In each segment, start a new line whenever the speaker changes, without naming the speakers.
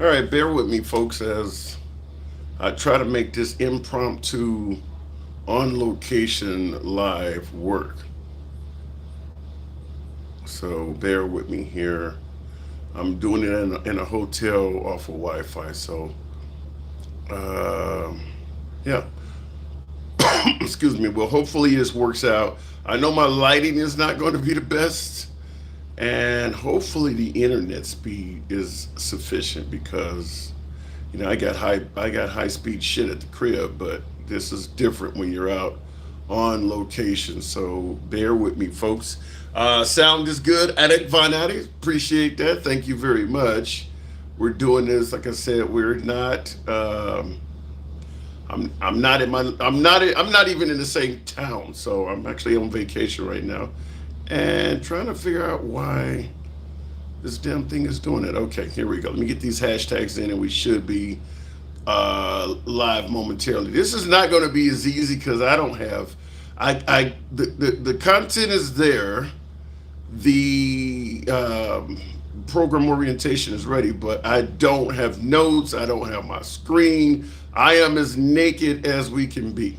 All right, bear with me, folks, as I try to make this impromptu on location live work. So bear with me here. I'm doing it in a hotel off of Wi-Fi. So, um yeah, excuse me. Well, hopefully this works out. I know my lighting is not going to be the best, and hopefully the internet speed is sufficient because I got high speed shit at the crib, but this is different when you're out on location. So bear with me, folks. Sound is good. Addict Von Addict, appreciate that. Thank you very much. We're doing this, like I said. We're not. I'm not in my. I'm not even in the same town. So I'm actually on vacation right now, and trying to figure out why this damn thing is doing it. Okay, here we go. Let me get these hashtags in, and we should be live momentarily. This is not going to be as easy because I don't have. The content is there. The program orientation is ready, but I don't have notes. I don't have my screen. I am as naked as we can be.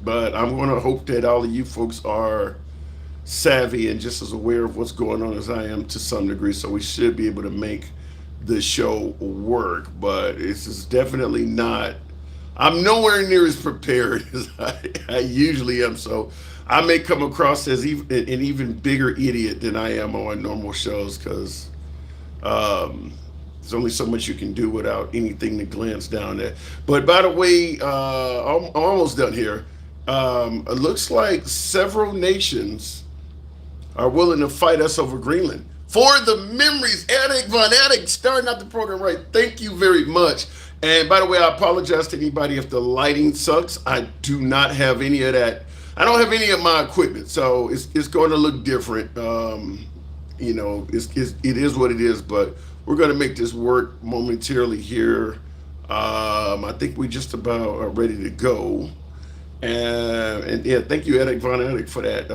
But I'm going to hope that all of you folks are savvy and just as aware of what's going on as I am to some degree. So we should be able to make the show work. But this is definitely not. I'm nowhere near as prepared as I usually am. So I may come across as an even bigger idiot than I am on normal shows because there's only so much you can do without anything to glance down at. But by the way, I'm almost done here. It looks like several nations are willing to fight us over Greenland. For the memories, Addict Von Addict, starting out the program right. Thank you very much. And by the way, I apologize to anybody if the lighting sucks. I do not have any of that. I don't have any of my equipment, so it's going to look different. It is what it is, but we're going to make this work momentarily here. I think we just about are ready to go. And yeah, thank you, Addict Von Addict, for that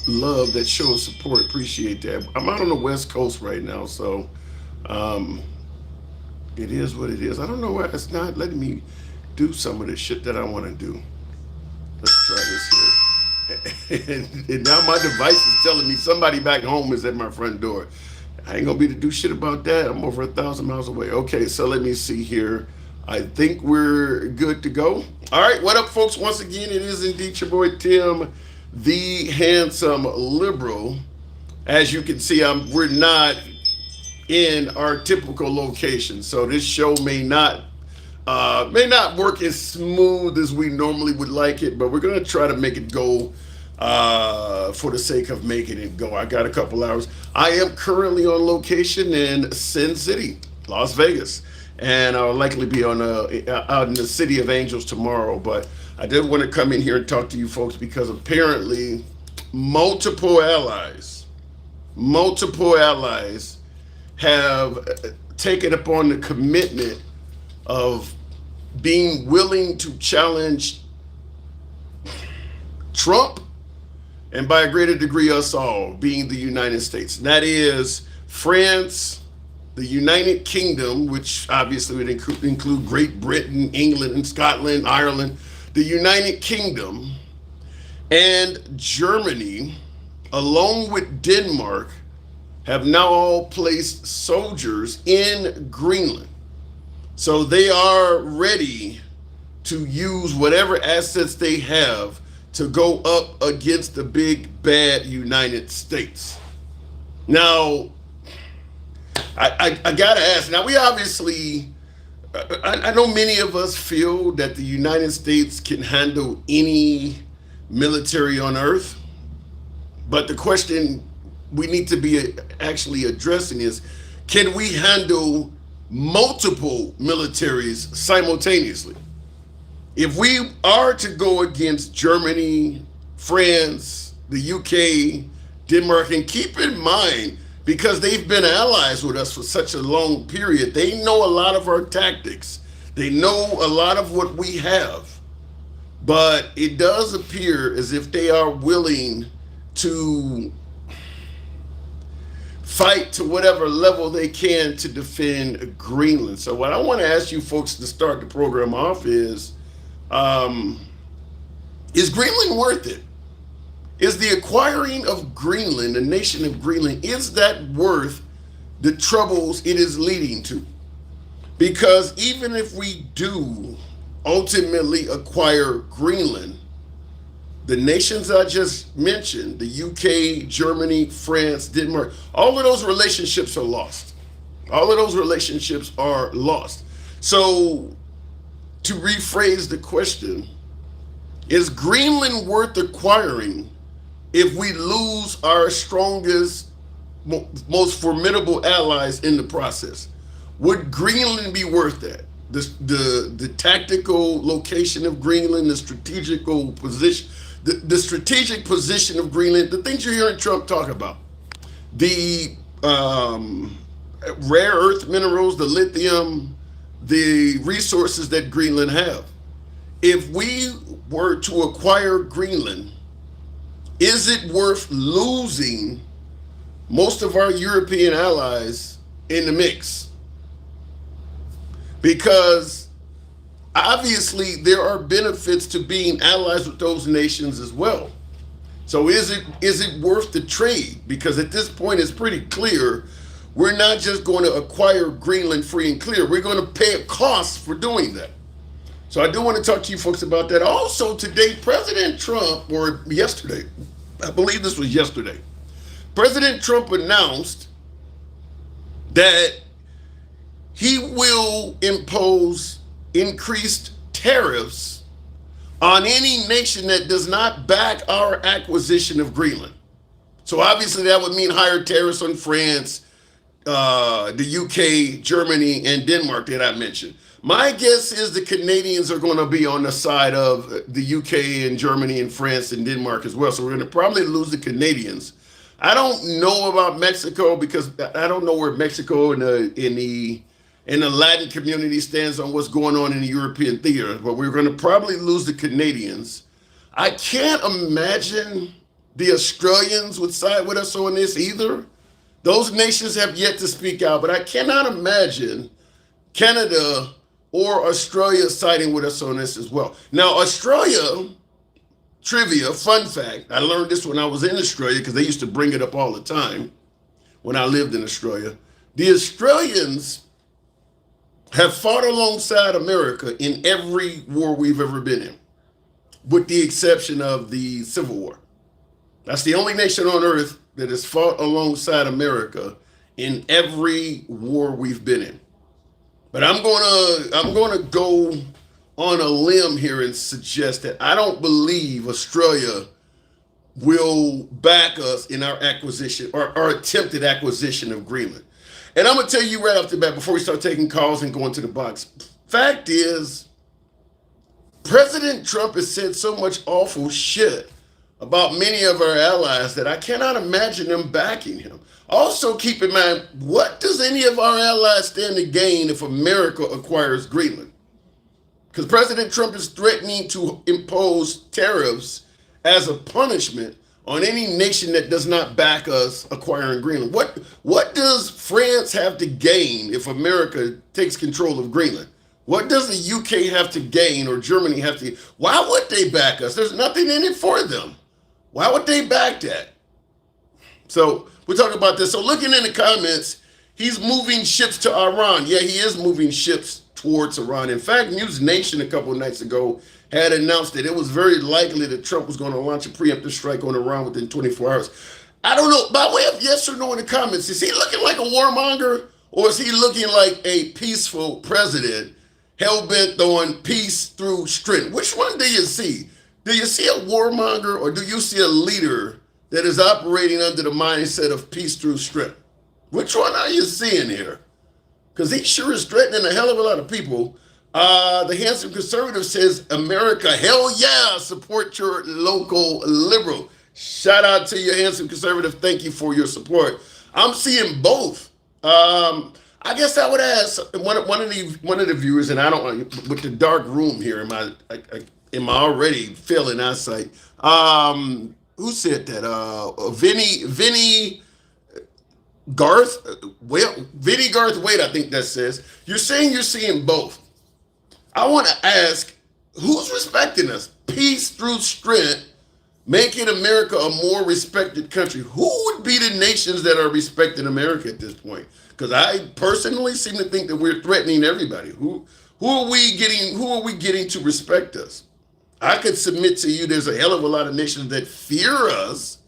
love, that show of support. Appreciate that. I'm out on the West Coast right now, so um, it is what it is. I don't know why it's not letting me do some of the shit that I want to do. Let's try this here. And now my device is telling me somebody back home is at my front door. I ain't gonna be able to do shit about that. I'm over 1,000 miles away. Okay, so let me see here. I think we're good to go. All right, what up, folks? Once again, it is indeed your boy Tim, the handsome liberal. As you can see, we're not in our typical location, so this show may not work as smooth as we normally would like it, but we're gonna try to make it go for the sake of making it go. I got a couple hours. I am currently on location in Sin City, Las Vegas, and I'll likely be out in the City of Angels tomorrow. But I did want to come in here and talk to you folks because apparently multiple allies, multiple allies have taken upon the commitment of being willing to challenge Trump, and by a greater degree us all, being the United States. And that is France, the United Kingdom, which obviously would include Great Britain, England, and Scotland, Ireland, the United Kingdom, and Germany, along with Denmark, have now all placed soldiers in Greenland. So they are ready to use whatever assets they have to go up against the big bad United States. Now, I gotta ask. Now, we obviously, I know many of us feel that the United States can handle any military on Earth, but the question we need to be actually addressing is, can we handle multiple militaries simultaneously? If we are to go against Germany, France, the UK, Denmark, and keep in mind, because they've been allies with us for such a long period, they know a lot of our tactics. They know a lot of what we have. But it does appear as if they are willing to fight to whatever level they can to defend Greenland. So what I want to ask you folks to start the program off um, is Greenland worth it? Is the acquiring of Greenland, the nation of Greenland, is that worth the troubles it is leading to? Because even if we do ultimately acquire Greenland, the nations I just mentioned, the UK, Germany, France, Denmark, all of those relationships are lost. All of those relationships are lost. So, to rephrase the question, is Greenland worth acquiring if we lose our strongest, most formidable allies in the process? Would Greenland be worth that? The tactical location of Greenland, the strategical position, the strategic position of Greenland, the things you're hearing Trump talk about, the rare earth minerals, the lithium, the resources that Greenland have. If we were to acquire Greenland, is it worth losing most of our European allies in the mix? Because obviously there are benefits to being allies with those nations as well. So is it worth the trade? Because at this point it's pretty clear we're not just going to acquire Greenland free and clear. We're going to pay a cost for doing that. So I do want to talk to you folks about that. Also today, President Trump, or yesterday, I believe this was yesterday, President Trump announced that he will impose increased tariffs on any nation that does not back our acquisition of Greenland. So obviously that would mean higher tariffs on France, the UK, Germany, and Denmark that I mentioned. My guess is the Canadians are going to be on the side of the UK and Germany and France and Denmark as well. So we're going to probably lose the Canadians. I don't know about Mexico because I don't know where Mexico in the Latin community stands on what's going on in the European theater, but we're going to probably lose the Canadians. I can't imagine the Australians would side with us on this either. Those nations have yet to speak out, but I cannot imagine Canada or Australia siding with us on this as well. Now, Australia, trivia, fun fact, I learned this when I was in Australia because they used to bring it up all the time when I lived in Australia. The Australians have fought alongside America in every war we've ever been in, with the exception of the Civil War. That's the only nation on earth that has fought alongside America in every war we've been in. But I'm gonna go on a limb here and suggest that I don't believe Australia will back us in our acquisition or our attempted acquisition of Greenland. And I'm gonna tell you right off the bat before we start taking calls and going to the box. Fact is, President Trump has said so much awful shit about many of our allies that I cannot imagine them backing him. Also, keep in mind, what does any of our allies stand to gain if America acquires Greenland? Because President Trump is threatening to impose tariffs as a punishment on any nation that does not back us acquiring Greenland. What does France have to gain if America takes control of Greenland? What does the UK have to gain or Germany have to? Why would they back us? There's nothing in it for them. Why would they back that? So we'll talk about this. So looking in the comments, he's moving ships to Iran. Yeah, he is moving ships towards Iran. In fact, News Nation a couple of nights ago had announced that it was very likely that Trump was going to launch a preemptive strike on Iran within 24 hours. I don't know, by way of yes or no in the comments, is he looking like a warmonger or is he looking like a peaceful president hell-bent on peace through strength? Which one do you see? Do you see a warmonger or do you see a leader that is operating under the mindset of peace through strength? Which one are you seeing here? Because he sure is threatening a hell of a lot of people. The handsome conservative says, America, hell yeah, support your local liberal. Shout out to you, handsome conservative. Thank you for your support. I'm seeing both. I guess I would ask one of the viewers, and I don't, with the dark room here, am I already failing eyesight? Who said that? Vinny Vinny Garth Wade, I think that says, you're saying you're seeing both. I want to ask, who's respecting us? Peace through strength, making America a more respected country. Who would be the nations that are respecting America at this point? Because I personally seem to think that we're threatening everybody. Who are we getting? Who are we getting to respect us? I could submit to you there's a hell of a lot of nations that fear us.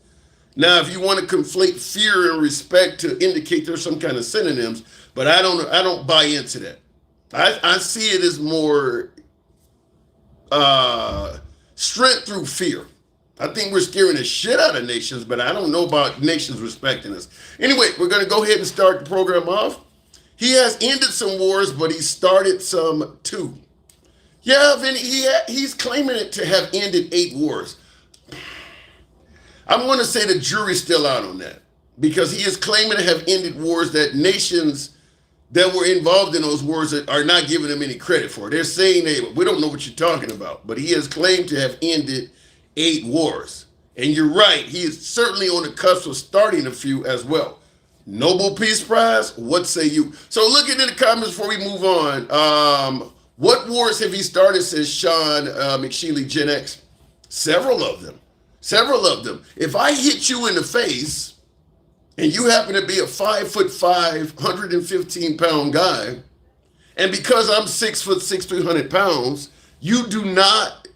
Now, if you want to conflate fear and respect to indicate there's some kind of synonyms, but I don't buy into that. I see it as more strength through fear. I think we're scaring the shit out of nations, but I don't know about nations respecting us. Anyway, we're going to go ahead and start the program off. He has ended some wars, but he started some too. Yeah, Vinny, he's claiming it to have ended 8 wars. I'm going to say the jury's still out on that because he is claiming to have ended wars that nations that were involved in those wars are not giving him any credit for. They're saying we don't know what you're talking about, but he has claimed to have ended 8 wars. And you're right, he is certainly on the cusp of starting a few as well. Nobel Peace Prize, what say you? So looking in the comments before we move on, what wars have he started, says Sean McSheely, Gen X? Several of them. Several of them. If I hit you in the face and you happen to be a 5'5", 115-pound guy, and because I'm 6'6", 300 pounds, you do not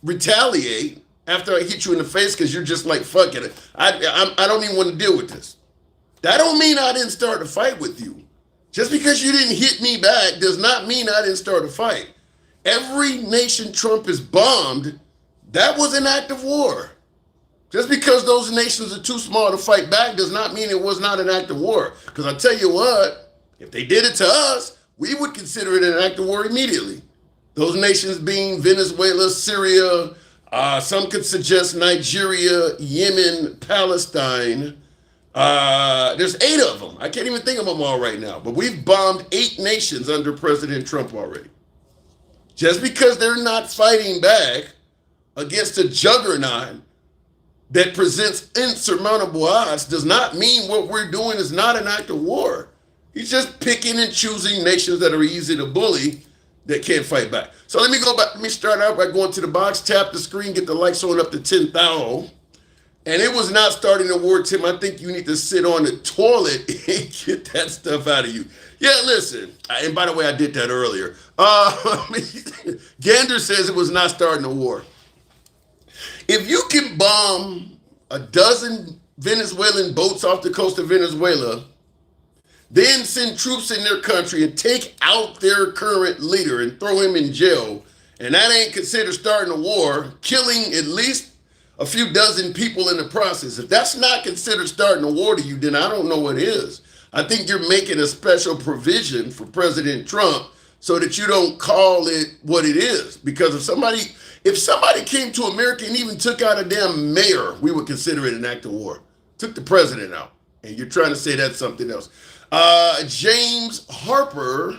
retaliate after I hit you in the face because you're just like, fuck it. I don't even want to deal with this. That don't mean I didn't start a fight with you. Just because you didn't hit me back does not mean I didn't start a fight. Every nation Trump has bombed, that was an act of war. Just because those nations are too small to fight back does not mean it was not an act of war. Because I tell you what, if they did it to us, we would consider it an act of war immediately. Those nations being Venezuela, Syria, some could suggest Nigeria, Yemen, Palestine. There's 8 of them. I can't even think of them all right now. But we've bombed 8 nations under President Trump already. Just because they're not fighting back against a juggernaut that presents insurmountable odds does not mean what we're doing is not an act of war. He's just picking and choosing nations that are easy to bully that can't fight back. So let me go back. Let me start out by going to the box, tap the screen, get the likes on up to 10,000. And it was not starting a war, Tim. I think you need to sit on the toilet and get that stuff out of you. Yeah, listen. And by the way, I did that earlier. Gander says it was not starting a war. If you can bomb a dozen Venezuelan boats off the coast of Venezuela, then send troops in their country and take out their current leader and throw him in jail, and that ain't considered starting a war, killing at least a few dozen people in the process. If that's not considered starting a war to you, then I don't know what is. I think you're making a special provision for President Trump so that you don't call it what it is. Because if somebody came to America and even took out a damn mayor, we would consider it an act of war. Took the president out. And you're trying to say that's something else. James Harper,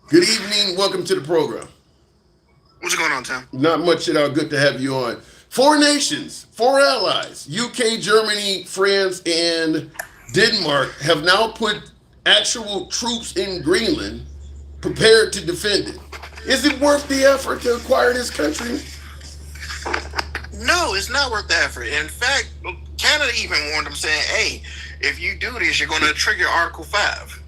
good evening. Welcome to the program.
What's going on, Tim?
Not much at all. Good to have you on. 4 nations, 4 allies, UK, Germany, France, and Denmark have now put actual troops in Greenland prepared to defend it. Is it worth the effort to acquire this country?
No, it's not worth the effort. In fact, Canada even warned them, saying, hey, if you do this, you're going to trigger Article 5.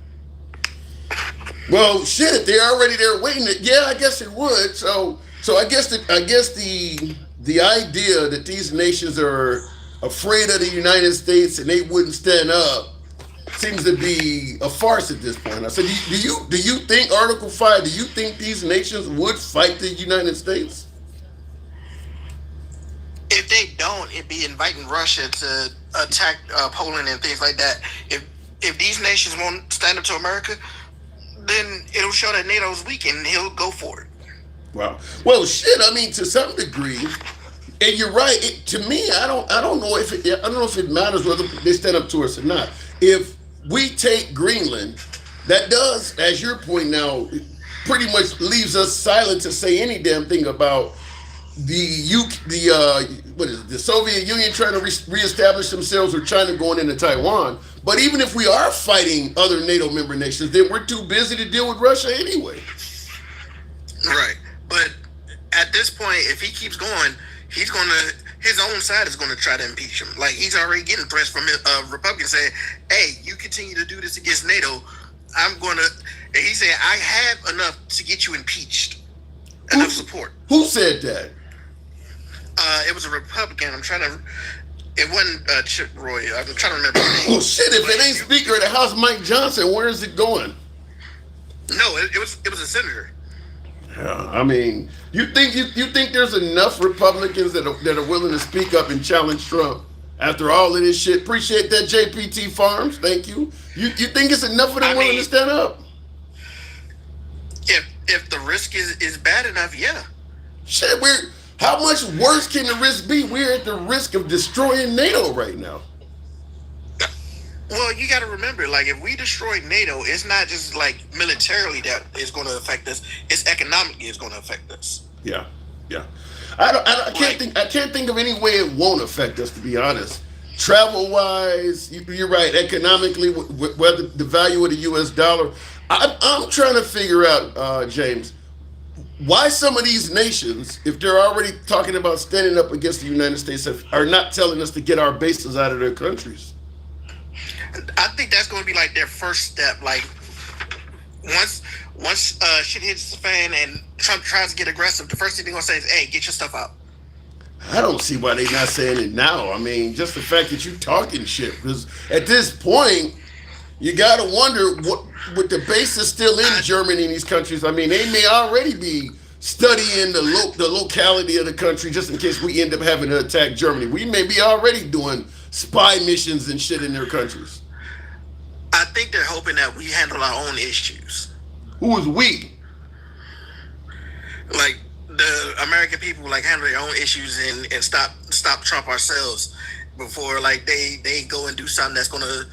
Well, shit, they're already there waiting. Yeah, I guess it would. So I guess the idea that these nations are afraid of the United States and they wouldn't stand up seems to be a farce at this point. I said, do you think Article 5? Do you think these nations would fight the United States?
If they don't, it'd be inviting Russia to attack Poland and things like that. If these nations won't stand up to America, then it'll show that NATO's weak and he'll go for it.
Wow. Well, shit. I mean, to some degree, and you're right. To me, I don't know if it matters whether they stand up to us or not. If we take Greenland, that does, as your point now, pretty much leaves us silent to say any damn thing about what is it, the Soviet Union trying to reestablish themselves, or China going into Taiwan. But even if we are fighting other NATO member nations, then we're too busy to deal with Russia anyway.
Right. But at this point, if he keeps going, he's gonna his own side is gonna try to impeach him. Like he's already getting pressed from Republicans saying, "Hey, you continue to do this against NATO, I'm gonna." And he's saying, "I have enough to get you impeached, enough support."
Who said that?
It was a Republican. I'm trying to. It wasn't Chip Roy. I'm trying to remember his name.
Well, shit! If it ain't Speaker of the House Mike Johnson, where is it going?
No, it was a senator.
I mean, you think there's enough Republicans that are willing to speak up and challenge Trump after all of this shit? Appreciate that, JPT Farms. Thank you. You think it's enough of them willing to stand up?
If the risk is bad enough, yeah.
Shit, how much worse can the risk be? We're at the risk of destroying NATO right now.
Well, you got to remember, like, if we destroy NATO, it's not just like militarily that is going to affect us; it's economically it's going to affect us.
Yeah, yeah. I can't think of any way it won't affect us. To be honest, travel wise, you're right. Economically, whether the value of the U.S. dollar, I'm trying to figure out, James, why some of these nations, if they're already talking about standing up against the United States, are not telling us to get our bases out of their countries.
I think that's going to be like their first step. Like once shit hits the fan and Trump tries to get aggressive, the first thing they're going to say is, "Hey, get your stuff out."
I don't see why they're not saying it now. I mean, just the fact that you're talking shit, because at this point, you got to wonder what with the bases still in Germany and these countries. I mean, they may already be studying the locality of the country just in case we end up having to attack Germany. We may be already doing spy missions and shit in their countries.
I think they're hoping that we handle our own issues.
Who is we?
Like the American people, like handle their own issues and stop Trump ourselves before like they go and do something that's gonna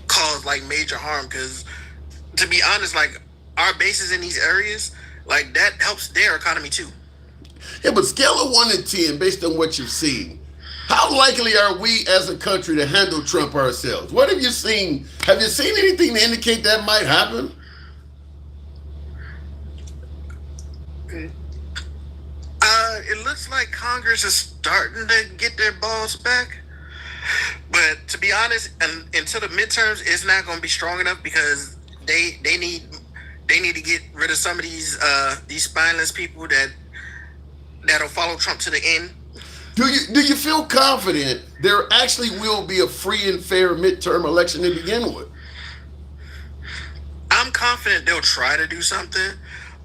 cause like major harm. Because to be honest, like our bases in these areas, like that helps their economy too.
Yeah, but scale of 1 to 10, based on what you've seen, how likely are we as a country to handle Trump ourselves? What have you seen? Have you seen anything to indicate that might happen?
It looks like Congress is starting to get their balls back. But to be honest, until the midterms, it's not going to be strong enough because they need to get rid of some of these spineless people that'll follow Trump to the end.
Do you feel confident there actually will be a free and fair midterm election to begin with?
I'm confident they'll try to do something,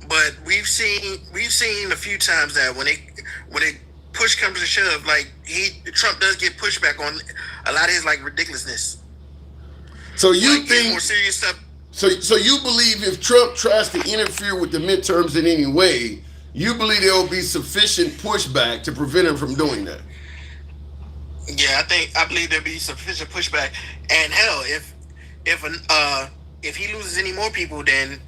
but we've seen a few times that when it push comes to shove, like Trump does get pushback on a lot of his like ridiculousness.
So you
like,
think
more serious stuff?
So you believe if Trump tries to interfere with the midterms in any way, you believe there will be sufficient pushback to prevent him from doing that?
Yeah, I believe there'll be sufficient pushback. And hell, if he loses any more people, then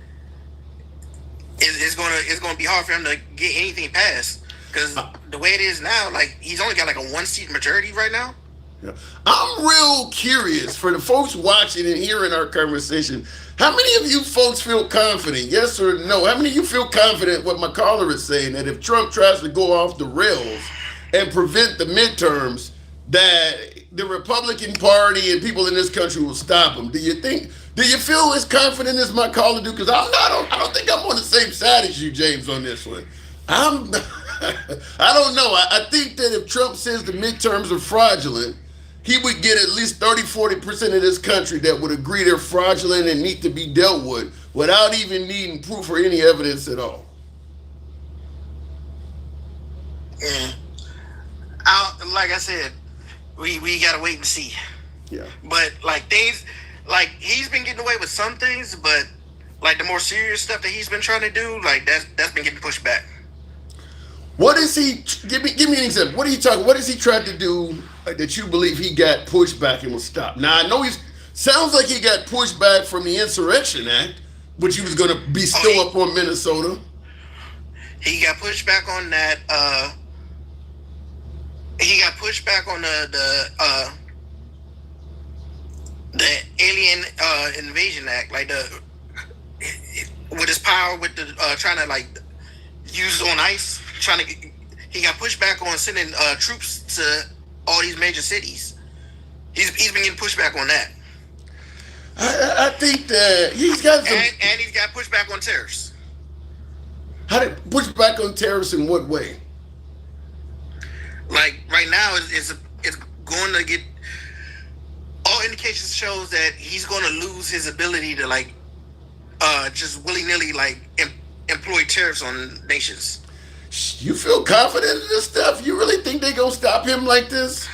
it's gonna be hard for him to get anything passed. Because the way it is now, like he's only got like a 1-seat majority right now.
Yeah. I'm real curious for the folks watching and hearing our conversation. How many of you folks feel confident, yes or no? How many of you feel confident what my caller is saying, that if Trump tries to go off the rails and prevent the midterms, that the Republican Party and people in this country will stop him? Do you feel as confident as my caller do? Because I don't think I'm on the same side as you, James, on this one. I don't know. I think that if Trump says the midterms are fraudulent, he would get at least 30-40% of this country that would agree they're fraudulent and need to be dealt with without even needing proof or any evidence at all.
Yeah. Like I said, we gotta wait and see.
Yeah.
But like things, like he's been getting away with some things, but like the more serious stuff that he's been trying to do, like that's been getting pushed back.
What is he? Give me an example. What are you talking? What has he tried to do that you believe he got pushed back and was stopped? Now I know sounds like he got pushed back from the Insurrection Act, which he was going to bestow upon Minnesota.
He got pushed back on that. He got pushed back on the Alien Invasion Act, like the with his power with the trying to like use on ice, trying to. He got pushed back on sending troops to all these major cities. He's been getting pushed back on that.
I think that he's got some.
And he's got pushed back on tariffs.
How did push back on tariffs in what way?
Like right now, it's going to get. All indications shows that he's going to lose his ability to like, just willy nilly like employ tariffs on nations.
You feel confident in this stuff? You really think they're gonna stop him like this?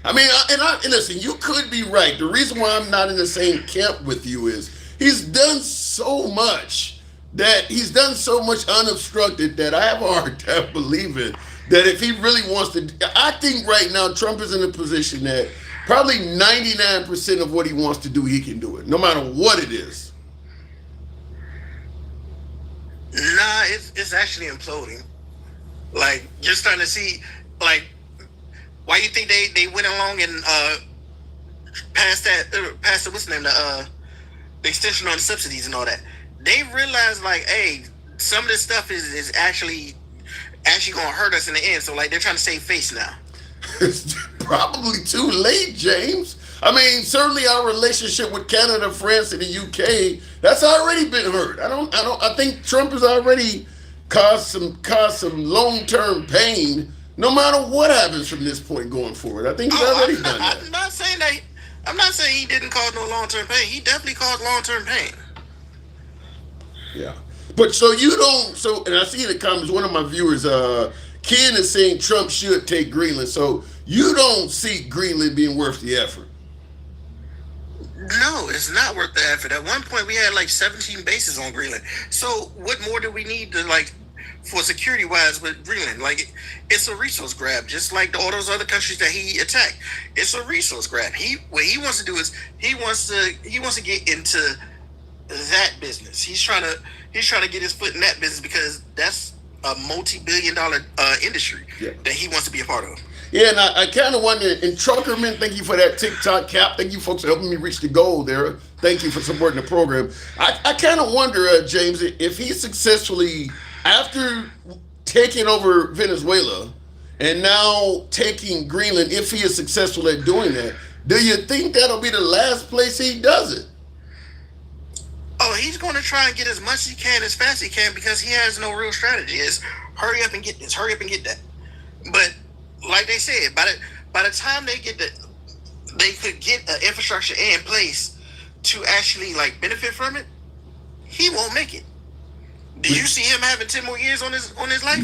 I mean, and listen, you could be right. The reason why I'm not in the same camp with you is he's done so much unobstructed that I have a hard time believing that if he really wants to. I think right now Trump is in a position that probably 99% of what he wants to do, he can do it, no matter what it is.
Nah, it's actually imploding. Like you're starting to see, like, why you think they went along and passed the what's the name the extension on the subsidies and all that. They realized like, hey, some of this stuff is actually gonna hurt us in the end. So like they're trying to save face now.
It's probably too late, James. I mean, certainly our relationship with Canada, France, and the UK, that's already been hurt. I think Trump has already caused some long-term pain no matter what happens from this point going forward. I think he's already done that.
I'm not saying that. I'm not saying he didn't cause no long-term pain. He definitely caused long-term pain.
Yeah. But so you don't, so, and I see in the comments, one of my viewers, Ken is saying Trump should take Greenland. So you don't see Greenland being worth the effort.
No, it's not worth the effort. At one point, we had like 17 bases on Greenland. So what more do we need to like for security wise with Greenland? Like it's a resource grab, just like all those other countries that he attacked. It's a resource grab. What he wants to do is he wants to get into that business. He's trying to get his foot in that business because that's a multi-billion-dollar industry that he wants to be a part of.
Yeah, and I kind of wonder, and Truckerman, thank you for that TikTok cap. Thank you folks for helping me reach the goal there. Thank you for supporting the program. I kind of wonder, James, if he successfully, after taking over Venezuela and now taking Greenland, if he is successful at doing that, do you think that'll be the last place he does it?
Oh, he's going to try and get as much as he can as fast as he can because he has no real strategy. It's hurry up and get this, hurry up and get that. But like they said, by the time they could get an infrastructure in place to actually like benefit from it, he won't make it. Do you see him having 10 more years on his life?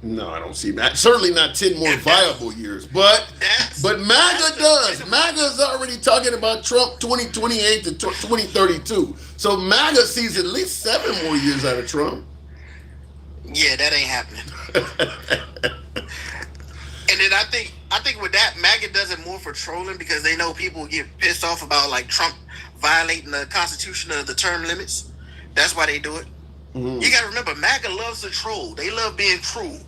No, I don't see that. Certainly not 10 more viable years. But MAGA does. MAGA is already talking about Trump 2028 to 2032. So MAGA sees at least 7 more years out of Trump.
Yeah, that ain't happening. And then I think with that, MAGA does it more for trolling because they know people get pissed off about like Trump violating the Constitution of the term limits. That's why they do it. Mm-hmm. You got to remember, MAGA loves to troll. They love being cruel.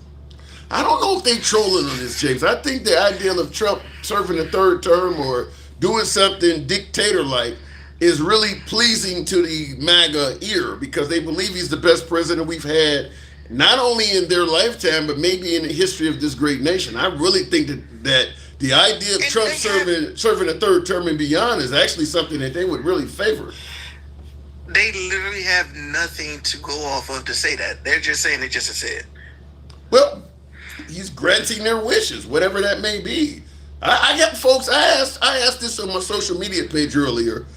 I don't know if they trolling on this, James. I think the idea of Trump serving a third term or doing something dictator-like is really pleasing to the MAGA ear because they believe he's the best president we've had, not only in their lifetime, but maybe in the history of this great nation. I really think that the idea of Trump serving a third term and beyond is actually something that they would really favor.
They literally have nothing to go off of to say that. They're just saying it just to say it.
Well, he's granting their wishes, whatever that may be. I got folks, I asked this on my social media page earlier.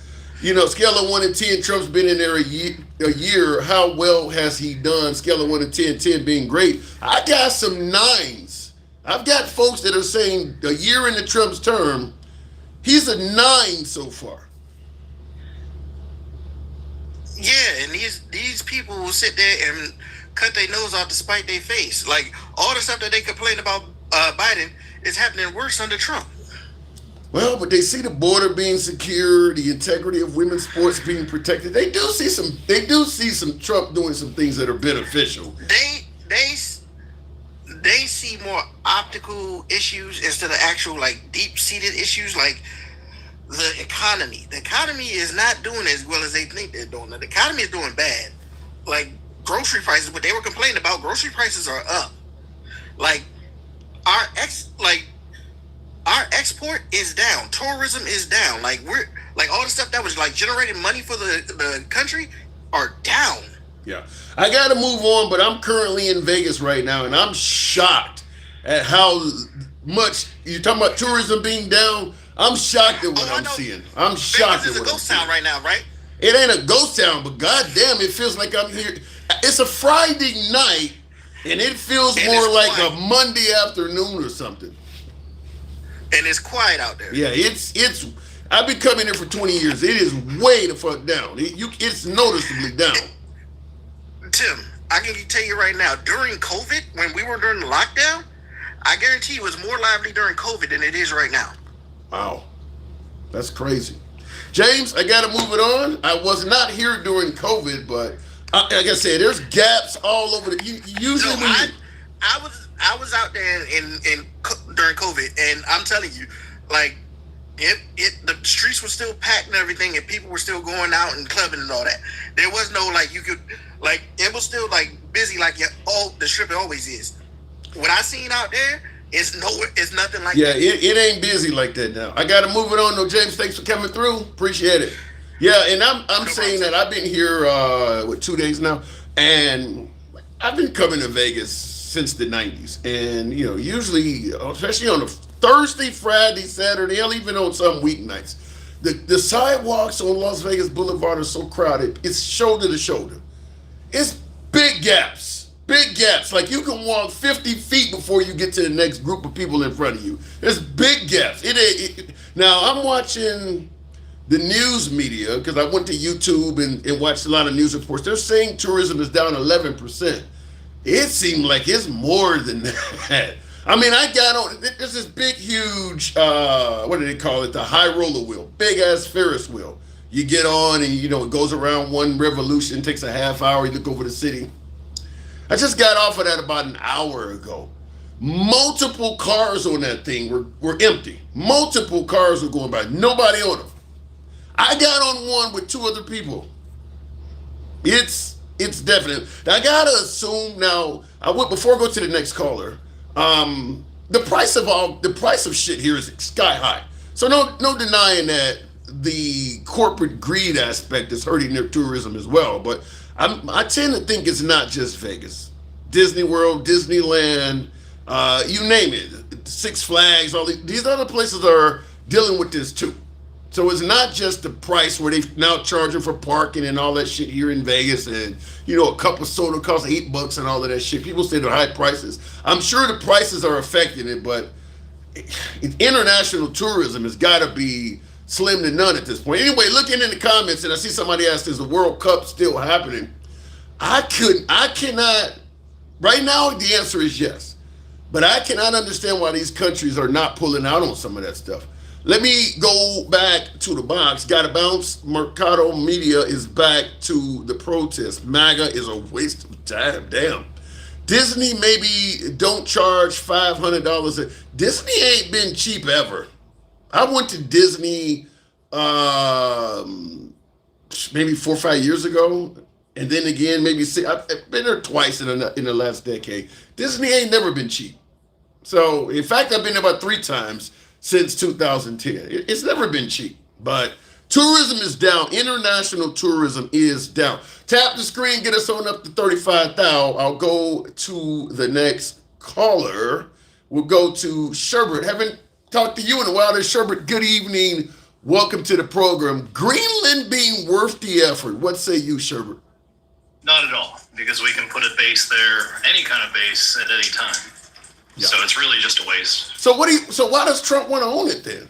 You know, scale of 1 to 10, Trump's been in there a year. How well has he done? Scale of 1 to 10, 10 being great. I got some 9s. I've got folks that are saying a year into Trump's term, he's a 9 so far.
Yeah, and these people will sit there and cut their nose off to spite their face. Like, all the stuff that they complain about Biden is happening worse under Trump.
Well, but they see the border being secure, the integrity of women's sports being protected. They do see some Trump doing some things that are beneficial.
they they see more optical issues instead of actual like deep seated issues like the economy. The economy is not doing as well as they think they're doing. The economy is doing bad. Like grocery prices, what they were complaining about, grocery prices are up. Like our our export is down. Tourism is down. Like we're like all the stuff that was like generating money for the country are down.
Yeah. I got to move on, but I'm currently in Vegas right now, and I'm shocked at how much you're talking about tourism being down. I'm shocked at what I'm seeing. I'm shocked at what I'm seeing. Vegas is a
ghost town right now, right?
It ain't a ghost town, but goddamn, it feels like I'm here. It's a Friday night, and it feels more like a Monday afternoon or something.
And it's quiet out there.
Yeah, it's. I've been coming here for 20 years. It is way the fuck down. It's noticeably down.
Tim, I can tell you right now, during COVID, when we were during the lockdown, I guarantee it was more lively during COVID than it is right now.
Wow. That's crazy. James, I got to move it on. I was not here during COVID, but like I said, there's gaps all over the. Usually,
I was out there in during COVID, and I'm telling you, like the streets were still packed and everything, and people were still going out and clubbing and all that. There was no like you could like it was still like busy like the strip always is. What I seen out there is nothing like that.
Yeah, it ain't busy like that now. I gotta move it on though, James. Thanks for coming through. Appreciate it. Yeah, and I'm saying that I've been here 2 days now, and I've been coming to Vegas since the 90s. And usually, especially on a Thursday, Friday, Saturday, hell, even on some weeknights, the sidewalks on Las Vegas Boulevard are so crowded, it's shoulder to shoulder. It's big gaps. Big gaps. Like you can walk 50 feet before you get to the next group of people in front of you. There's big gaps. Now, I'm watching the news media because I went to YouTube and watched a lot of news reports. They're saying tourism is down 11%. It seemed like it's more than that. I mean, I got on, there's this big, huge, what do they call it? The high roller wheel. Big ass Ferris wheel. You get on and, it goes around one revolution, takes a half hour, you look over the city. I just got off of that about an hour ago. Multiple cars on that thing were empty. Multiple cars were going by. Nobody on them. I got on one with 2 other people. It's definite. I gotta assume now. Before I go to the next caller. The price of shit here is sky high. So no denying that the corporate greed aspect is hurting their tourism as well. But I tend to think it's not just Vegas. Disney World, Disneyland, you name it. Six Flags, all these other places are dealing with this too. So it's not just the price where they're now charging for parking and all that shit here in Vegas, and a cup of soda costs $8 and all of that shit. People say they're high prices. I'm sure the prices are affecting it, but international tourism has got to be slim to none at this point. Anyway, looking in the comments, and I see somebody asked, "Is the World Cup still happening?" I cannot. Right now, the answer is yes, but I cannot understand why these countries are not pulling out on some of that stuff. Let me go back to the box. Gotta bounce. Mercado Media is back to the protest. MAGA is a waste of time. Damn. Disney maybe don't charge $500. Disney ain't been cheap ever. I went to Disney maybe 4 or 5 years ago. And then again, maybe I've been there twice in the last decade. Disney ain't never been cheap. So, in fact, I've been there about 3 times since 2010. It's never been cheap, but tourism is down. International tourism is down. Tap the screen, get us on up to 35,000. I'll go to the next caller. We'll go to Sherbert. Haven't talked to you in a while. There's Sherbert. Good evening. Welcome to the program. Greenland being worth the effort. What say you, Sherbert?
Not at all, because we can put a base there, any kind of base, at any time. Yeah. So it's really just a waste.
So why does Trump want to own it then?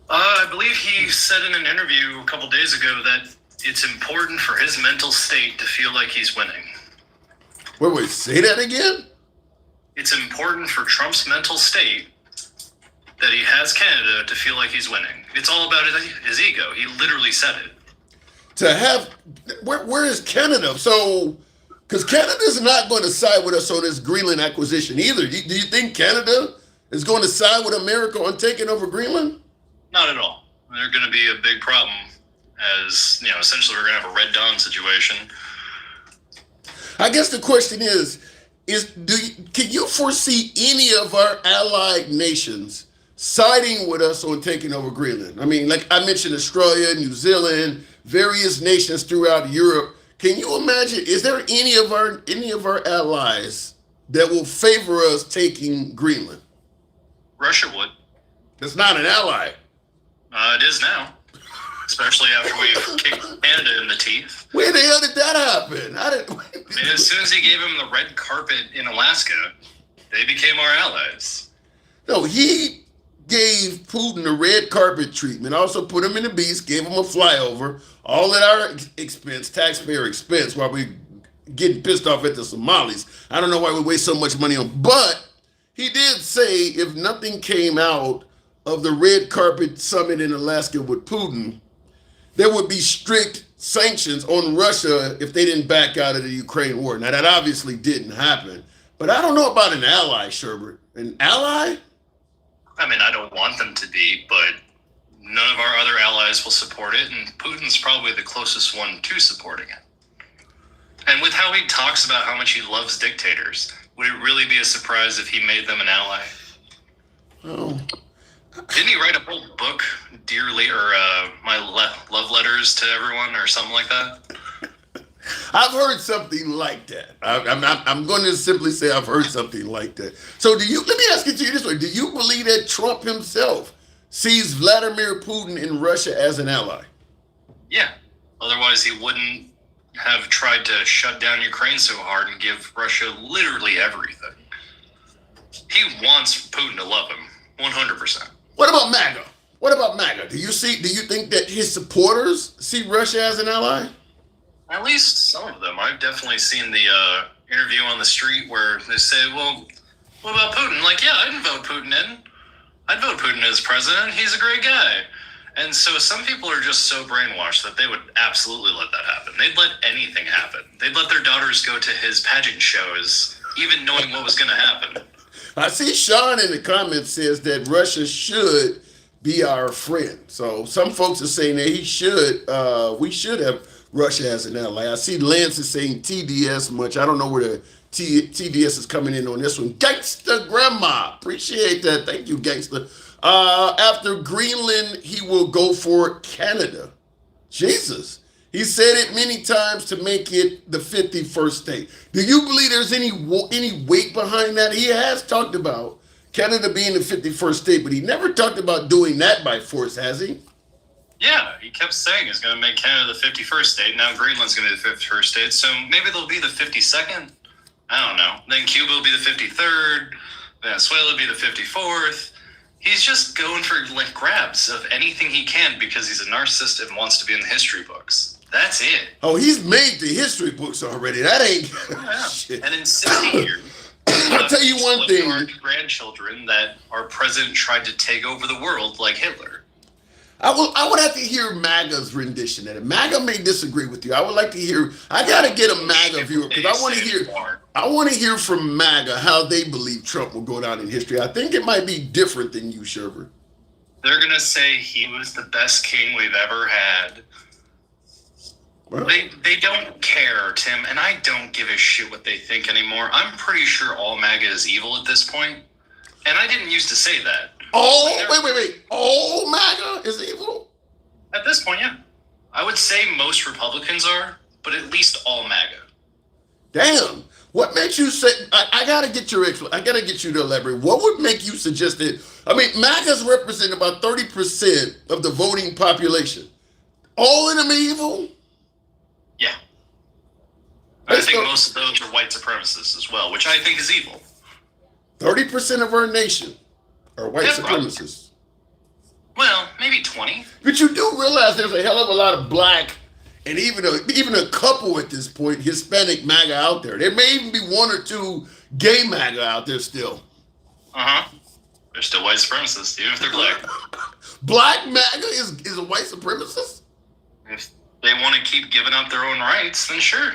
I believe he said in an interview a couple days ago that it's important for his mental state to feel like he's winning.
Wait, say that again?
It's important for Trump's mental state that he has Canada to feel like he's winning. It's all about his ego. He literally said it.
To have, where is Canada? So, Because Canada's not going to side with us on this Greenland acquisition either. Do you think Canada is going to side with America on taking over Greenland?
Not at all. They're going to be a big problem, as essentially we're going to have a Red Dawn situation.
I guess the question is can you foresee any of our allied nations siding with us on taking over Greenland? I mean, like I mentioned, Australia, New Zealand, various nations throughout Europe. Can you imagine? Is there any of our allies that will favor us taking Greenland?
Russia would.
That's not an ally.
It is now, especially after we've kicked Canada in the teeth.
Where the hell did that happen?
As soon as he gave him the red carpet in Alaska, they became our allies.
No, he gave Putin the red carpet treatment, also put him in the beast, gave him a flyover, all at our expense, taxpayer expense, while we getting pissed off at the Somalis. I don't know why we waste so much money on, but he did say if nothing came out of the red carpet summit in Alaska with Putin, there would be strict sanctions on Russia if they didn't back out of the Ukraine war. Now, that obviously didn't happen. But I don't know about an ally, Sherbert. An ally?
I mean, I don't want them to be, but none of our other allies will support it, and Putin's probably the closest one to supporting it. And with how he talks about how much he loves dictators, would it really be a surprise if he made them an ally?
Oh.
Didn't he write a whole book, Dearly, or My Love Letters to Everyone, or something like that?
I've heard something like that. I'm going to simply say I've heard something like that. So let me ask it to you this way. Do you believe that Trump himself sees Vladimir Putin in Russia as an ally?
Yeah. Otherwise, he wouldn't have tried to shut down Ukraine so hard and give Russia literally everything. He wants Putin to love him, 100%.
What about MAGA? Do you think that his supporters see Russia as an ally?
At least some of them. I've definitely seen the interview on the street where they say, well, what about Putin? Like, yeah, I'd vote Putin in. I'd vote Putin as president. He's a great guy. And so some people are just so brainwashed that they would absolutely let that happen. They'd let anything happen. They'd let their daughters go to his pageant shows, even knowing what was going to happen.
I see Sean in the comments says that Russia should be our friend. So some folks are saying that we should have Russia as an ally. I see Lance is saying TDS much. I don't know where the TDS is coming in on this one. Gangsta Grandma. Appreciate that. Thank you, Gangsta. After Greenland, he will go for Canada. Jesus. He said it many times to make it the 51st state. Do you believe there's any weight behind that? He has talked about Canada being the 51st state, but he never talked about doing that by force, has he?
Yeah, he kept saying he's going to make Canada the 51st state. Now Greenland's going to be the 51st state, so maybe they'll be the 52nd. I don't know. Then Cuba will be the 53rd. Venezuela will be the 54th. He's just going for grabs of anything he can because he's a narcissist and wants to be in the history books. That's it.
Oh, he's made the history books already. That ain't
shit. And in 60 years,
I'll tell you one thing.
Our grandchildren that our president tried to take over the world like Hitler.
I would have to hear MAGA's rendition of it. MAGA may disagree with you. I would like to hear. I gotta get a MAGA viewer because I want to hear from MAGA how they believe Trump will go down in history. I think it might be different than you, Sherbert.
They're gonna say he was the best king we've ever had. Well, they don't care, Tim, and I don't give a shit what they think anymore. I'm pretty sure all MAGA is evil at this point, and I didn't used to say that.
Wait. All MAGA is evil?
At this point, yeah. I would say most Republicans are, but at least all MAGA.
Damn. What makes you say, I gotta get you to elaborate. What would make you suggest that, MAGAs represent about 30% of the voting population. All of them evil?
Yeah. I think most of those are white supremacists as well, which I think is evil.
30% of our nation are white supremacists.
Well, maybe 20.
But you do realize there's a hell of a lot of black and even a couple at this point, Hispanic MAGA out there. There may even be one or two gay MAGA out there still.
Uh-huh. They're still white supremacists, even if they're black.
Black MAGA is a white supremacist?
If they want to keep giving up their own rights, then sure.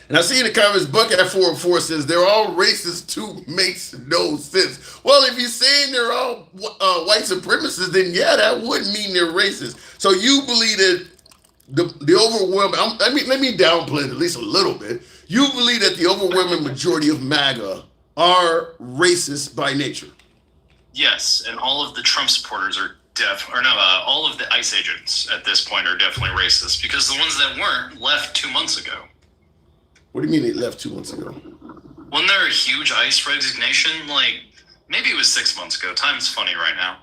And I see in the comments, Buck at 404 says they're all racist too. Makes no sense. Well, if you're saying they're all white supremacists, then yeah, that would mean they're racist. So you believe that the overwhelming, let me downplay it at least a little bit. You believe that the overwhelming majority of MAGA are racist by nature.
Yes, and all of the Trump supporters are all of the ICE agents at this point are definitely racist because the ones that weren't left 2 months ago.
What do you mean they left 2 months ago?
Wasn't there a huge ICE resignation? Like, maybe it was 6 months ago. Time's funny right now.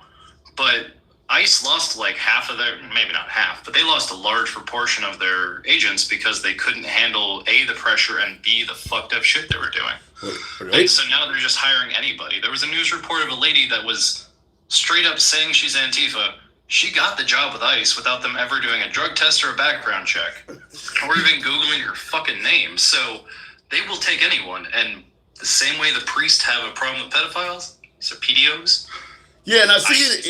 But ICE lost like half of their, maybe not half, but they lost a large proportion of their agents because they couldn't handle A, the pressure, and B, the fucked up shit they were doing. And so now they're just hiring anybody. There was a news report of a lady that was straight up saying she's Antifa. She got the job with ICE without them ever doing a drug test or a background check or even Googling her fucking name. So they will take anyone. And the same way the priests have a problem with pedophiles, so PDOs.
Yeah, and I see it.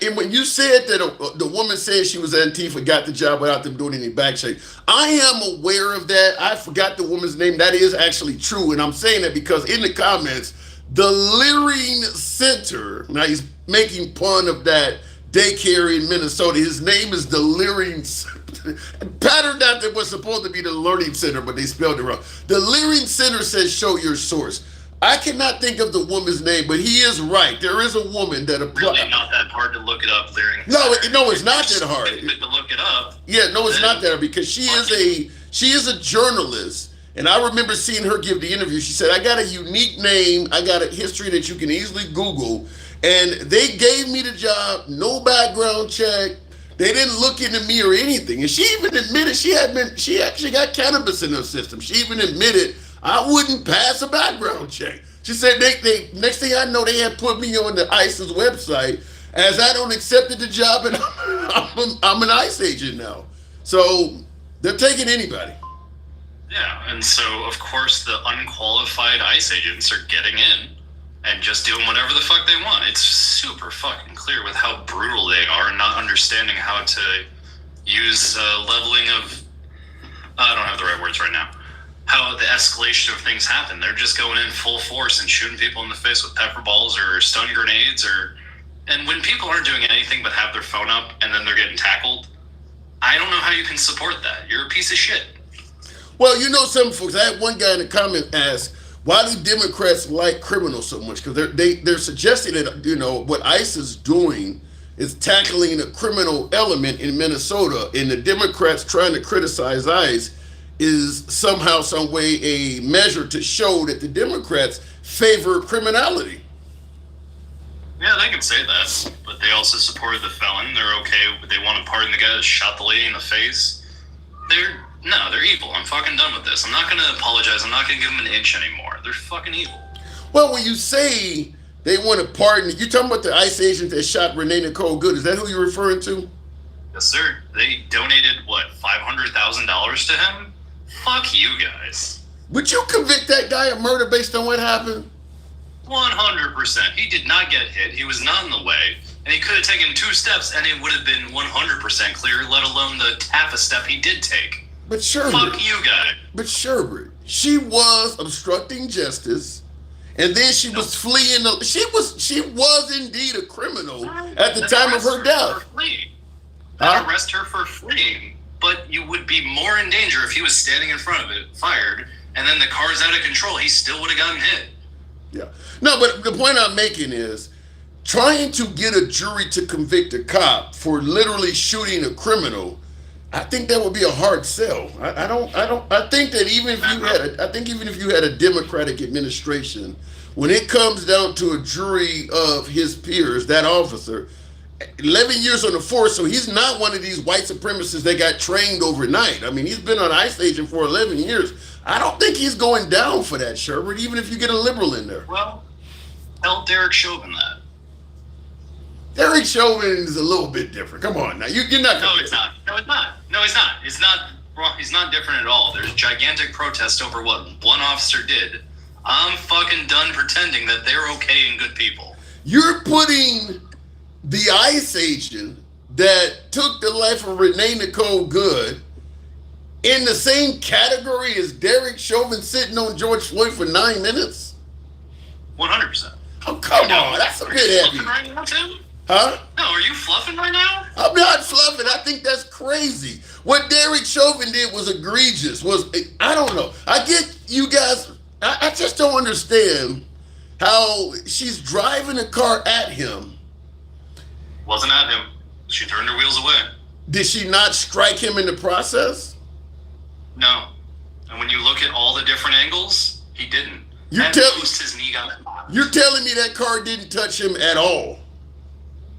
And when you said that the woman said she was Antifa, got the job without them doing any back check, I am aware of that. I forgot the woman's name. That is actually true. And I'm saying that because in the comments, the Leering Center, now he's making fun of that daycare in Minnesota. His name is the Leering patterned after what's supposed to be the Learning Center, but they spelled it wrong. The Leering Center says show your source. I cannot think of the woman's name, but he is right. There is a woman that applies.
Really not that hard to look it up, Leering.
No, it's not that hard.
To look it up.
Yeah, no, it's not that hard because she is a journalist. And I remember seeing her give the interview. She said, I got a unique name. I got a history that you can easily Google. And they gave me the job, no background check. They didn't look into me or anything. And she even admitted she actually got cannabis in her system. She even admitted I wouldn't pass a background check. She said, they next thing I know, they had put me on the ICE's website as I don't accepted the job and I'm an ICE agent now. So they're taking anybody.
Yeah, and so, of course, the unqualified ICE agents are getting in and just doing whatever the fuck they want. It's super fucking clear with how brutal they are and not understanding how to use leveling of... I don't have the right words right now. How the escalation of things happen. They're just going in full force and shooting people in the face with pepper balls or stun grenades And when people aren't doing anything but have their phone up and then they're getting tackled, I don't know how you can support that. You're a piece of shit.
Well, you know some folks, I had one guy in the comment ask, why do Democrats like criminals so much? Because they're suggesting that, you know, what ICE is doing is tackling a criminal element in Minnesota, and the Democrats trying to criticize ICE is somehow, some way a measure to show that the Democrats favor criminality.
Yeah, they can say that, but they also supported the felon. They're okay, but they want to pardon the guy that shot the lady in the face. They're evil. I'm fucking done with this. I'm not going to apologize. I'm not going to give them an inch anymore. They're fucking evil.
Well, when you say they want to pardon, you're talking about the ICE agent that shot Renee Nicole Good. Is that who you're referring to?
Yes, sir. They donated, $500,000 to him? Fuck you guys.
Would you convict that guy of murder based on what happened?
100%. He did not get hit. He was not in the way. And he could have taken 2 steps and it would have been 100% clear, let alone the half a step he did take.
But Sherbert,
fuck you guys.
But Sherbert, she was obstructing justice, and then she was fleeing. She was indeed a criminal at the time of her death.
Arrest her for fleeing, but you would be more in danger if he was standing in front of it, fired, and then the car's out of control. He still would have gotten hit.
Yeah. No, but the point I'm making is trying to get a jury to convict a cop for literally shooting a criminal. I think that would be a hard sell. I think that even if you had a Democratic administration, when it comes down to a jury of his peers, that officer, 11 years on the force, so he's not one of these white supremacists that got trained overnight. I mean, he's been on ICE agent for 11 years. I don't think he's going down for that, Sherbert, even if you get a liberal in there.
Well, tell Derek Chauvin that.
Derek Chauvin is a little bit different. Come on now, you're not.
No, it's not. No, it's not. No, he's not. It's not wrong. He's not different at all. There's gigantic protest over what one officer did. I'm fucking done pretending that they're okay and good people.
You're putting the ICE agent that took the life of Renee Nicole Good in the same category as Derek Chauvin sitting on George Floyd for 9 minutes?
100%.
Oh, come on. That's a bit heavy.
Right now, Tim?
Huh?
No, are you fluffing right now?
I'm not fluffing. I think that's crazy. What Derek Chauvin did was egregious. I don't know. I get you guys. I just don't understand how she's driving a car at him.
Wasn't at him. She turned her wheels away.
Did she not strike him in the process?
No. And when you look at all the different angles, he didn't. At most, his knee got knocked.
You're telling me that car didn't touch him at all?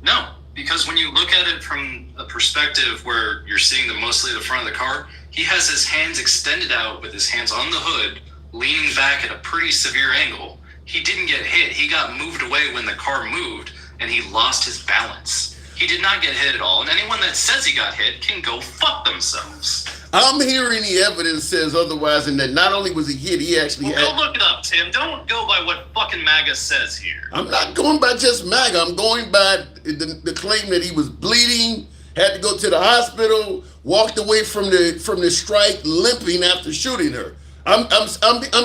No, because when you look at it from a perspective where you're seeing mostly the front of the car, he has his hands extended out with his hands on the hood, leaning back at a pretty severe angle. He didn't get hit. He got moved away when the car moved, and he lost his balance. He did not get hit at all, and anyone that says he got hit can go fuck themselves.
I'm hearing the evidence says otherwise, and that not only was he hit, he actually
Go look it up, Tim. Don't go by what fucking MAGA says here.
I'm not going by just MAGA. I'm going by the claim that he was bleeding, had to go to the hospital, walked away from the strike limping after shooting her. I'm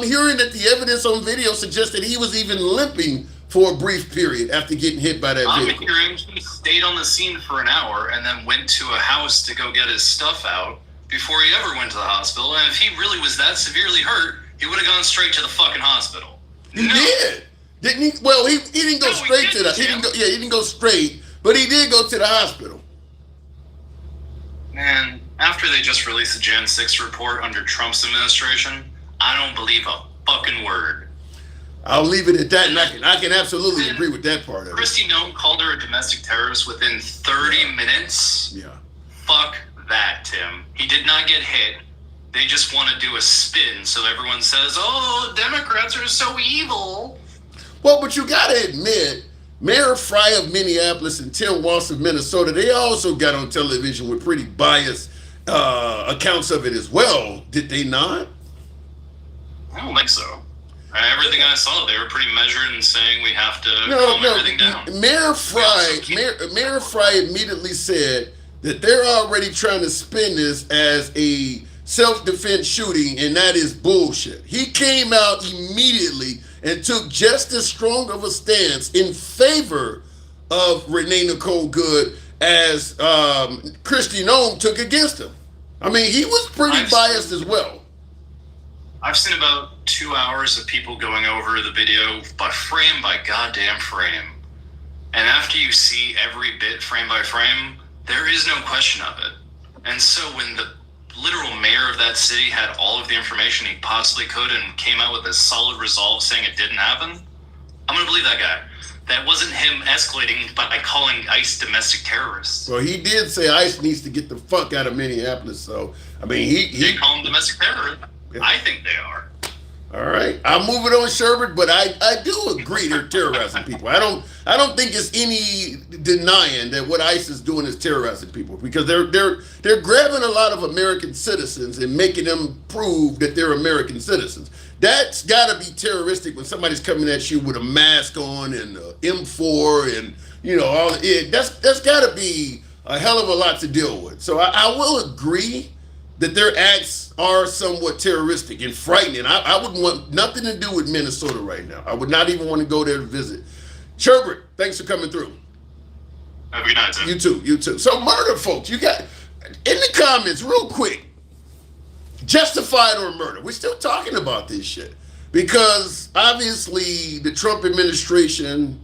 hearing that the evidence on video suggests that he was even limping for a brief period after getting hit by that vehicle.
I'm hearing he stayed on the scene for an hour and then went to a house to go get his stuff out before he ever went to the hospital. And if he really was that severely hurt, he would have gone straight to the fucking hospital.
He did, didn't he? Well, he didn't go straight to the. He didn't go straight, but he did go to the hospital.
Man, after they just released the Jan 6 report under Trump's administration, I don't believe a fucking word.
I'll leave it at that, and I can absolutely agree with that part of it.
Kristi Noem called her a domestic terrorist within 30 minutes.
Yeah.
Fuck that, Tim. He did not get hit. They just want to do a spin so everyone says, oh, Democrats are so evil.
Well, but you got to admit, Mayor Fry of Minneapolis and Tim Walz of Minnesota, they also got on television with pretty biased accounts of it as well. Did they not?
I don't think so. Everything I saw, they were pretty measured in saying we have to calm everything down.
Mayor Fry immediately said that they're already trying to spin this as a self-defense shooting, and that is bullshit. He came out immediately and took just as strong of a stance in favor of Renee Nicole Good as Kristi Noem took against him. I mean, he was pretty biased as well.
I've seen about 2 hours of people going over the video by goddamn frame. And after you see every bit frame by frame, there is no question of it. And so when the literal mayor of that city had all of the information he possibly could and came out with a solid resolve saying it didn't happen, I'm going to believe that guy. That wasn't him escalating by calling ICE domestic terrorists.
Well, he did say ICE needs to get the fuck out of Minneapolis. So, I mean,
They call them domestic terrorists. I think they are.
All right, I'm moving on, Sherbert, but I do agree they're terrorizing people. I don't think it's any denying that what ICE is doing is terrorizing people, because they're grabbing a lot of American citizens and making them prove that they're American citizens. That's got to be terroristic when somebody's coming at you with a mask on and M4 and all it. That's got to be a hell of a lot to deal with. So I will agree that their acts are somewhat terroristic and frightening. I wouldn't want nothing to do with Minnesota right now. I would not even want to go there to visit. Sherbert, thanks for coming through.
Have a good night, sir.
You too. So murder, folks, you got, in the comments, real quick, justified or murder. We're still talking about this shit. Because obviously the Trump administration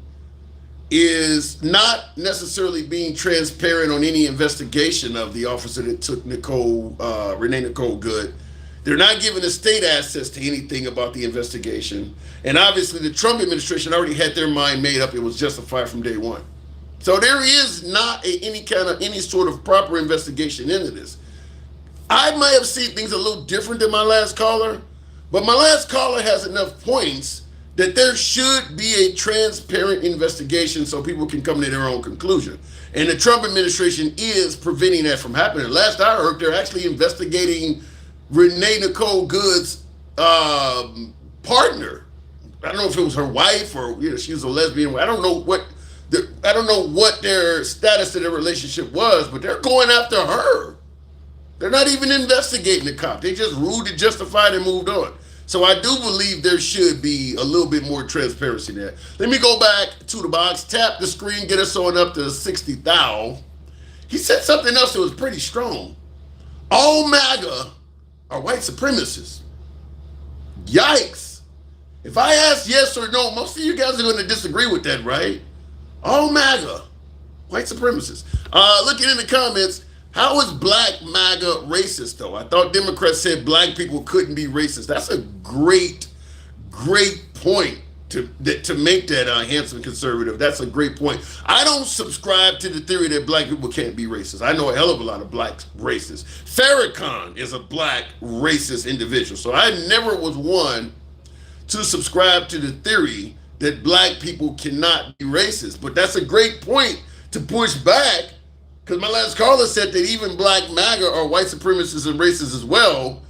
is not necessarily being transparent on any investigation of the officer that took Renee Nicole Good. They're not giving the state access to anything about the investigation. And obviously the Trump administration already had their mind made up. It was justified from day one. So there is not any sort of proper investigation into this. I might have seen things a little different than my last caller, but my last caller has enough points that there should be a transparent investigation so people can come to their own conclusion. And the Trump administration is preventing that from happening. Last I heard, they're actually investigating Renee Nicole Good's partner. I don't know if it was her wife or she was a lesbian. I don't know what their status of their relationship was, but they're going after her. They're not even investigating the cop. They just ruled it justified and moved on. So I do believe there should be a little bit more transparency there. Let me go back to the box, tap the screen, get us on up to 60,000. He said something else that was pretty strong. All MAGA are white supremacists. Yikes. If I ask yes or no, most of you guys are going to disagree with that, right? All MAGA, white supremacists. Looking in the comments, how is black MAGA racist, though? I thought Democrats said black people couldn't be racist. That's a great point to make that handsome conservative. That's a great point. I don't subscribe to the theory that black people can't be racist. I know a hell of a lot of black racists. Farrakhan is a black racist individual. So I never was one to subscribe to the theory that black people cannot be racist. But that's a great point to push back, because my last caller said that even black MAGA are white supremacists and racists as well.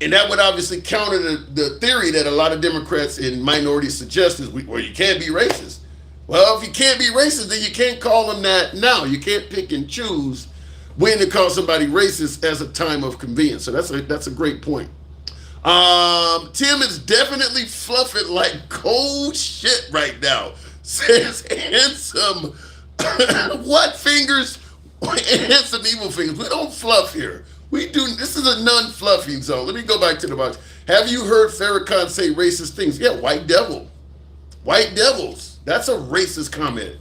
And that would obviously counter the theory that a lot of Democrats and minorities suggest is, well, you can't be racist. Well, if you can't be racist, then you can't call them that now. You can't pick and choose when to call somebody racist as a time of convenience. So that's a great point. Tim is definitely fluffing like cold shit right now. Says handsome what fingers? Handsome evil fingers. We don't fluff here. We do. This is a non-fluffing zone. Let me go back to the box. Have you heard Farrakhan say racist things? Yeah, white devil. White devils. That's a racist comment.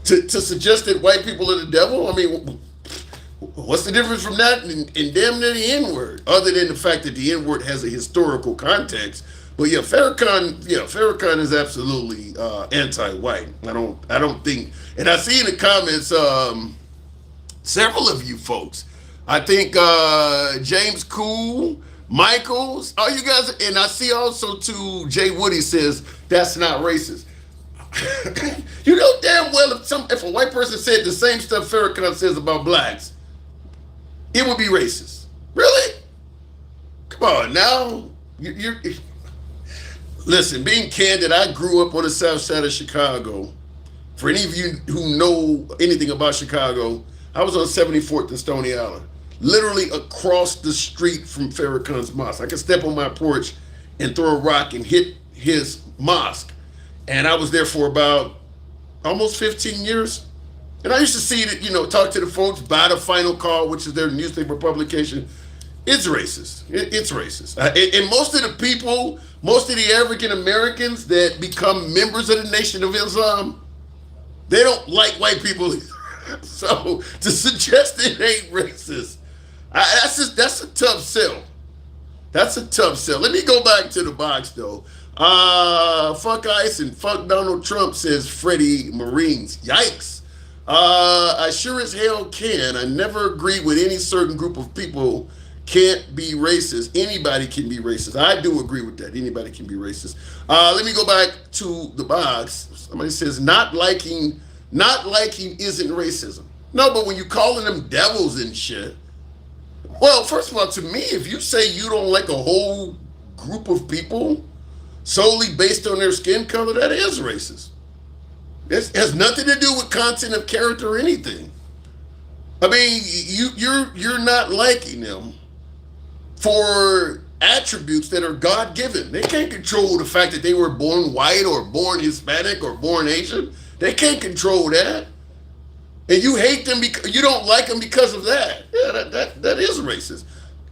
to suggest that white people are the devil? I mean, what's the difference from that and damn near the N-word? Other than the fact that the N-word has a historical context. But yeah, Farrakhan is absolutely anti-white. I don't think, and I see in the comments several of you folks. I think James Cool, Michaels, all you guys, and I see also too Jay Woody says that's not racist. You know damn well if a white person said the same stuff Farrakhan says about blacks, it would be racist. Really? Come on now. You're listen, being candid, I grew up on the south side of Chicago. For any of you who know anything about Chicago, I was on 74th and Stony Island, literally across the street from Farrakhan's mosque. I could step on my porch and throw a rock and hit his mosque. And I was there for about almost 15 years. And I used to see that, talk to the folks, buy the Final Call, which is their newspaper publication. It's racist. It's racist. And most of the people, most of the African Americans that become members of the Nation of Islam, they don't like white people. So to suggest it ain't racist, that's a tough sell. That's a tough sell. Let me go back to the box though. Fuck ICE and fuck Donald Trump, says Freddie Marines. Yikes. I sure as hell can. I never agree with any certain group of people can't be racist. Anybody can be racist. I do agree with that. Anybody can be racist. Let me go back to the box. Somebody says not liking isn't racism. No, but when you calling them devils and shit, well, first of all, to me, if you say you don't like a whole group of people solely based on their skin color, that is racist. It has nothing to do with content of character or anything. I mean, you're not liking them for attributes that are God-given. They can't control the fact that they were born white or born Hispanic or born Asian. They can't control that. And you hate them because you don't like them because of that. Yeah, that is racist.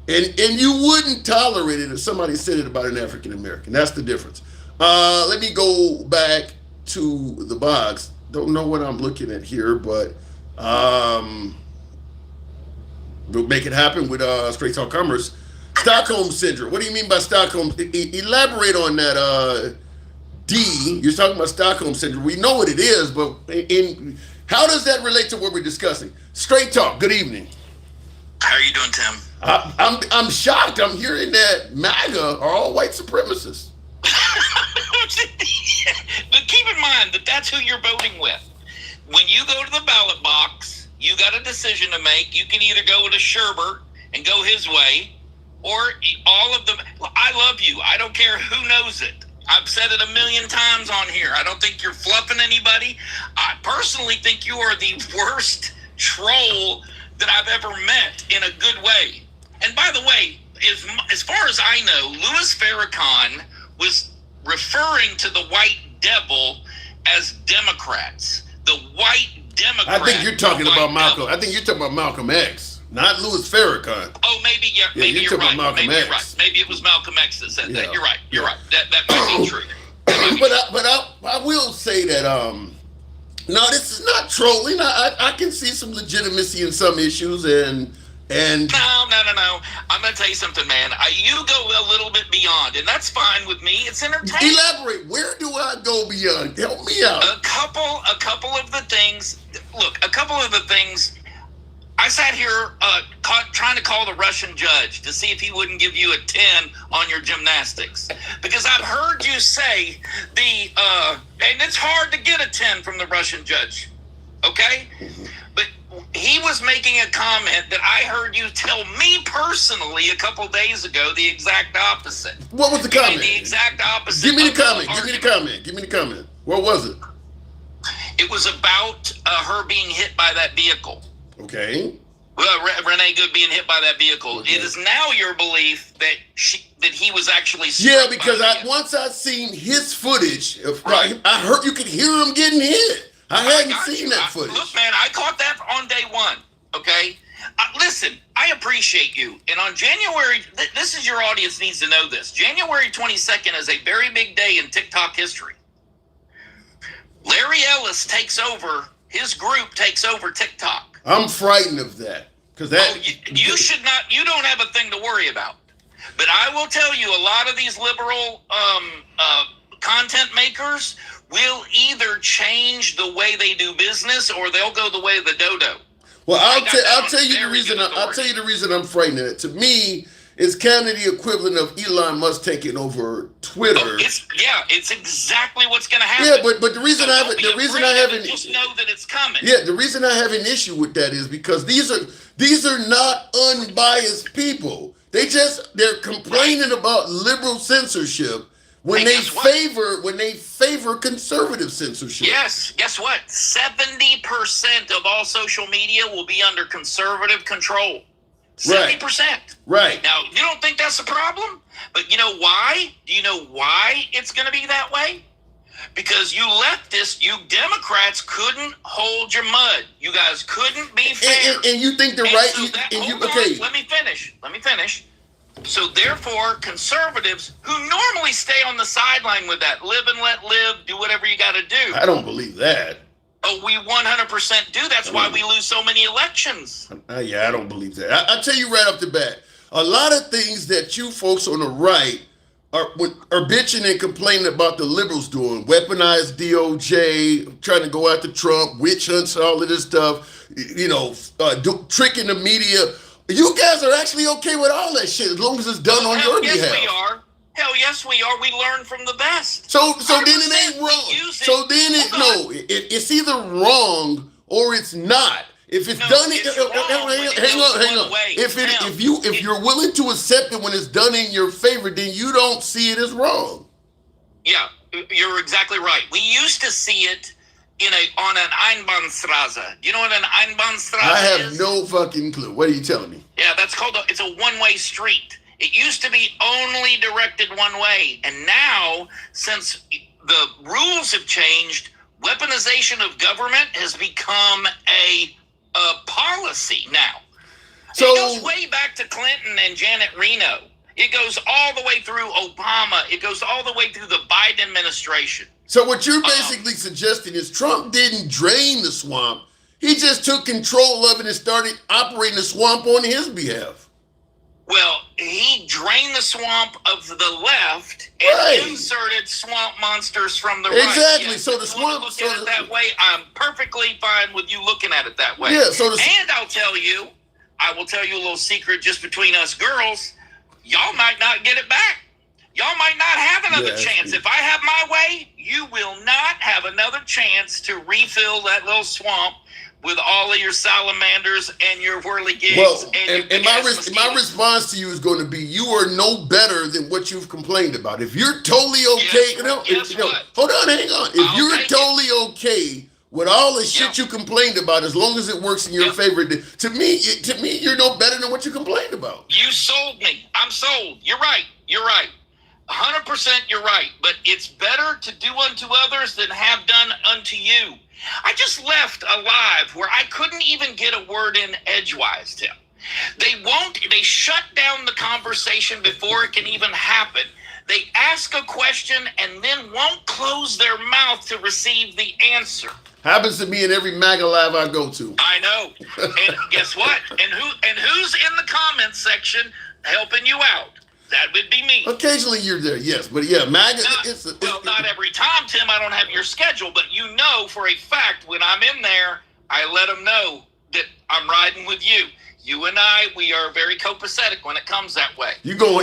And you wouldn't tolerate it if somebody said it about an African American. That's the difference. Let me go back to the box. Don't know what I'm looking at here, but we'll make it happen with Straight Talk Commerce. Stockholm Syndrome. What do you mean by Stockholm? Elaborate on that, D. You're talking about Stockholm Syndrome. We know what it is, but how does that relate to what we're discussing? Straight Talk, good evening.
How are you doing, Tim?
I'm shocked. I'm hearing that MAGA are all white supremacists.
But keep in mind that that's who you're voting with. When you go to the ballot box, you got a decision to make. You can either go with a Sherbert and go his way, or all of them. I love you. I don't care who knows it. I've said it a million times on here. I don't think you're fluffing anybody. I personally think you are the worst troll that I've ever met in a good way. And by the way, as far as I know, Louis Farrakhan was referring to the white devil as Democrats. The white Democrat.
I think you're talking about Malcolm.
Devil.
I think you're talking about Malcolm X, not Louis Farrakhan.
Oh, maybe maybe you're right.
Malcolm
Maybe
X.
you're right. Maybe it was Malcolm X that said that.
Yeah.
You're right. You're right. That might be true.
But I will say that no, this is not trolling. I can see some legitimacy in some issues and
No. I'm going to tell you something, man. You go a little bit beyond, and that's fine with me. It's entertaining.
elaborate. Where do I go beyond? Help me out.
A couple of the things. Look, a couple of the things. I sat here trying to call the Russian judge to see if he wouldn't give you a 10 on your gymnastics, because I've heard you say and it's hard to get a 10 from the Russian judge. Okay, but he was making a comment that I heard you tell me personally a couple days ago the exact opposite.
What was the comment?
The exact opposite.
Give me the comment.
argument.
Give me the comment. What was it?
It was about her being hit by that vehicle.
Okay.
Well, Renee Good being hit by that vehicle.
Okay.
It is now your belief that he was actually
Yeah,
struck
because
by the
once I seen his footage,
Right.
I heard you could hear him getting hit. I hadn't
got
seen
you.
that footage.
Look, man, I caught that on day one. Okay, listen, I appreciate you. And on January, this is your audience needs to know this. January 22nd is a very big day in TikTok history. Larry Ellis takes over. His group takes over TikTok.
I'm frightened of that because that
You should not. You don't have a thing to worry about. But I will tell you, a lot of these liberal content makers will either change the way they do business or they'll go the way of the dodo.
Well, I'll
got that
tell
on
you the
very
reason.
good
I'll tell you the reason I'm frightened of it. To me, it's kind of the equivalent of Elon Musk taking over Twitter.
It's exactly what's going to happen.
Yeah, but the reason I haven't,
just know that it's coming.
Yeah, the reason I have an issue with that is because these are not unbiased people. They're complaining about liberal censorship when they favor conservative censorship.
Yes, guess what? 70% of all social media will be under conservative control. 70%.
Right.
Now, you don't think that's a problem? But you know why? Do you know why it's going to be that way? Because you leftists, you Democrats couldn't hold your mud. You guys couldn't be fair.
And you think they're
And
right.
so let me finish. So therefore, conservatives who normally stay on the sideline with that, live and let live, do whatever you got to do.
I don't believe that.
Oh, we 100% do. That's why we lose so many elections.
Yeah, I don't believe that. I'll tell you right off the bat. A lot of things that you folks on the right are bitching and complaining about the liberals doing. Weaponized DOJ, trying to go after Trump, witch hunts, all of this stuff, tricking the media. You guys are actually okay with all that shit as long as it's done on your behalf.
Yes, we are. Hell, yes, we are. We learn from the best.
So then it ain't wrong. It's either wrong or it's not. If it's done, hang on. If you're willing to accept it when it's done in your favor, then you don't see it as wrong.
Yeah, you're exactly right. We used to see it on an Einbahnstraße. Do you know what an Einbahnstraße is?
I have no fucking clue. What are you telling me?
Yeah, that's called it's a one-way street. It used to be only directed one way. And now, since the rules have changed, weaponization of government has become a policy now. So it goes way back to Clinton and Janet Reno. It goes all the way through Obama. It goes all the way through the Biden administration.
So what you're basically suggesting is Trump didn't drain the swamp. He just took control of it and started operating the swamp on his behalf.
Well, he drained the swamp of the left and inserted swamp monsters from the right.
Exactly.
Yes,
so the swamp.
Look at it that way. I'm perfectly fine with you looking at it that way.
Yeah.
And I will tell you a little secret just between us girls. Y'all might not get it back. Y'all might not have another chance. If I have my way, you will not have another chance to refill that little swamp with all of your salamanders and your whirligigs.
Well, and my response to you is going to be, you are no better than what you've complained about. If you're totally okay, hold on, hang on. If you're totally okay with all the shit you complained about, as long as it works in your favor. To me, you're no better than what you complained about.
You sold me. I'm sold. You're right. 100% you're right. But it's better to do unto others than have done unto you. I just left a live where I couldn't even get a word in edgewise, Tim. They shut down the conversation before it can even happen. They ask a question and then won't close their mouth to receive the answer.
Happens to me in every MAGA live I go to.
I know. And guess what? And who's in the comments section helping you out? That would be me.
Occasionally you're there, yes. But yeah, MAGA...
Not every time, Tim. I don't have your schedule. But you know for a fact when I'm in there, I let them know that I'm riding with you. You and I, we are very copacetic when it comes that way. You
keep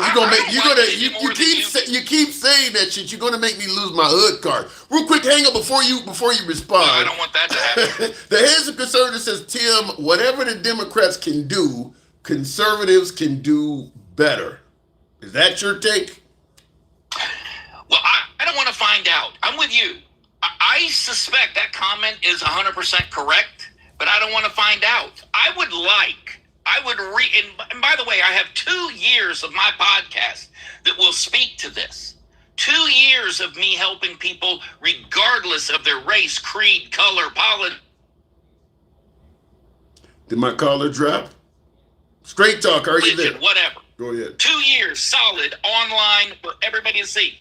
saying that shit. You're gonna make me lose my hood card. Real quick, hang up before you respond.
No, I don't want that to happen.
The Heads of Conservatives says, Tim, whatever the Democrats can do, conservatives can do better. Is that your take?
Well, I don't want to find out. I'm with you. I suspect that comment is 100% correct, but I don't want to find out. And by the way, I have 2 years of my podcast that will speak to this. 2 years of me helping people regardless of their race, creed, color, politics.
Did my caller drop? Straight talk, are you there?
Whatever.
Go ahead.
2 years solid online for everybody to see.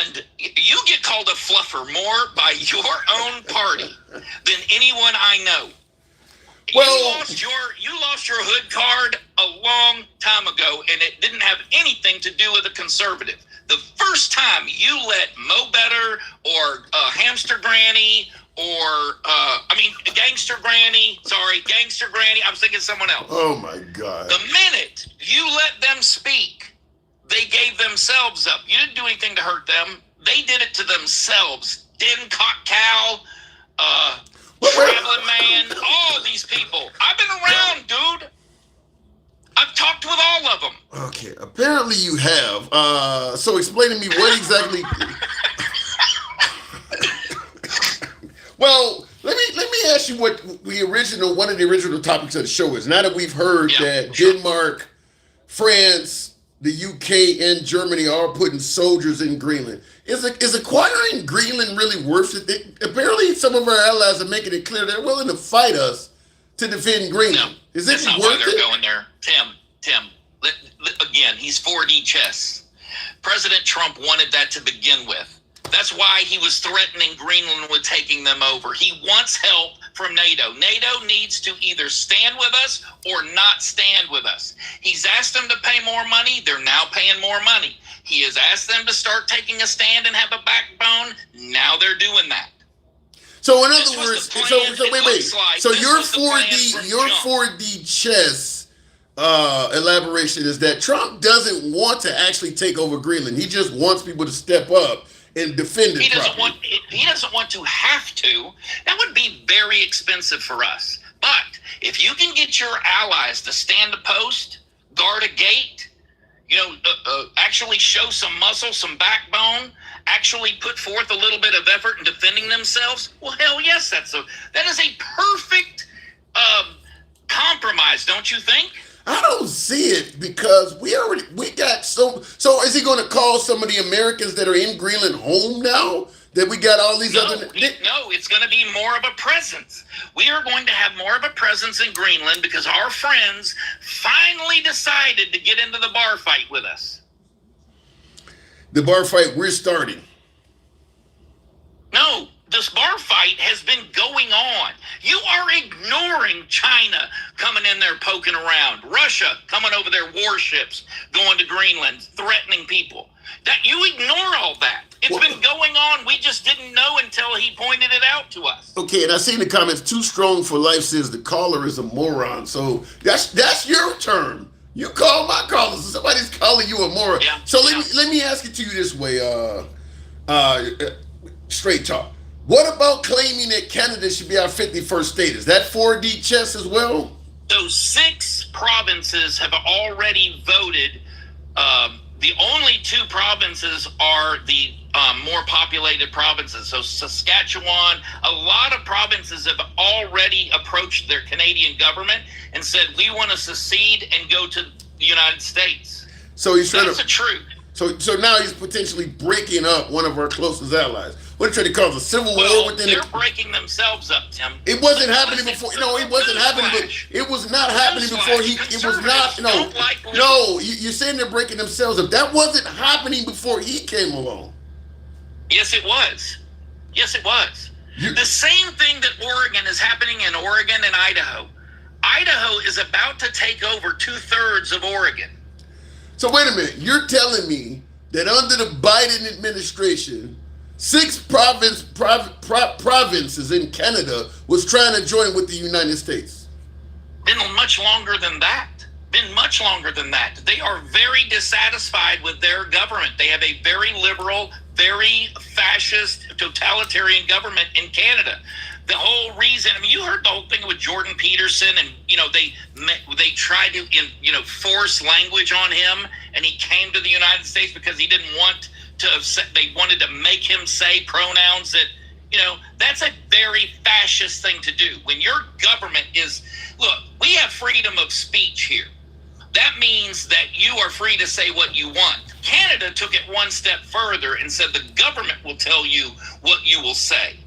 And you get called a fluffer more by your own party than anyone I know.
Well,
you lost your hood card a long time ago, and it didn't have anything to do with a conservative. The first time you let Mo Better or Hamster Granny or Gangster Granny. I was thinking someone else.
Oh my God!
The minute you let them speak, they gave themselves up. You didn't do anything to hurt them. They did it to themselves. Den Cock Cow, Traveling Man, all these people. I've been around, dude. I've talked with all of them.
Okay, apparently you have. So explain to me what exactly. Well, let me ask you what one of the original topics of the show is. Now that we've heard that Denmark, France, the UK, and Germany are putting soldiers in Greenland. Is acquiring Greenland really worth it? Apparently, some of our allies are making it clear they're willing to fight us to defend Greenland.
No,
is it
that's not
worth
why they're
it?
going there. Tim, again, he's 4D chess. President Trump wanted that to begin with. That's why he was threatening Greenland with taking them over. He wants help from NATO. NATO needs to either stand with us or not stand with us. He's asked them to pay more money. They're now paying more money. He has asked them to start taking a stand and have a backbone. Now they're doing that.
So in other words, So your 4D chess elaboration is that Trump doesn't want to actually take over Greenland. He just wants people to step up and defend it. He
doesn't want to have to. That would be very expensive for us. But if you can get your allies to stand a post, guard a gate, actually show some muscle, some backbone, actually put forth a little bit of effort in defending themselves, well, hell yes, that is a perfect compromise, don't you think?
I don't see it because we got so is he going to call some of the Americans that are in Greenland home now that we got all these
No, it's going to be more of a presence. We are going to have more of a presence in Greenland because our friends finally decided to get into the bar fight with us.
The bar fight we're starting.
No, this bar fight has been going on. You are ignoring China coming in there poking around, Russia coming over their warships, going to Greenland, threatening people. That you ignore all that. It's been going on. We just didn't know until he pointed it out to us.
Okay, and I see in the comments, Too Strong for Life says the caller is a moron. So that's your term. You call my caller, so somebody's calling you a moron.
Yeah,
so let me ask it to you this way, straight talk. What about claiming that Canada should be our 51st state? Is that 4D chess as well?
Those 6 provinces have already voted The only two provinces are the more populated provinces. So Saskatchewan, a lot of provinces have already approached their Canadian government and said, we want to secede and go to the United States.
So he's trying
That's
to.
the truth.
So now he's potentially breaking up one of our closest allies. What are you trying to cause a civil war
Well,
within
they're
the?
breaking themselves up, Tim.
It wasn't happening
Listen,
before. No, it wasn't happening. But it was not happening before he. It was not. No,
Don't like
no. You're saying they're breaking themselves up. That wasn't happening before he came along.
Yes, it was. Yes, it was. The same thing that Oregon is happening in Oregon and Idaho. Idaho is about to take over 2/3 of Oregon.
So wait a minute. You're telling me that under the Biden administration, 6 provinces in Canada was trying to join with the United States?
Been much longer than that. They are very dissatisfied with their government. They have a very liberal, very fascist, totalitarian government in Canada. The whole reason, I mean, you heard the whole thing with Jordan Peterson, and they tried to force language on him, and he came to the United States because he didn't want to. They wanted to make him say pronouns that. That's a very fascist thing to do. When your government is, look, we have freedom of speech here. That means that you are free to say what you want. Canada took it one step further and said the government will tell you what you will say.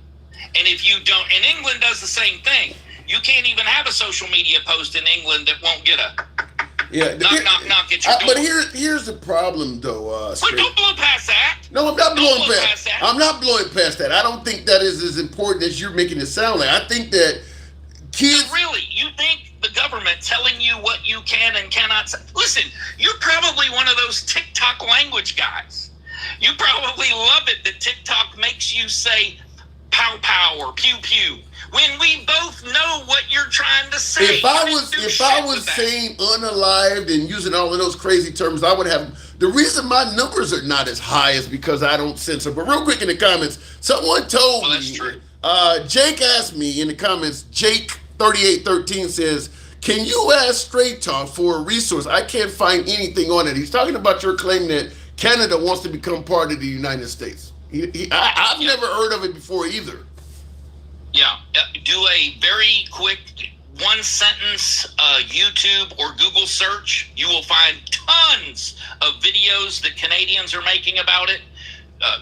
And if you don't, and England does the same thing. You can't even have a social media post in England that won't get a knock at your door.
But here's the problem, though.
But don't blow past that.
No, I'm not blowing past that. I'm not blowing past that. I don't think that is as important as you're making it sound like. I think that kids.
Really, you think the government telling you what you can and cannot say? Listen, you're probably one of those TikTok language guys. You probably love it that TikTok makes you say pow pow or pew pew when we both know what you're trying to say.
If I was saying unalived and using all of those crazy terms, I would have. The reason my numbers are not as high is because I don't censor. But real quick in the comments, someone told me.
That's true.
Jake asked me in the comments. Jake3813 says, "Can you ask Straight Talk for a resource? I can't find anything on it." He's talking about your claim that Canada wants to become part of the United States. I've never heard of it before either.
Yeah, do a very quick one-sentence YouTube or Google search. You will find tons of videos that Canadians are making about it,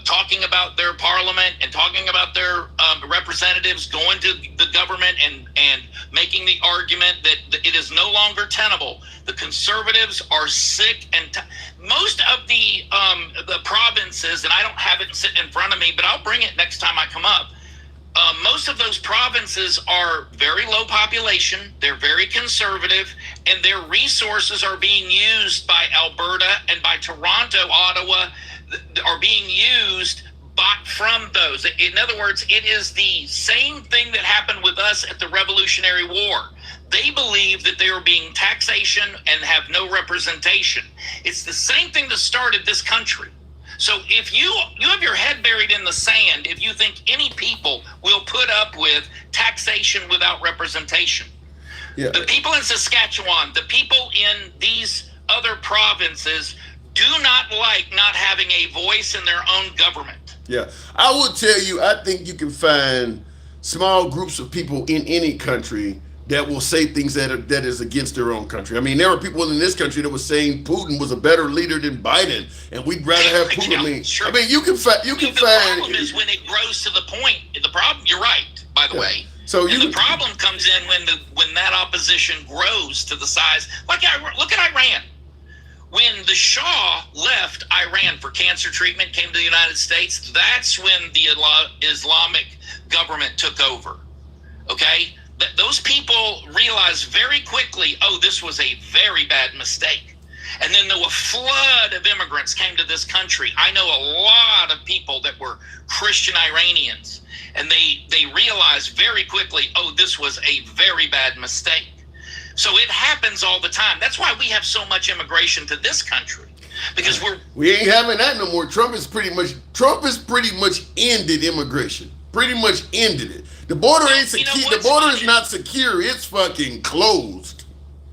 talking about their parliament and talking about their representatives going to the government and making the argument that it is no longer tenable. The conservatives are sick and most of the provinces, and I don't have it sitting in front of me, but I'll bring it next time I come up. Most of those provinces are very low population. They're very conservative, and their resources are being used by Alberta and by Toronto, Ottawa, are being used from those. In other words, it is the same thing that happened with us at the Revolutionary War. They believe that they are being taxation and have no representation. It's the same thing that started this country. So if you have your head buried in the sand, if you think any people will put up with taxation without representation.
Yeah.
The people in Saskatchewan, the people in these other provinces do not like not having a voice in their own government.
Yeah, I will tell you, I think you can find small groups of people in any country that will say things that is against their own country. I mean, there are people in this country that were saying Putin was a better leader than Biden, and we'd rather have Putin.
Yeah, sure.
I mean, you can find.
The problem is when it grows to the point. The problem. You're right, by the way.
So
the problem comes in when that opposition grows to the size. Look at Iran. When the Shah left Iran for cancer treatment, came to the United States, that's when the Islamic government took over. Okay? Those people realized very quickly, oh, this was a very bad mistake. And then a flood of immigrants came to this country. I know a lot of people that were Christian Iranians, and they realized very quickly, oh, this was a very bad mistake. So it happens all the time. That's why we have so much immigration to this country, because
we ain't having that no more. Trump has pretty much ended immigration. Pretty much ended it. The border ain't secure. The border is not secure. It's fucking closed.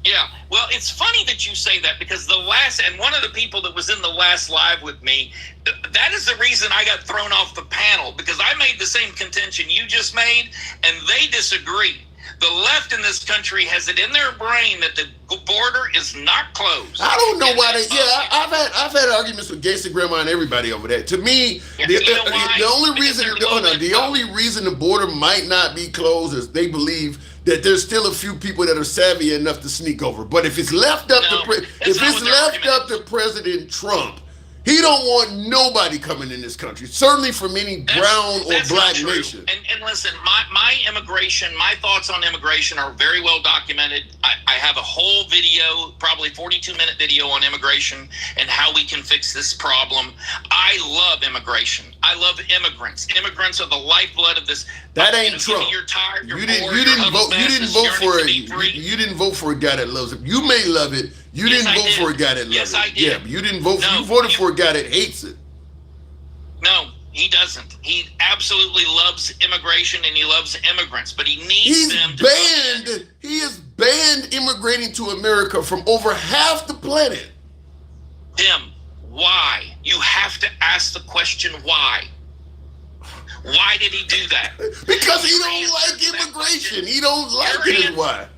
Yeah. Well, it's funny that you say that because one of the people that was in the last live with me, that is the reason I got thrown off the panel, because I made the same contention you just made, and they disagree. The left in this country has it in their brain that the border is not closed.
I don't know why they. Yeah, I've had arguments with Gangsta Grandma and everybody over that. To me, the only reason the border might not be closed is they believe that there's still a few people that are savvy enough to sneak over. But if it's left up to President Trump, he don't want nobody coming in this country, certainly from any brown or black nation.
And listen, my thoughts on immigration are very well documented. I have a whole video, probably 42-minute video on immigration and how we can fix this problem. I love immigration. I love immigrants. Immigrants are the lifeblood of this.
That ain't Trump.
You're tired.
You didn't vote for a guy that loves it. You may love it. You didn't vote for a guy that loves it.
Yes, I did.
Yeah, but you didn't vote. You voted for a guy that hates it.
No, he doesn't. He absolutely loves immigration and he loves immigrants, but he needs them to
banned. He has banned immigrating to America from over half the planet.
Tim, why? You have to ask the question why. Why did he do that?
Because he don't like immigration. He don't like it is why.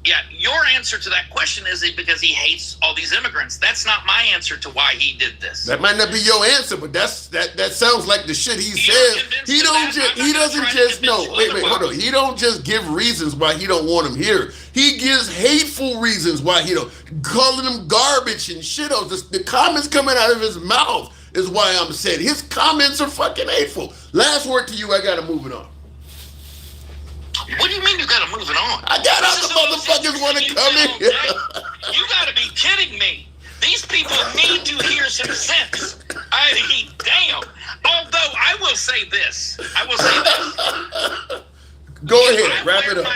Yeah, your answer to that question is because he hates all these immigrants. That's not my answer to why he did this.
That might not be your answer, but that sounds like the shit he says. He don't just give reasons why he don't want him here. He gives hateful reasons why he don't, calling them garbage and shitos. The comments coming out of his mouth is why I'm saying his comments are fucking hateful. Last word to you, I gotta move it on.
What do you mean you gotta move it on?
I got other motherfuckers want to come in here.
You gotta be kidding me. These people need to hear some sense. Damn. Although I will say this.
Go ahead, wrap it up.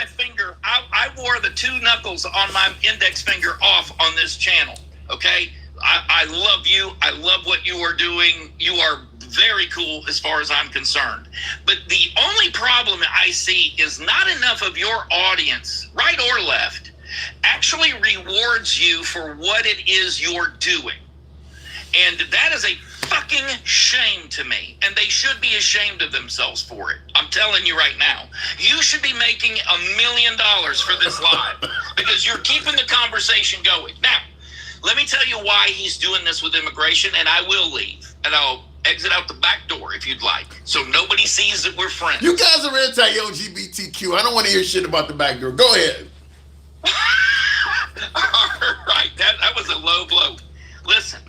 I wore the two knuckles on my index finger off on this channel. Okay? I love you. I love what you are doing. You are very cool as far as I'm concerned. But the only problem I see is not enough of your audience, right or left, actually rewards you for what it is you're doing. And that is a fucking shame to me. And they should be ashamed of themselves for it. I'm telling you right now. You should be making $1 million for this live because you're keeping the conversation going. Now, let me tell you why he's doing this with immigration, and I will leave. And I'll exit out the back door if you'd like, so nobody sees that we're friends.
You guys are anti-LGBTQ. I don't want to hear shit about the back door. Go ahead.
All right, that was a low blow. Listen,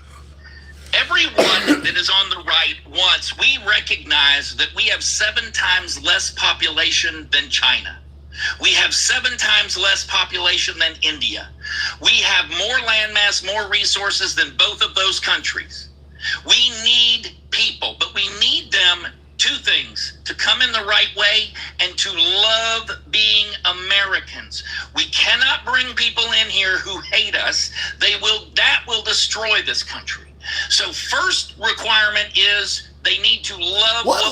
everyone that is on the right wants, we recognize that we have 7 times less population than China. We have 7 times less population than India. We have more landmass, more resources than both of those countries. We need people, but we need them 2 things: to come in the right way and to love being Americans. We cannot bring people in here who hate us. That will destroy this country. So first requirement is they need to love what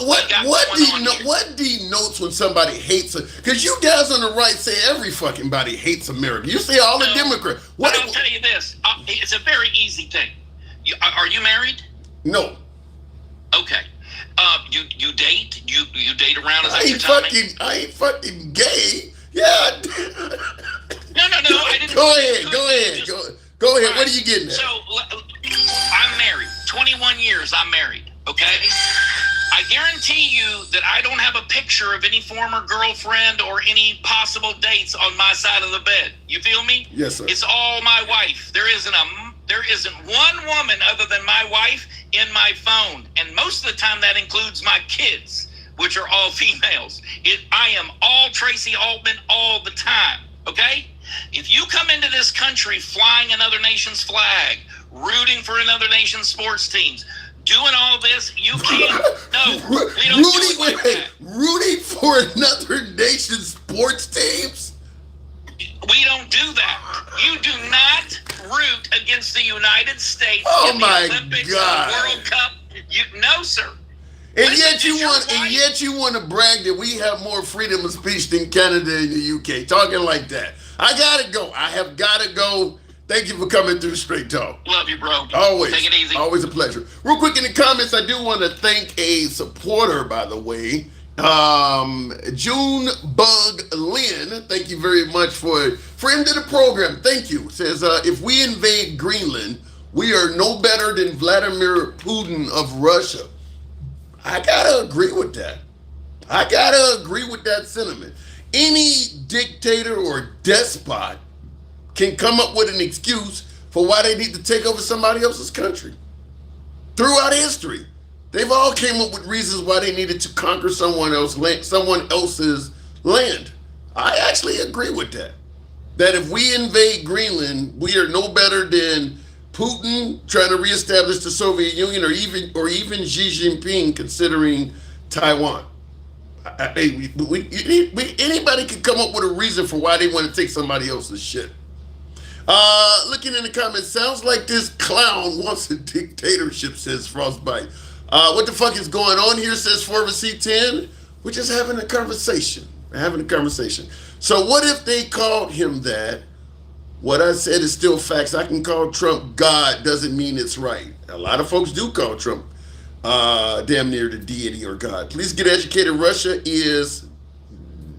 denotes when somebody hates it? Because you guys on the right say every fucking body hates America. You say all the Democrats. I'll tell you this. It's a very easy thing. Are you married?
No.
Okay. You date? You date around?
I ain't fucking gay. Yeah.
No. I didn't.
Go ahead. Go ahead. What are you getting at?
So I'm married. 21 years. I'm married. Okay. I guarantee you that I don't have a picture of any former girlfriend or any possible dates on my side of the bed. You feel me?
Yes, sir.
It's all my wife. There isn't one woman other than my wife in my phone. And most of the time that includes my kids, which are all females. I am all Tracy Altman all the time. Okay? If you come into this country flying another nation's flag, rooting for another nation's sports teams, doing all this, you can't. No, we don't do it like that.
Rooting for another nation's sports teams?
We don't do that. You do not root against the United States in the Olympics
God.
or World Cup. No, sir.
And yet you want to brag that we have more freedom of speech than Canada and the UK. Talking like that. I gotta go. I have gotta go. Thank you for coming through Straight Talk.
Love you, bro.
Always.
Take it easy.
Always a pleasure. Real quick in the comments, I do want to thank a supporter, by the way. June Bug Lynn, thank you very much for friend of the program. Thank you. Says, if we invade Greenland, we are no better than Vladimir Putin of Russia. I gotta agree with that. I gotta agree with that sentiment. Any dictator or despot can come up with an excuse for why they need to take over somebody else's country. Throughout history, they've all came up with reasons why they needed to conquer someone else's land. I actually agree with that. That if we invade Greenland, we are no better than Putin trying to reestablish the Soviet Union, or even Xi Jinping considering Taiwan. Anybody can come up with a reason for why they want to take somebody else's shit. Looking in the comments, sounds like this clown wants a dictatorship, says Frostbite. What the fuck is going on here, says Forbes C10? We're just having a conversation. So what if they called him that? What I said is still facts. I can call Trump God, doesn't mean it's right. A lot of folks do call Trump damn near the deity or God. Please get educated. Russia is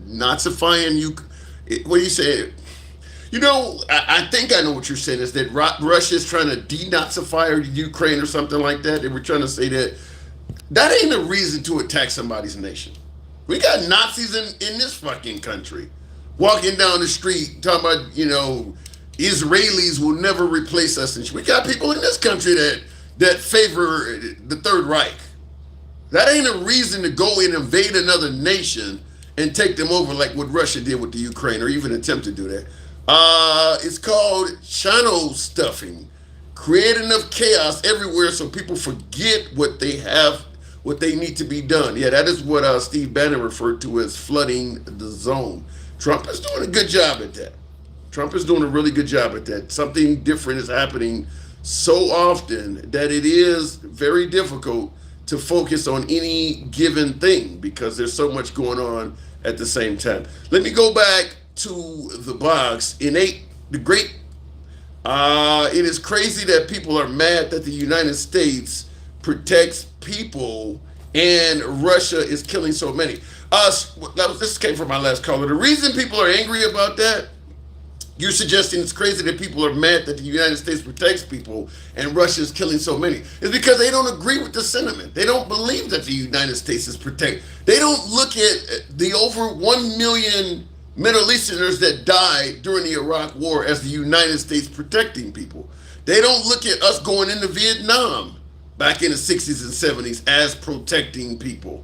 Nazifying you. What do you say? You know, I think I know what you're saying is that Russia is trying to denazify Ukraine or something like that. They were trying to say that ain't a reason to attack somebody's nation. We got Nazis in this fucking country walking down the street talking about, Israelis will never replace us. And we got people in this country that favor the Third Reich. That ain't a reason to go and invade another nation and take them over like what Russia did with the Ukraine, or even attempt to do that. It's called shadow stuffing. Create enough chaos everywhere so people forget what they need to be done. Yeah, that is what Steve Bannon referred to as flooding the zone. Trump is doing a good job at that. Trump is doing a really good job at that. Something different is happening so often that it is very difficult to focus on any given thing because there's so much going on at the same time. Let me go back to the box. It is crazy that people are mad that the United States protects people and Russia is killing so many. This came from my last caller. The reason people are angry about that, you're suggesting it's crazy that people are mad that the United States protects people and Russia is killing so many, is because they don't agree with the sentiment. They don't believe that the United States is protecting. They don't look at the over 1 million Middle Easterners that died during the Iraq War as the United States protecting people. They don't look at us going into Vietnam back in the 60s and 70s as protecting people.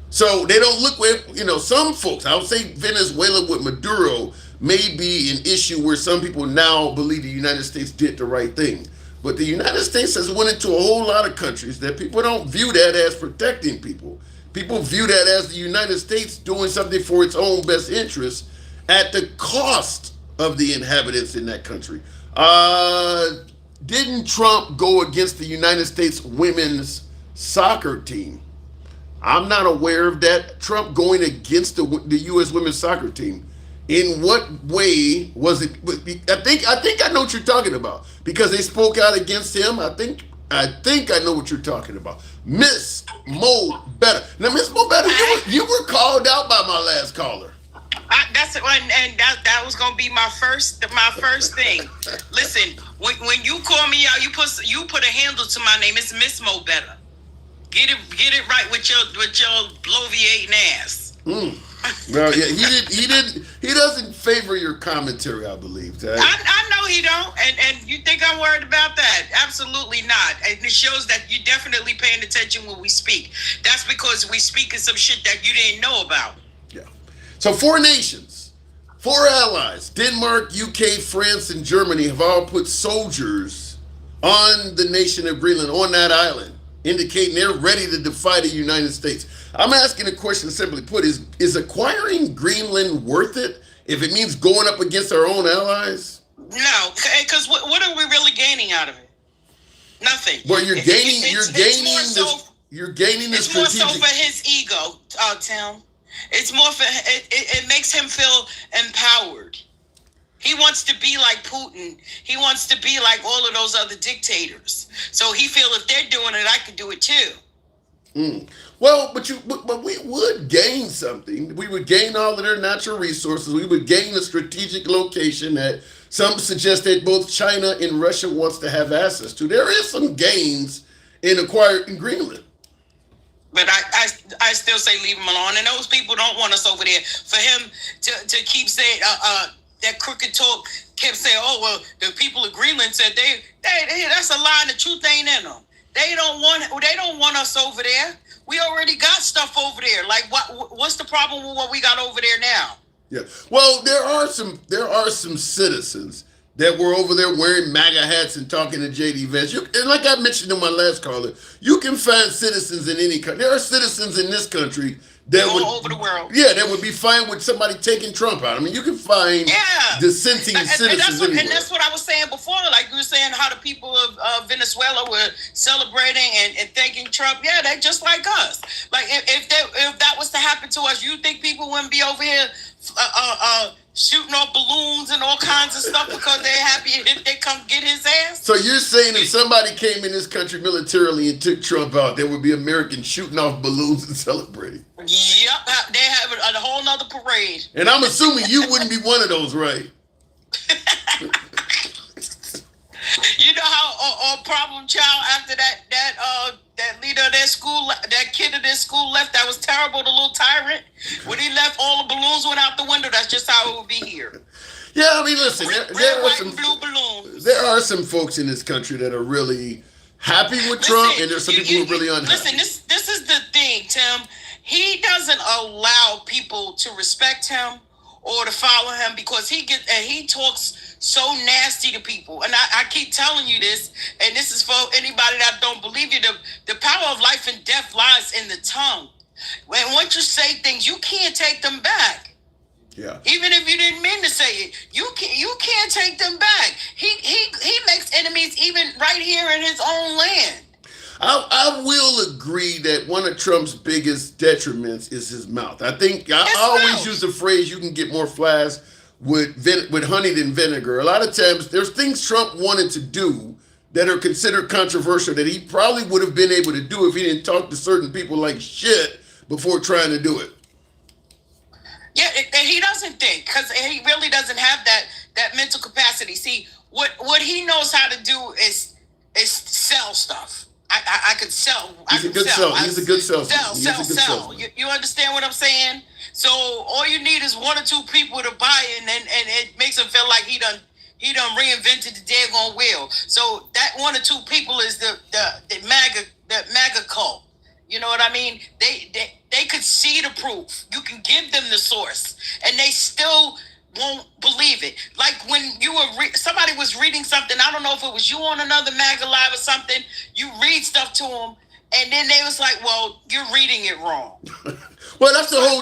So they don't look at, some folks, I would say Venezuela with Maduro may be an issue where some people now believe the United States did the right thing. But the United States has went into a whole lot of countries that people don't view that as protecting people. People view that as the United States doing something for its own best interest at the cost of the inhabitants in that country. Didn't Trump go against the United States women's soccer team? I'm not aware of that. Trump going against the U.S. women's soccer team. In what way was it? I think I know what you're talking about because they spoke out against him. I think I know what you're talking about. Miss Mo Better. Now, Miss Mo Better, you were called out by my last caller.
That was gonna be my first thing. Listen, when you call me out, you put a handle to my name. It's Miss Mo Better. Get it right with your bloviating ass.
Well, yeah, he doesn't favor your commentary, I believe.
I know he don't, and you think I'm worried about that? Absolutely not. And it shows that you're definitely paying attention when we speak. That's because we speak of some shit that you didn't know about.
Yeah. So 4 nations, 4 allies, Denmark, UK, France, and Germany have all put soldiers on the nation of Greenland, on that island, indicating they're ready to defy the United States. I'm asking a question simply put, is acquiring Greenland worth it if it means going up against our own allies?
No, because what are we really gaining out of it? Nothing.
Well, you're gaining the
It's
strategic.
more so for his ego, Tim. It's more for it makes him feel empowered. He wants to be like Putin. He wants to be like all of those other dictators. So he feel if they're doing it, I could do it too.
Well, but we would gain something. We would gain all of their natural resources. We would gain a strategic location that some suggest that both China and Russia wants to have access to. There is some gains in Greenland.
But I still say leave him alone. And those people don't want us over there. For him to keep saying that crooked talk, kept saying, oh well, the people of Greenland said they that's a lie. And the truth ain't in them. They don't want us over there. We already got stuff over there. Like what's the problem with what we got over there now?
Yeah. Well, there are some citizens that were over there wearing MAGA hats and talking to JD Vance. And like I mentioned in my last caller, you can find citizens in any country. There are citizens in this country that
all over the world.
Yeah, that would be fine with somebody taking Trump out. I mean, you can find dissenting citizens anywhere.
And that's what I was saying before. Like you were saying how the people of Venezuela were celebrating and thanking Trump. Yeah, they're just like us. Like if that was to happen to us, you think people wouldn't be over here shooting off balloons and all kinds of stuff because they're happy if they come get his ass?
So you're saying if somebody came in this country militarily and took Trump out, there would be Americans shooting off balloons and celebrating?
Yep, they have a whole nother parade.
And I'm assuming you wouldn't be one of those, right?
You know how problem child after that leader of their school, that kid of their school left, that was terrible, the little tyrant. When he left, all the balloons went out the window. That's just how it would be here.
Yeah, I mean, listen, there are some
blue balloons.
There are some folks in this country that are really happy with Trump, and there's some people who are really unhappy.
Listen, this is the thing, Tim. He doesn't allow people to respect him or to follow him because he talks so nasty to people. And I keep telling you this, and this is for anybody that don't believe you. The power of life and death lies in the tongue. When once you say things, you can't take them back.
Yeah.
Even if you didn't mean to say it, you can't take them back. He makes enemies even right here in his own land.
I will agree that one of Trump's biggest detriments is his mouth. I think I always use the phrase, you can get more flies with honey than vinegar. A lot of times there's things Trump wanted to do that are considered controversial that he probably would have been able to do if he didn't talk to certain people like shit before trying to do it.
Yeah, and he doesn't think, because he really doesn't have that mental capacity. See, what he knows how to do is sell stuff. I could sell.
He's a good salesman.
Sell. You understand what I'm saying? So all you need is one or two people to buy it, and it makes him feel like he done reinvented the daggone wheel. So that one or two people is the MAGA cult. You know what I mean? They could see the proof. You can give them the source, and they still won't believe it. Like when you were somebody was reading something. I don't know if it was you on another MAGA live or something. You read stuff to them, and then they was like, "Well, you're reading it wrong."
Well, that's the whole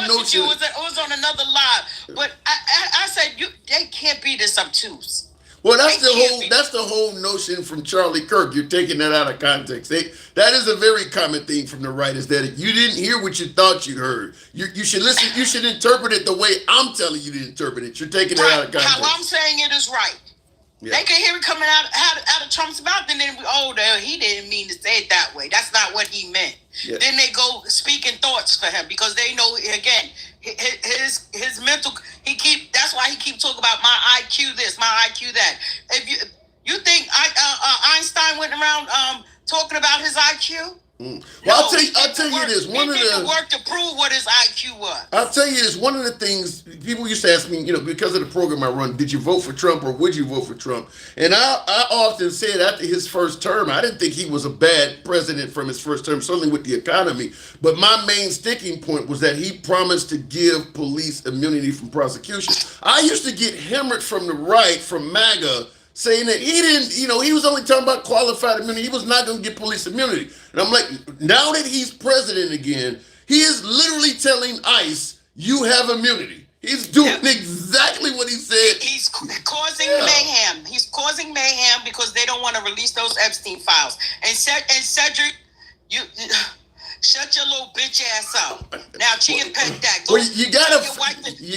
notion.
It was on another live, but I said they can't be this obtuse.
Well, that's the whole notion from Charlie Kirk. You're taking that out of context. That is a very common thing from the right, is that you didn't hear what you thought you heard. You should listen. You should interpret it the way I'm telling you to interpret it. You're taking it out of context.
How I'm saying it is right. Yeah. They can hear it coming out of Trump's mouth, and then he didn't mean to say it that way. That's not what he meant. Yeah. Then they go speaking thoughts for him because they know, again, his mental. That's why he keep talking about my IQ this, my IQ that. If you think Einstein went around talking about his IQ?
Well, I'll tell you this.
He did the work to prove what his IQ was.
I'll tell you this. One of the things people used to ask me, because of the program I run, did you vote for Trump or would you vote for Trump? And I often said after his first term, I didn't think he was a bad president from his first term, certainly with the economy. But my main sticking point was that he promised to give police immunity from prosecution. I used to get hammered from the right, from MAGA, saying that he didn't, he was only talking about qualified immunity. He was not going to get police immunity. And I'm like, now that he's president again, he is literally telling ICE, you have immunity. He's doing exactly what he said.
He's causing mayhem. He's causing mayhem because they don't want to release those Epstein files. And Cedric, Shut your little bitch ass up. Now, Chia Pet that.
Well, you gotta.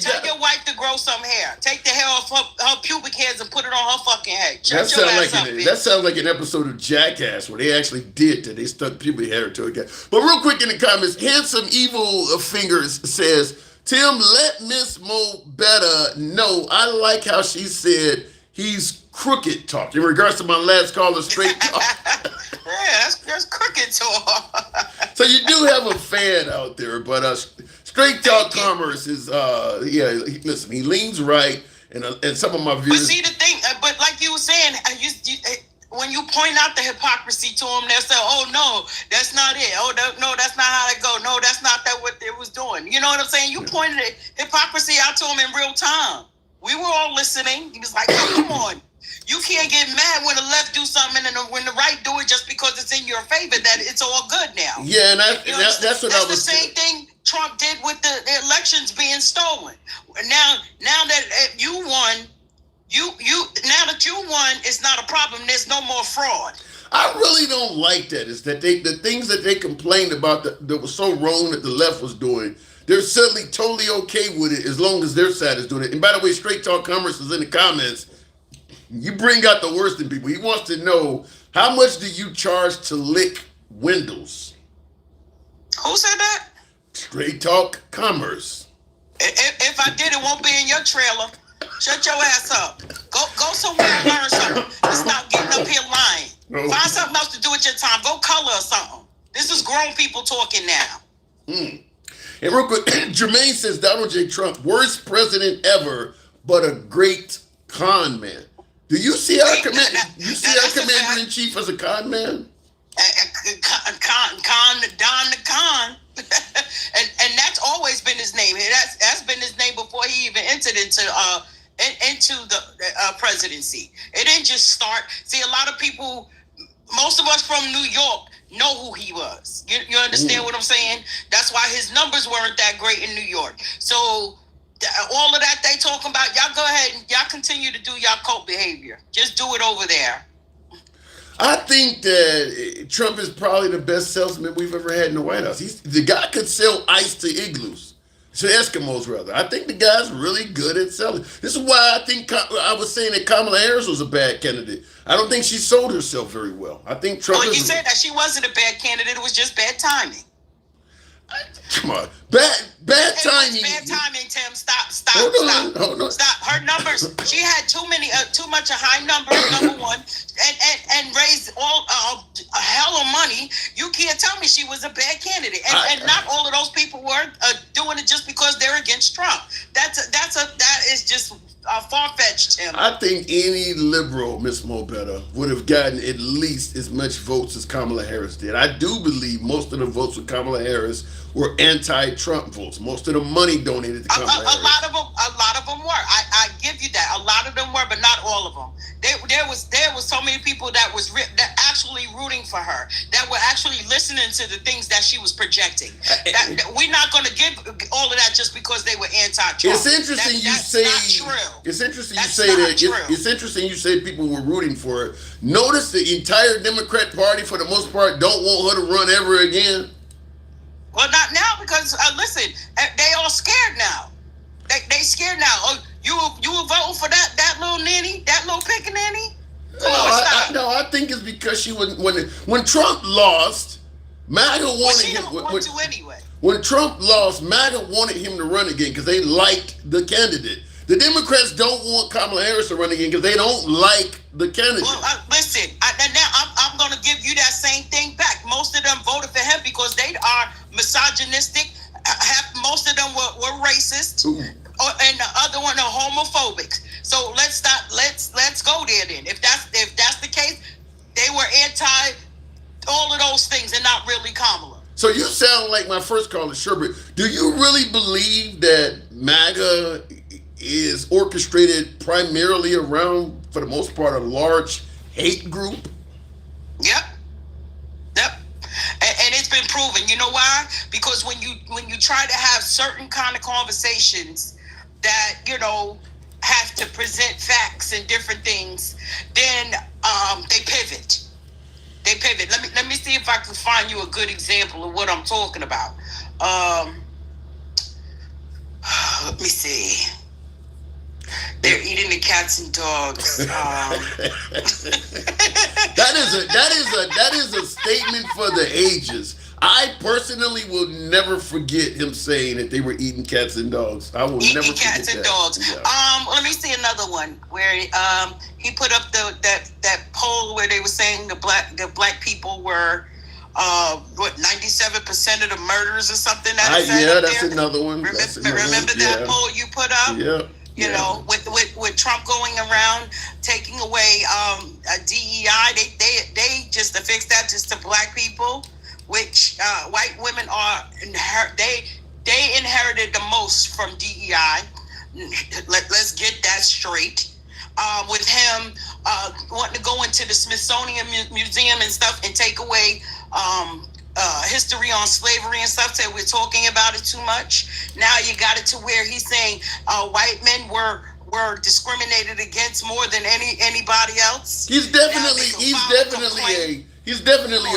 Tell your wife to grow some hair. Take the hair off her pubic hairs and put it on her fucking head.
That
Shut your ass
sounds
up,
like that sounds like an episode of Jackass where they actually did that. They stuck pubic hair to a guy. But real quick in the comments, Handsome Evil Fingers says, Tim, let Miss Mo Better know. I like how she said he's crooked talk. In regards to my last caller, straight talk.
Yeah, that's crooked talk.
So you do have a fan out there, but straight talk commerce is listen, he leans right, and some of my
But
viewers.
see the thing, but like you were saying, when you point out the hypocrisy to them, they'll say, "Oh no, that's not it. Oh no, that's not how it go. No, that's not what it was doing." You know what I'm saying? You pointed hypocrisy out to him in real time. We were all listening. He was like, oh, "Come on, you can't get mad when the left do something and when the right do it just because it's in your favor. That it's all good now."
Yeah, and that's what I was.
That's the same thing Trump did with the elections being stolen. Now that you won. Now that you won, it's not a problem. There's no more fraud.
I really don't like that. Is that the things that they complained about that was so wrong that the left was doing, they're suddenly totally okay with it as long as their side is doing it. And by the way, Straight Talk Commerce is in the comments. You bring out the worst in people. He wants to know, how much do you charge to lick windows?
Who said that?
Straight Talk Commerce.
If I did, it won't be in your trailer. Shut your ass up. Go somewhere and learn something. And stop getting up here lying.
Oh.
Find something else to do with your time. Go color or something. This is grown people talking now.
And real quick, Jermaine says Donald J. Trump, worst president ever, but a great con man. Do you see our commander in chief as a con man?
Don the Con. and that's always been his name. That's been his name before he even entered into the presidency. It didn't just start. See, a lot of people, most of us from New York, know who he was. You understand what I'm saying? That's why his numbers weren't that great in New York. So all of that they talking about, y'all go ahead and y'all continue to do y'all cult behavior. Just do it over there.
I think that Trump is probably the best salesman we've ever had in the White House. The guy could sell ice to igloos, to Eskimos rather. I think the guy's really good at selling. This is why I think I was saying that Kamala Harris was a bad candidate. I don't think she sold herself very well. I think Trump.
Well, you said that she wasn't a bad candidate. It was just bad timing.
Come on, bad timing.
Bad timing, Tim. Stop.
Hold on.
Stop. Her numbers. She had too much a high number. Number one, and raised a hell of money. You can't tell me she was a bad candidate. And not all of those people were doing it just because they're against Trump. That is just far-fetched, Tim.
I think any liberal, Miss Mo Better, would have gotten at least as much votes as Kamala Harris did. I do believe most of the votes for Kamala Harris were anti-Trump votes. Most of the money donated to Kamala Harris.
A lot of them were. I give you that. A lot of them were, but not all of them. There was so many people that actually rooting for her, that were actually listening to the things that she was projecting. We're not going to give all of that just because they were anti-Trump.
It's interesting
That's not true.
It's interesting
That's
you say
not
that.
true.
It's interesting you say people were rooting for her. Notice the entire Democrat Party, for the most part, don't want her to run ever again.
Well, not now because listen, they all scared now. They scared now. Oh, you were voting for that little ninny, that little pickaninny?
I think it's because she was when Trump lost, MAGA wanted him.
She don't want to anyway.
When Trump lost, MAGA wanted him to run again because they liked the candidate. The Democrats don't want Kamala Harris to run again because they don't like the candidate.
Well, listen, I'm going to give you that same thing back. Most of them voted for him because they are misogynistic. Most of them were racist, and the other one are homophobic. So let's go there then. If that's the case, they were anti all of those things and not really Kamala.
So you sound like my first caller, Sherbert. Do you really believe that MAGA is orchestrated primarily around, for the most part, a large hate group?
Yep. And it's been proven. You know why? Because when you try to have certain kind of conversations that, have to present facts and different things, then they pivot. They pivot. Let me see if I can find you a good example of what I'm talking about. Let me see. They're eating the cats and dogs.
That is a statement for the ages. I personally will never forget him saying that they were eating cats and dogs. I will never forget
cats and
that.
dogs.
Yeah.
Let me see another one where he put up that poll where they were saying the black people were 97% of the murders or something.
That's there. Another one.
Remember that poll you put up?
Yeah.
You know, with Trump going around taking away DEI, they just affixed that just to black people, which white women are they inherited the most from DEI. Let's get that straight. With him wanting to go into the Smithsonian Museum and stuff and take away history on slavery and stuff, say we're talking about it too much. Now you got it to where he's saying white men were discriminated against more than anybody else.
He's definitely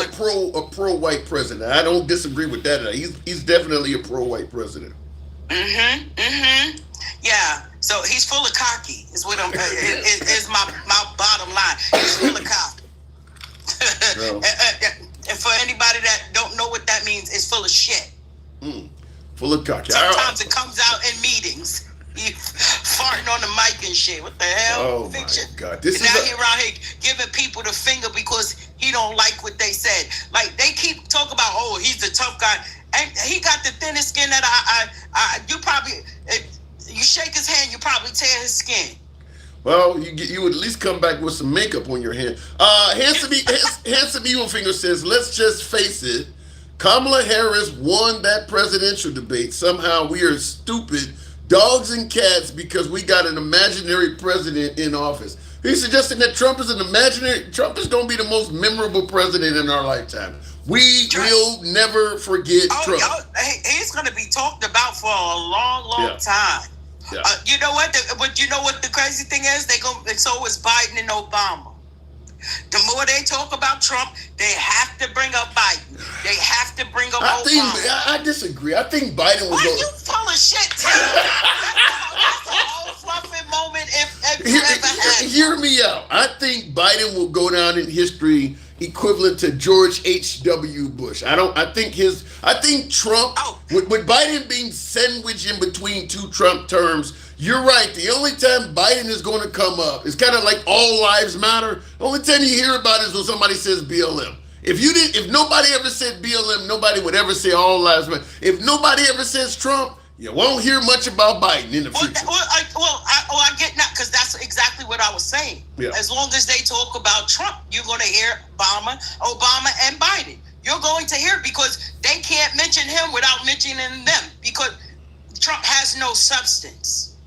a pro white president. I don't disagree with that. He's definitely a pro white president.
Yeah. So he's full of cocky. Is what is my bottom line. He's full of cocky. No. And for anybody that don't know what that means, it's full of shit.
Full of cocky.
Sometimes it comes out in meetings. You farting on the mic and shit. What the hell?
Oh my God! This
now he around here giving people the finger because he don't like what they said. Like they keep talking about, oh, he's the tough guy, and he got the thinnest skin that you probably you shake his hand, you probably tear his skin.
Well, you would at least come back with some makeup on your hand. Handsome Evil Finger says, let's just face it, Kamala Harris won that presidential debate. Somehow we are stupid dogs and cats because we got an imaginary president in office. He's suggesting that Trump is Trump is going to be the most memorable president in our lifetime. We will never forget Trump.
He's going to be talked about for a long time.
Yeah.
You know what? But you know what the crazy thing is? So is Biden and Obama. The more they talk about Trump, they have to bring up Biden. They have to bring up Obama.
I disagree. I think Biden will go.
You full of shit, too. That's a whole fluffy moment if you ever had.
Hear me out. I think Biden will go down in history equivalent to George H.W. Bush. I think Trump, with Biden being sandwiched in between two Trump terms, you're right. The only time Biden is going to come up is kind of like all lives matter. The only time you hear about it is when somebody says BLM. If nobody ever said BLM, nobody would ever say all lives matter. If nobody ever says Trump, you won't hear much about Biden in the future.
I get that because that's exactly what I was saying.
Yeah.
As long as they talk about Trump, you're going to hear Obama, and Biden. You're going to hear it because they can't mention him without mentioning them because Trump has no substance.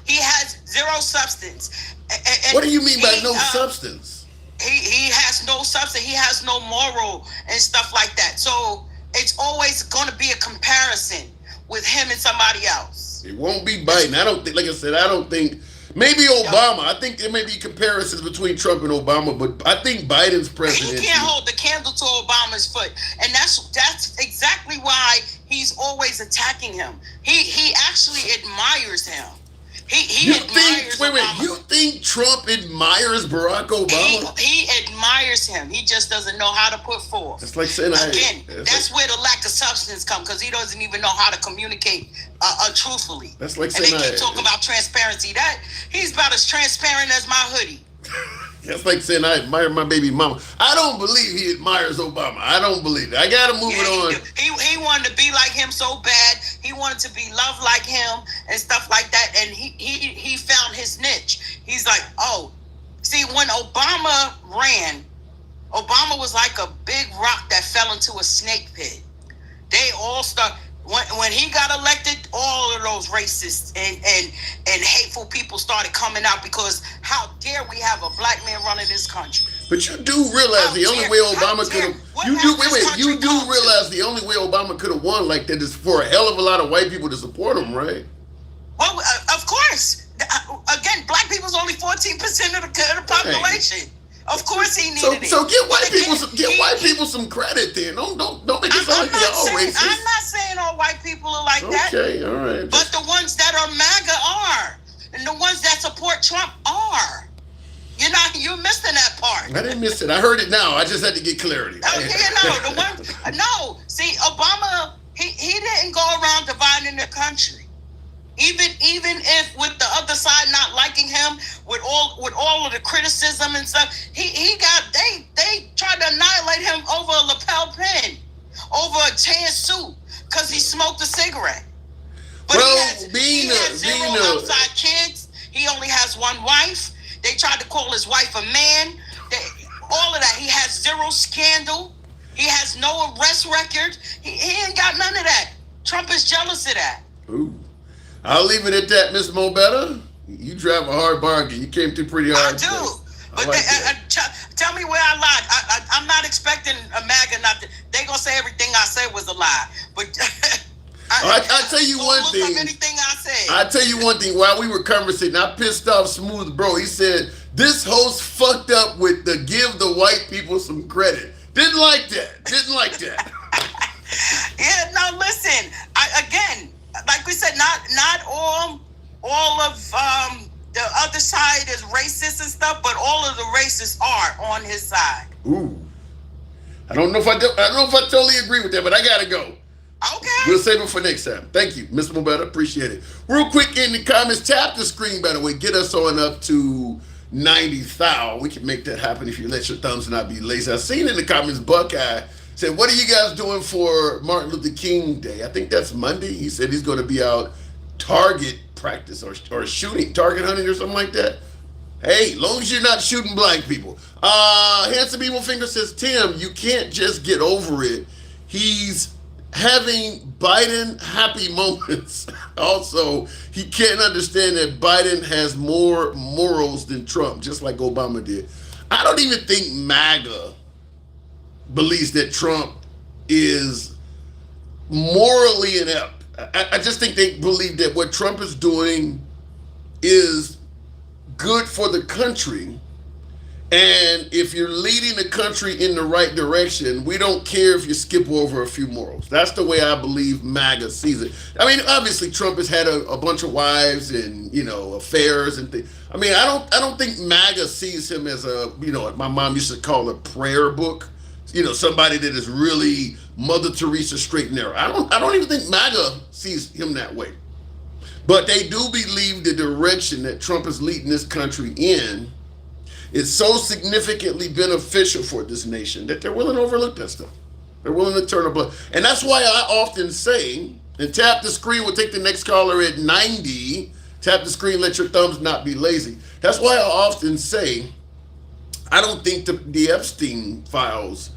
He has zero substance. And
what do you mean by no substance?
He has no substance. He has no moral and stuff like that. So it's always going to be a comparison with him and somebody else.
It won't be Biden. I don't think, like I said, maybe Obama. I think there may be comparisons between Trump and Obama, but I think Biden's presidency.
He can't hold the candle to Obama's foot. And that's exactly why he's always attacking him. He actually admires him. He admires Obama.
You think Trump admires Barack Obama?
He admires him. He just doesn't know how to put forth.
It's like saying
that's where the lack of substance comes because he doesn't even know how to communicate truthfully.
That's like
and
saying
they keep talking about transparency. That he's about as transparent as my hoodie.
That's like saying I admire my baby mama. I don't believe he admires Obama. I don't believe it. I gotta move it on.
He wanted to be like him so bad. He wanted to be loved like him and stuff like that. And he found his niche. He's like, see, when Obama ran, Obama was like a big rock that fell into a snake pit. They all start. When he got elected, all of those racist and hateful people started coming out because how dare we have a black man running this country?
But you do realize the only way Obama could have. You do realize the only way Obama could have won like that is for a hell of a lot of white people to support him, right?
Well, of course. Again, black people's only 14% of the population. Of course he
So
needed it.
so get white
But
people
again,
white people some credit then. Don't make it sound like they're all
I'm
racist.
not saying all white people are like that.
Okay, all right.
But the ones that are MAGA are. And the ones that support Trump are. You're missing that part.
I didn't miss it. I heard it now. I just had to get clarity.
No. See, Obama, he didn't go around dividing the country. Even if with the other side not liking him, with all of the criticism and stuff, they tried to annihilate him over a lapel pin, over a tan suit, because he smoked a cigarette. But he has zero outside kids. He only has one wife. They tried to call his wife a man. All of that. He has zero scandal. He has no arrest record. He ain't got none of that. Trump is jealous of that.
Ooh. I'll leave it at that, Miss Mobetta. You drive a hard bargain. You came through pretty hard.
I do.
Today.
But tell me where I lied. I'm not expecting a MAGA not to. They gonna say everything I said was a lie. But
I tell you one thing.
Anything I said.
I tell you one thing. While we were conversing, I pissed off Smooth Bro. He said this host fucked up with the give the white people some credit. Didn't like that.
Yeah. No. Listen. Again, like we said, not all of the other side is racist and stuff, but all of the racists are on his side.
Ooh. I don't know if I totally agree with that, but I gotta go.
Okay.
We'll save it for next time. Thank you, Mr. Mobetta. Appreciate it. Real quick in the comments, tap the screen, by the way. Get us on up to 90,000. We can make that happen if you let your thumbs not be lazy. I seen in the comments, Buckeye said, what are you guys doing for Martin Luther King Day? I think that's Monday. He said he's going to be out target practice or shooting, target hunting or something like that. Hey, long as you're not shooting black people. Handsome Evil Finger says, Tim, you can't just get over it. He's having Biden happy moments. Also, he can't understand that Biden has more morals than Trump, just like Obama did. I don't even think MAGA believes that Trump is morally inept. I just think they believe that what Trump is doing is good for the country. And if you're leading the country in the right direction, we don't care if you skip over a few morals. That's the way I believe MAGA sees it. I mean, obviously Trump has had a bunch of wives and, affairs and things. I mean, I don't think MAGA sees him as my mom used to call a prayer book. Somebody that is really Mother Teresa straight and narrow. I don't even think MAGA sees him that way. But they do believe the direction that Trump is leading this country in is so significantly beneficial for this nation that they're willing to overlook that stuff. They're willing to turn a blind. And that's why I often say, and tap the screen, we'll take the next caller at 90. Tap the screen, let your thumbs not be lazy. That's why I often say, I don't think the Epstein files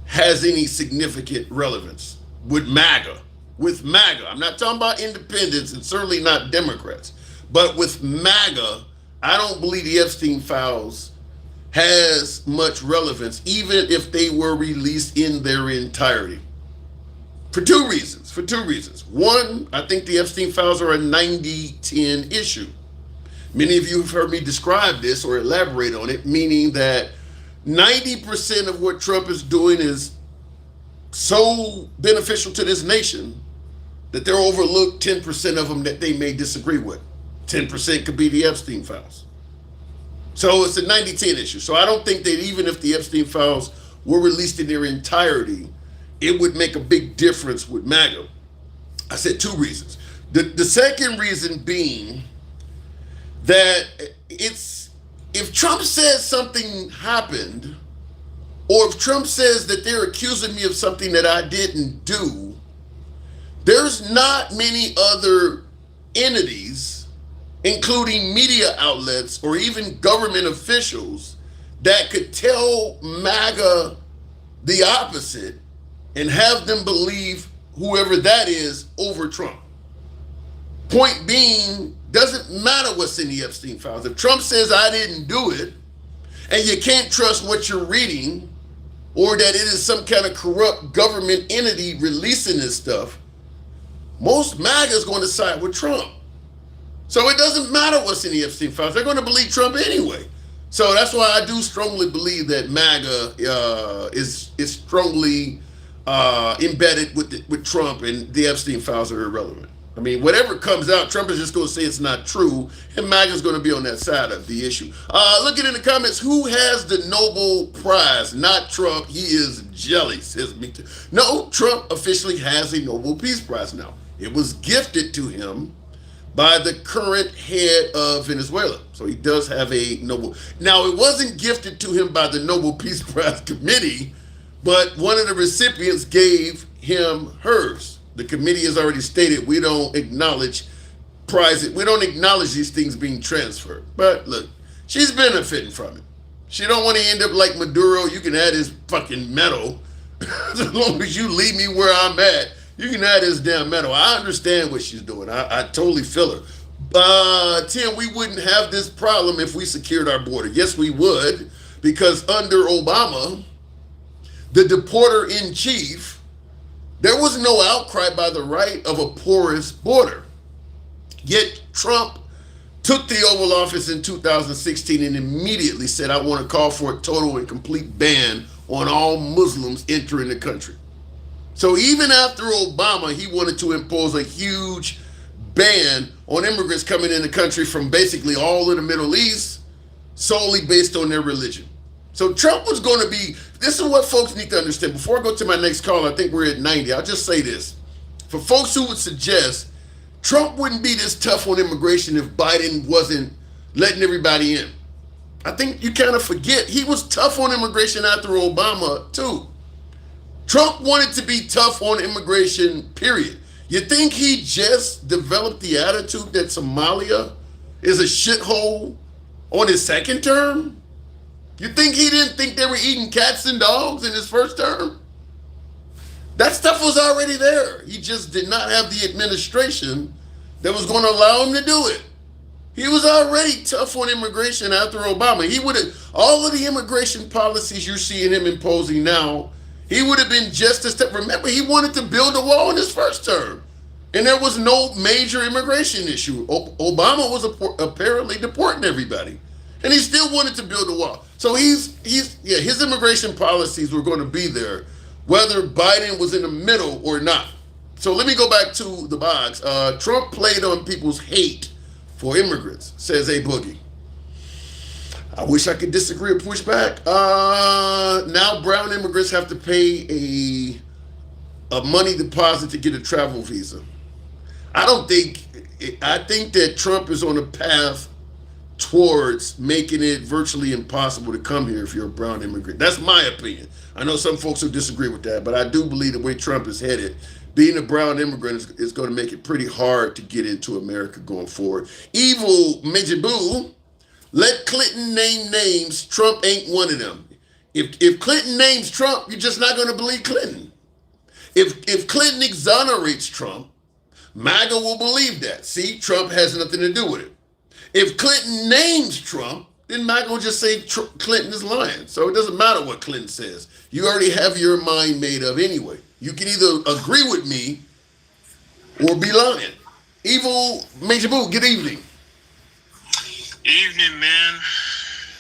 has any significant relevance with MAGA. With MAGA. I'm not talking about independents and certainly not Democrats. But with MAGA, I don't believe the Epstein files has much relevance, even if they were released in their entirety. For two reasons. One, I think the Epstein files are a 90-10 issue. Many of you have heard me describe this or elaborate on it, meaning that 90% of what Trump is doing is so beneficial to this nation that they're overlooked 10% of them that they may disagree with. 10% could be the Epstein files. So it's a 90-10 issue. So I don't think that even if the Epstein files were released in their entirety, it would make a big difference with MAGA. I said two reasons. The second reason being that if Trump says something happened, or if Trump says that they're accusing me of something that I didn't do, there's not many other entities, including media outlets or even government officials, that could tell MAGA the opposite and have them believe whoever that is over Trump. Point being, doesn't matter what's in the Epstein files. If Trump says I didn't do it, and you can't trust what you're reading, or that it is some kind of corrupt government entity releasing this stuff, most MAGA is going to side with Trump. So it doesn't matter what's in the Epstein files. They're going to believe Trump anyway. So that's why I do strongly believe that MAGA is strongly embedded with Trump, and the Epstein files are irrelevant. I mean, whatever comes out, Trump is just going to say it's not true, and MAGA is going to be on that side of the issue. Looking in the comments, who has the Nobel Prize? Not Trump. He is jelly, says me too. No, Trump officially has a Nobel Peace Prize now. It was gifted to him by the current head of Venezuela. So he does have a Nobel. Now, it wasn't gifted to him by the Nobel Peace Prize Committee, but one of the recipients gave him hers. The committee has already stated we don't acknowledge prizes. We don't acknowledge these things being transferred. But look, she's benefiting from it. She don't want to end up like Maduro. You can have his fucking medal. As long as you leave me where I'm at, you can have this damn medal. I understand what she's doing. I totally feel her. Tim, we wouldn't have this problem if we secured our border. Yes, we would, because under Obama, the deporter-in-chief, there was no outcry by the right of a porous border. Yet Trump took the Oval Office in 2016 and immediately said, I want to call for a total and complete ban on all Muslims entering the country. So even after Obama, he wanted to impose a huge ban on immigrants coming in the country from basically all of the Middle East, solely based on their religion. So Trump was going to be, this is what folks need to understand. Before I go to my next call, I think we're at 90. I'll just say this. For folks who would suggest Trump wouldn't be this tough on immigration if Biden wasn't letting everybody in, I think you kind of forget he was tough on immigration after Obama too. Trump wanted to be tough on immigration, period. You think he just developed the attitude that Somalia is a shithole on his second term? You think he didn't think they were eating cats and dogs in his first term? That stuff was already there. He just did not have the administration that was going to allow him to do it. He was already tough on immigration after Obama. He would have, all of the immigration policies you're seeing him imposing now, he would have been just as tough. Remember, he wanted to build a wall in his first term, and there was no major immigration issue. Obama was apparently deporting everybody, and he still wanted to build a wall. So his immigration policies were going to be there, whether Biden was in the middle or not. So let me go back to the box. Trump played on people's hate for immigrants, says A Boogie. I wish I could disagree or push back. Now brown immigrants have to pay a money deposit to get a travel visa. I think that Trump is on a path towards making it virtually impossible to come here if you're a brown immigrant. That's my opinion. I know some folks who disagree with that, but I do believe the way Trump is headed, being a brown immigrant is going to make it pretty hard to get into America going forward. Evil Major Boo, let Clinton name names. Trump ain't one of them. If Clinton names Trump, you're just not going to believe Clinton. If Clinton exonerates Trump, MAGA will believe that. See, Trump has nothing to do with it. If Clinton names Trump, then MAGA will just say Clinton is lying. So it doesn't matter what Clinton says. You already have your mind made up anyway. You can either agree with me or be lying. Evil Major Boo, good evening.
Evening, man.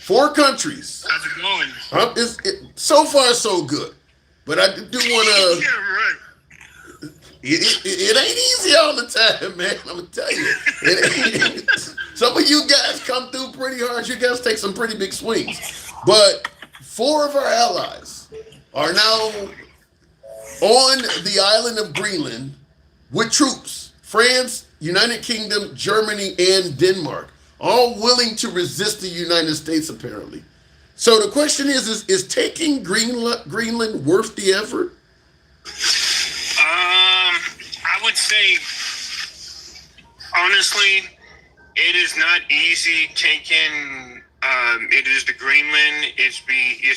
4 countries.
How's it going?
So far, so good. But I do want to...
Yeah, right.
It ain't easy all the time, man. I'm going to tell you. Some of you guys come through pretty hard. You guys take some pretty big swings. But 4 of our allies are now on the island of Greenland with troops. France, United Kingdom, Germany, and Denmark. All willing to resist the United States, apparently. So the question is taking Greenland worth the effort?
I would say, honestly, it is not easy taking, it is the Greenland. It's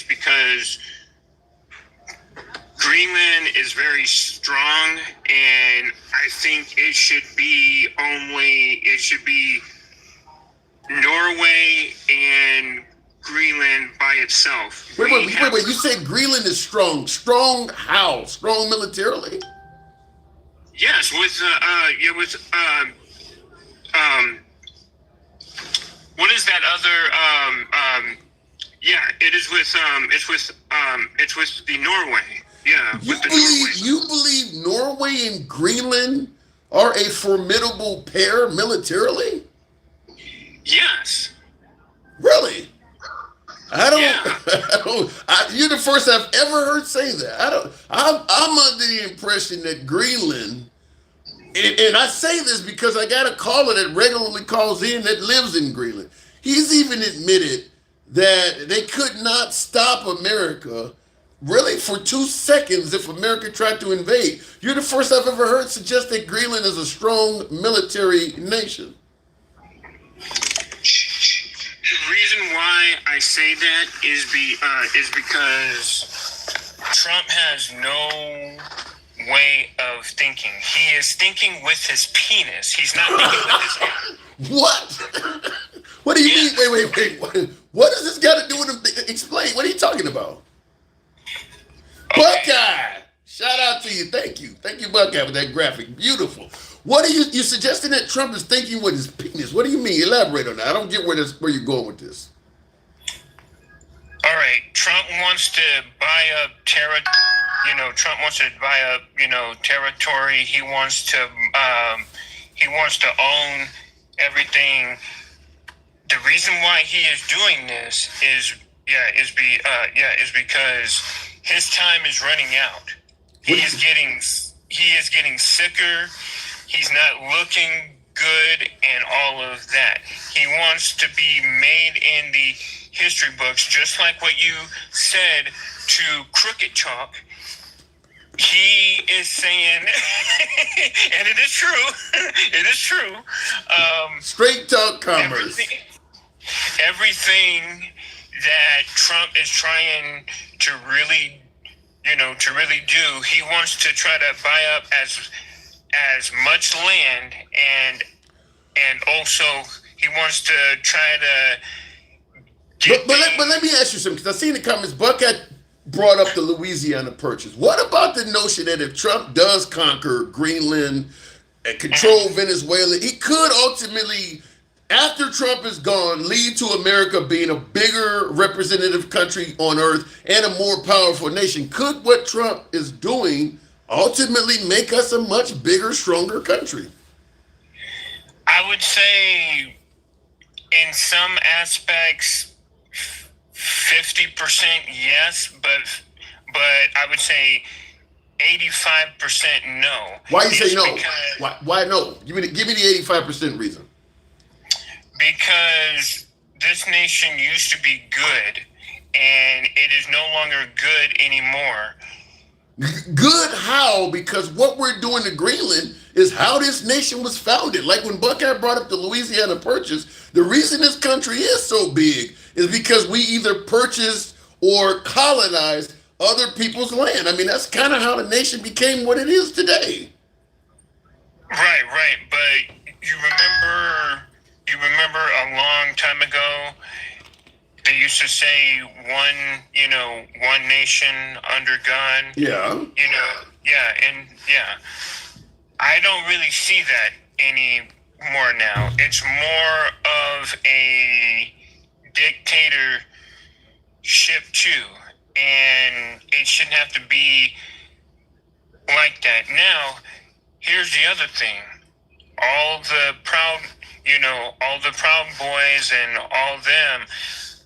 because Greenland is very strong, and I think it should be Norway and Greenland by itself.
Wait. You said Greenland is strong. Strong how? Strong militarily?
Yes, what is that other it's with the Norway. Yeah, with the Norway.
You believe Norway and Greenland are a formidable pair militarily?
Yes.
Really? I don't.
Yeah.
You're the first I've ever heard say that. I don't. I'm under the impression that Greenland, and I say this because I got a caller that regularly calls in that lives in Greenland. He's even admitted that they could not stop America really for 2 seconds if America tried to invade. You're the first I've ever heard suggest that Greenland is a strong military nation.
The reason why I say that is because Trump has no way of thinking. He is thinking with his penis. He's not thinking with his head.
What? What do you mean? Wait. What does this got to do with him? Explain. What are you talking about?
Okay.
Buckeye! Shout out to you. Thank you, Buckeye, with that graphic. Beautiful. What are you suggesting that Trump is thinking with his penis? What do you mean? Elaborate on that. I don't get where you're going with this.
All right, Trump wants to buy up territory. Trump wants to buy up, territory. He wants to own everything. The reason why he is doing this is because his time is running out. He is getting sicker. He's not looking good and all of that. He wants to be made in the history books, just like what you said to Crooked Talk. He is saying, and it is true, it is true.
Straight talk commerce.
Everything that Trump is trying to really do, he wants to try to buy up as much land, and also he wants to try to get
but let me ask you something, because I see in the comments Buckeye brought up the Louisiana Purchase. What about the notion that if Trump does conquer Greenland and control Venezuela, he could ultimately, after Trump is gone, lead to America being a bigger representative country on earth and a more powerful nation? Could what Trump is doing ultimately make us a much bigger, stronger country?
I would say in some aspects 50% yes, but I would say 85% no.
Why you say no? Why no? Give me the 85% reason.
Because this nation used to be good, and it is no longer good anymore.
Good how? Because what we're doing to Greenland is how this nation was founded. Like when Buckeye brought up the Louisiana Purchase, the reason this country is so big is because we either purchased or colonized other people's land. I mean, that's kind of how the nation became what it is today.
Right. But you remember a long time ago, they used to say one nation under God.
Yeah.
I don't really see that anymore now. It's more of a dictatorship too, and it shouldn't have to be like that. Now, here's the other thing. All the Proud Boys and all them,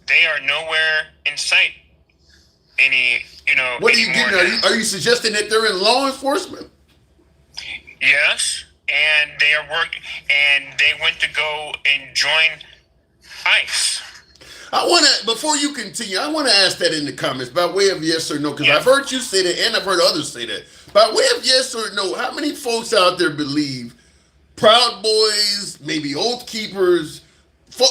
they are nowhere in sight
What are you getting at? Are you suggesting that they're in law enforcement?
Yes, and they are working, and they went to go and join ICE.
Before you continue, I want to ask that in the comments by way of yes or no, because I've heard you say that and I've heard others say that. By way of yes or no, how many folks out there believe Proud Boys, maybe Oath Keepers,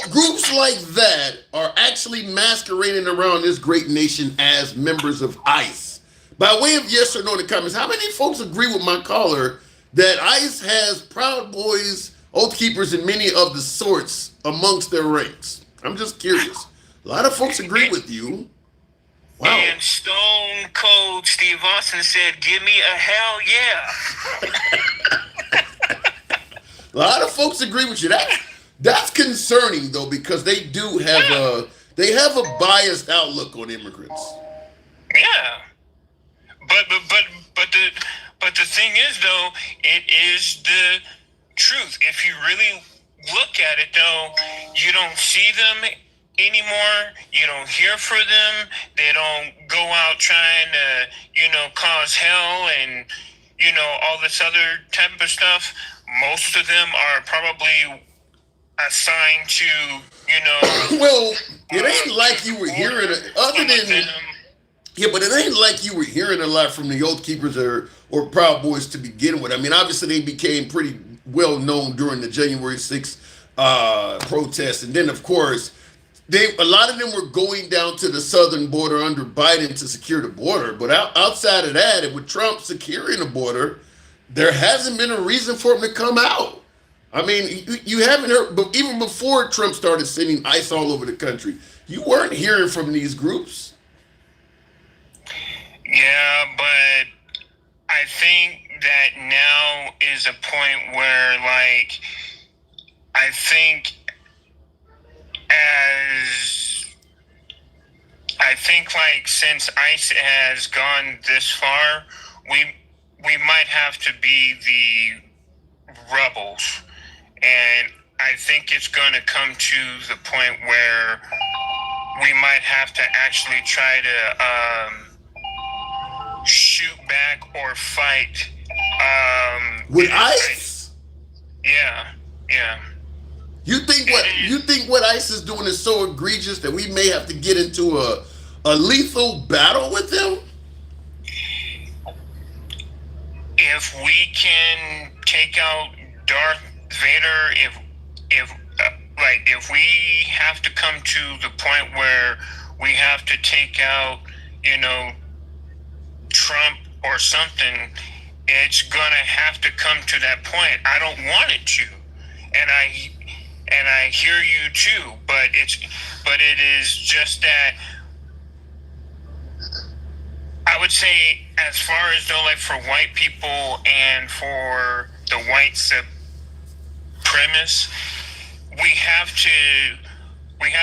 groups like that are actually masquerading around this great nation as members of ICE? By way of yes or no in the comments, how many folks agree with my caller that ICE has Proud Boys, Oath Keepers, and many of the sorts amongst their ranks? I'm just curious. A lot of folks agree with you. Wow.
And Stone Cold Steve Austin said, "Give me a hell yeah."
A lot of folks agree with you. That's concerning though, because they do have they have a biased outlook on immigrants.
Yeah, but the thing is though, it is the truth. If you really look at it though, you don't see them anymore. You don't hear for them. They don't go out trying to, cause hell and, all this other type of stuff. Most of them are probably assigned to,
Well, it ain't like you were hearing it, other than yeah, but it ain't like you were hearing a lot from the Oath Keepers or Proud Boys to begin with. I mean, obviously they became pretty well known during the January 6th protests, and then of course a lot of them were going down to the southern border under Biden to secure the border. But outside of that, and with Trump securing the border, there hasn't been a reason for him to come out. I mean, you haven't heard, but even before Trump started sending ICE all over the country, you weren't hearing from these groups.
Yeah, but I think that now is a point where, like, I think since ICE has gone this far, we might have to be the rebels, and I think it's going to come to the point where we might have to actually try to shoot back or fight
With ICE?
Yeah.
You think what ICE is doing is so egregious that we may have to get into a lethal battle with them?
If we can take out Darth Vader, if we have to come to the point where we have to take out, Trump or something, it's gonna have to come to that point. I don't want it to, and I hear you too, but it is just that I would say, as far as though, like, for white people and for the white supremacists, we have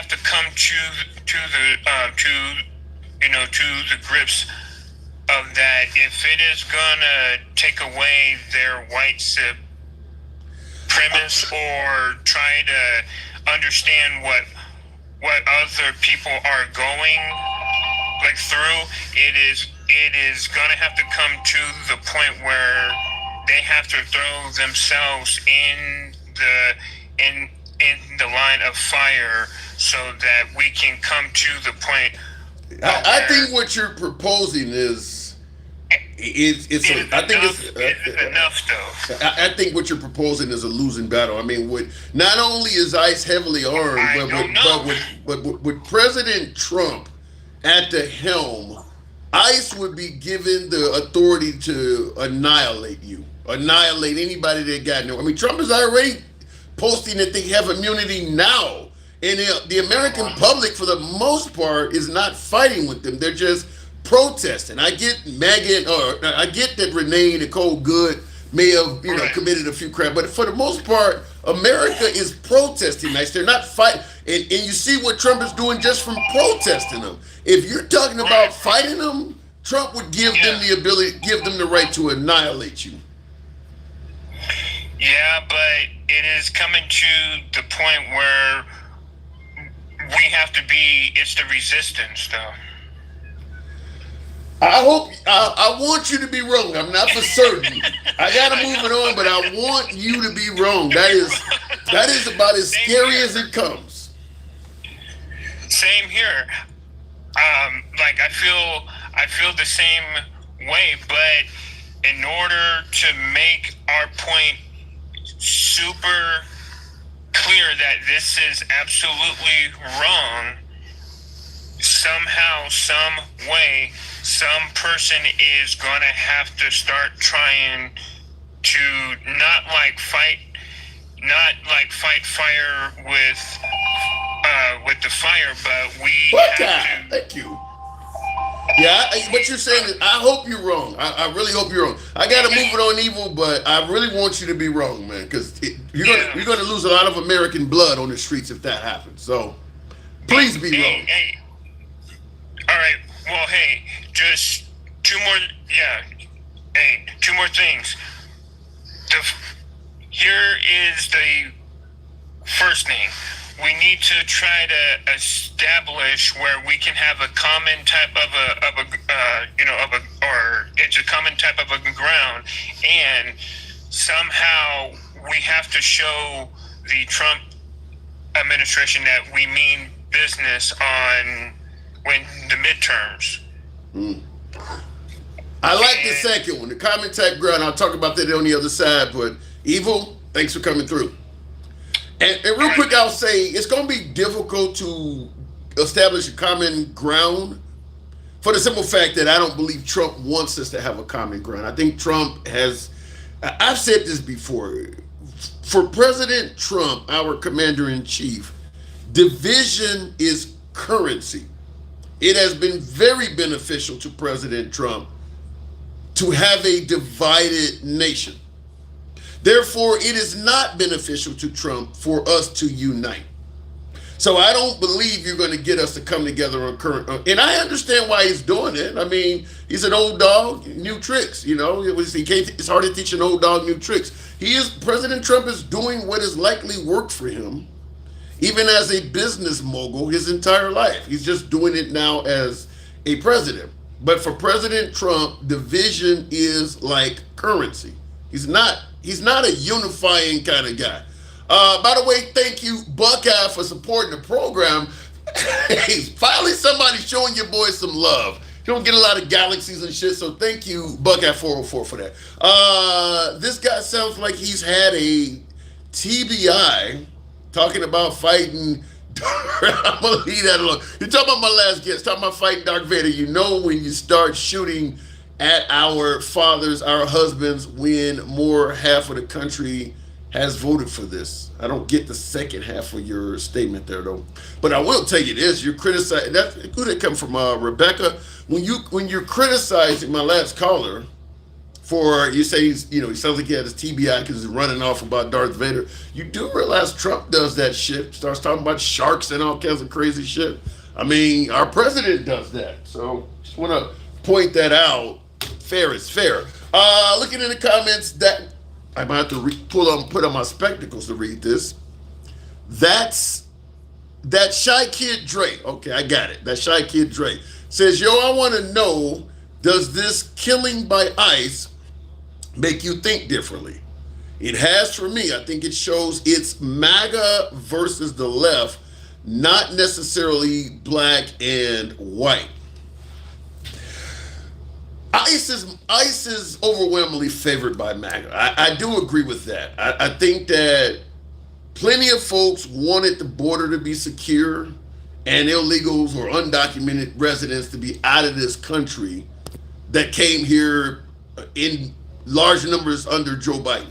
to come to the grips of that. If it is gonna take away their white supremacists or try to understand what other people are going through, it is gonna have to come to the point where they have to throw themselves in the line of fire so that we can come to the point.
I think what you're proposing is
enough though.
I think what you're proposing is a losing battle. I mean, not only is ICE heavily armed, but with President Trump at the helm, ICE would be given the authority to annihilate anybody that got no. I mean, Trump is already posting that they have immunity now, and the American public, for the most part, is not fighting with them. They're just protesting. I get I get that Renee Nicole Good may have committed a few crimes, but for the most part, America is protesting. Nice, they're not fighting, and you see what Trump is doing just from protesting them. If you're talking about fighting them, Trump would give them the ability, give them the right to annihilate you.
Yeah, but it is coming to the point where we have to be. It's the resistance, though.
I want you to be wrong. I'm not for certain. I gotta move it on, but I want you to be wrong. That is about as scary as it comes.
Same here. I feel the same way, but in order to make our point super clear that this is absolutely wrong, somehow, some way, some person is gonna have to start trying to not fight fire with the fire, but we have to.
Thank you. Yeah, what you're saying is, I hope you're wrong. I really hope you're wrong. I gotta move it on, Evil, but I really want you to be wrong, man, because you're gonna lose a lot of American blood on the streets if that happens. So, Please be wrong.
Hey. All right. Well, hey, just two more. Yeah. Hey, two more things. Here is the first thing. We need to try to establish where we can have a common type or it's a common type of a ground, and somehow we have to show the Trump administration that we mean business on when the midterms.
I like the second one, the common type ground. I'll talk about that on the other side, but Evil, thanks for coming through. And real quick, I'll say it's going to be difficult to establish a common ground for the simple fact that I don't believe Trump wants us to have a common ground. I think Trump has, I've said this before, for President Trump, our commander-in-chief, division is currency. It has been very beneficial to President Trump to have a divided nation. Therefore, it is not beneficial to Trump for us to unite. So I don't believe you're going to get us to come together on current. And I understand why he's doing it. I mean, he's an old dog, new tricks. You know, it's hard to teach an old dog new tricks. President Trump is doing what has likely worked for him, even as a business mogul, his entire life. He's just doing it now as a president. But for President Trump, division is like currency. He's not a unifying kind of guy. By the way, thank you, Buckeye, for supporting the program. Hey, finally somebody showing your boy some love. You don't get a lot of galaxies and shit, so thank you, Buckeye 404, for that. This guy sounds like he's had a TBI talking about fighting. I'm gonna leave that alone. You're talking about my last guest, talking about fighting Darth Vader. You know when you start shooting at our fathers, our husbands, when more half of the country has voted for this. I don't get the second half of your statement there, though. But I will tell you this: you're criticizing. Who did it come from? Rebecca. When you're criticizing my last caller for, you say he sounds like he had his TBI because he's running off about Darth Vader. You do realize Trump does that shit. Starts talking about sharks and all kinds of crazy shit. I mean, our president does that. So just want to point that out. Fair is fair. Looking in the comments, that I might have to put on my spectacles to read this. That's that Shy Kid Dre. Okay, I got it. That Shy Kid Dre says, "Yo, I want to know, does this killing by ICE make you think differently? It has for me. I think it shows it's MAGA versus the left, not necessarily black and white." ICE is overwhelmingly favored by MAGA. I do agree with that. I think that plenty of folks wanted the border to be secure and illegals or undocumented residents to be out of this country that came here in large numbers under Joe Biden.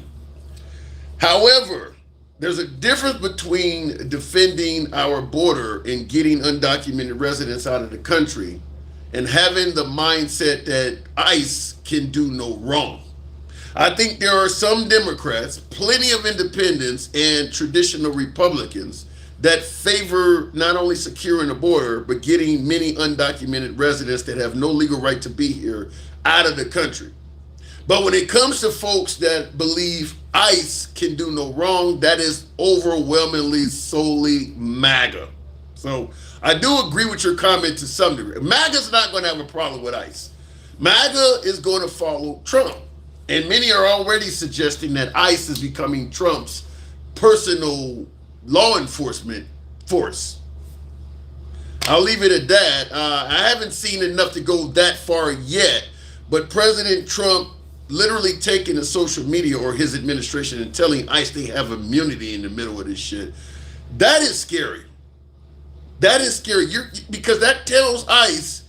However, there's a difference between defending our border and getting undocumented residents out of the country and having the mindset that ICE can do no wrong. I think there are some Democrats, plenty of independents, and traditional Republicans that favor not only securing the border, but getting many undocumented residents that have no legal right to be here out of the country. But when it comes to folks that believe ICE can do no wrong, that is overwhelmingly solely MAGA. So I do agree with your comment to some degree. MAGA's not going to have a problem with ICE. MAGA is going to follow Trump. And many are already suggesting that ICE is becoming Trump's personal law enforcement force. I'll leave it at that. I haven't seen enough to go that far yet, but President Trump literally taking to social media or his administration and telling ICE they have immunity in the middle of this shit, that is scary. That is scary. Because that tells ICE,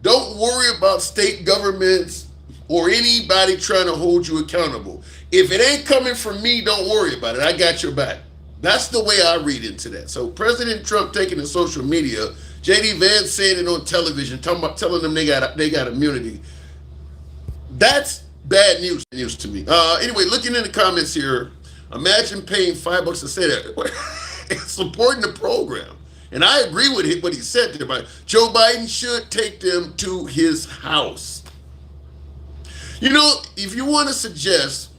don't worry about state governments or anybody trying to hold you accountable. If it ain't coming from me, don't worry about it. I got your back. That's the way I read into that. So President Trump taking to social media, J.D. Vance saying it on television, telling them they got immunity. That's bad news to me. Anyway, looking in the comments here, imagine paying $5 to say that. Supporting the program. And I agree with what he said there. But Joe Biden should take them to his house. You know, if you want to suggest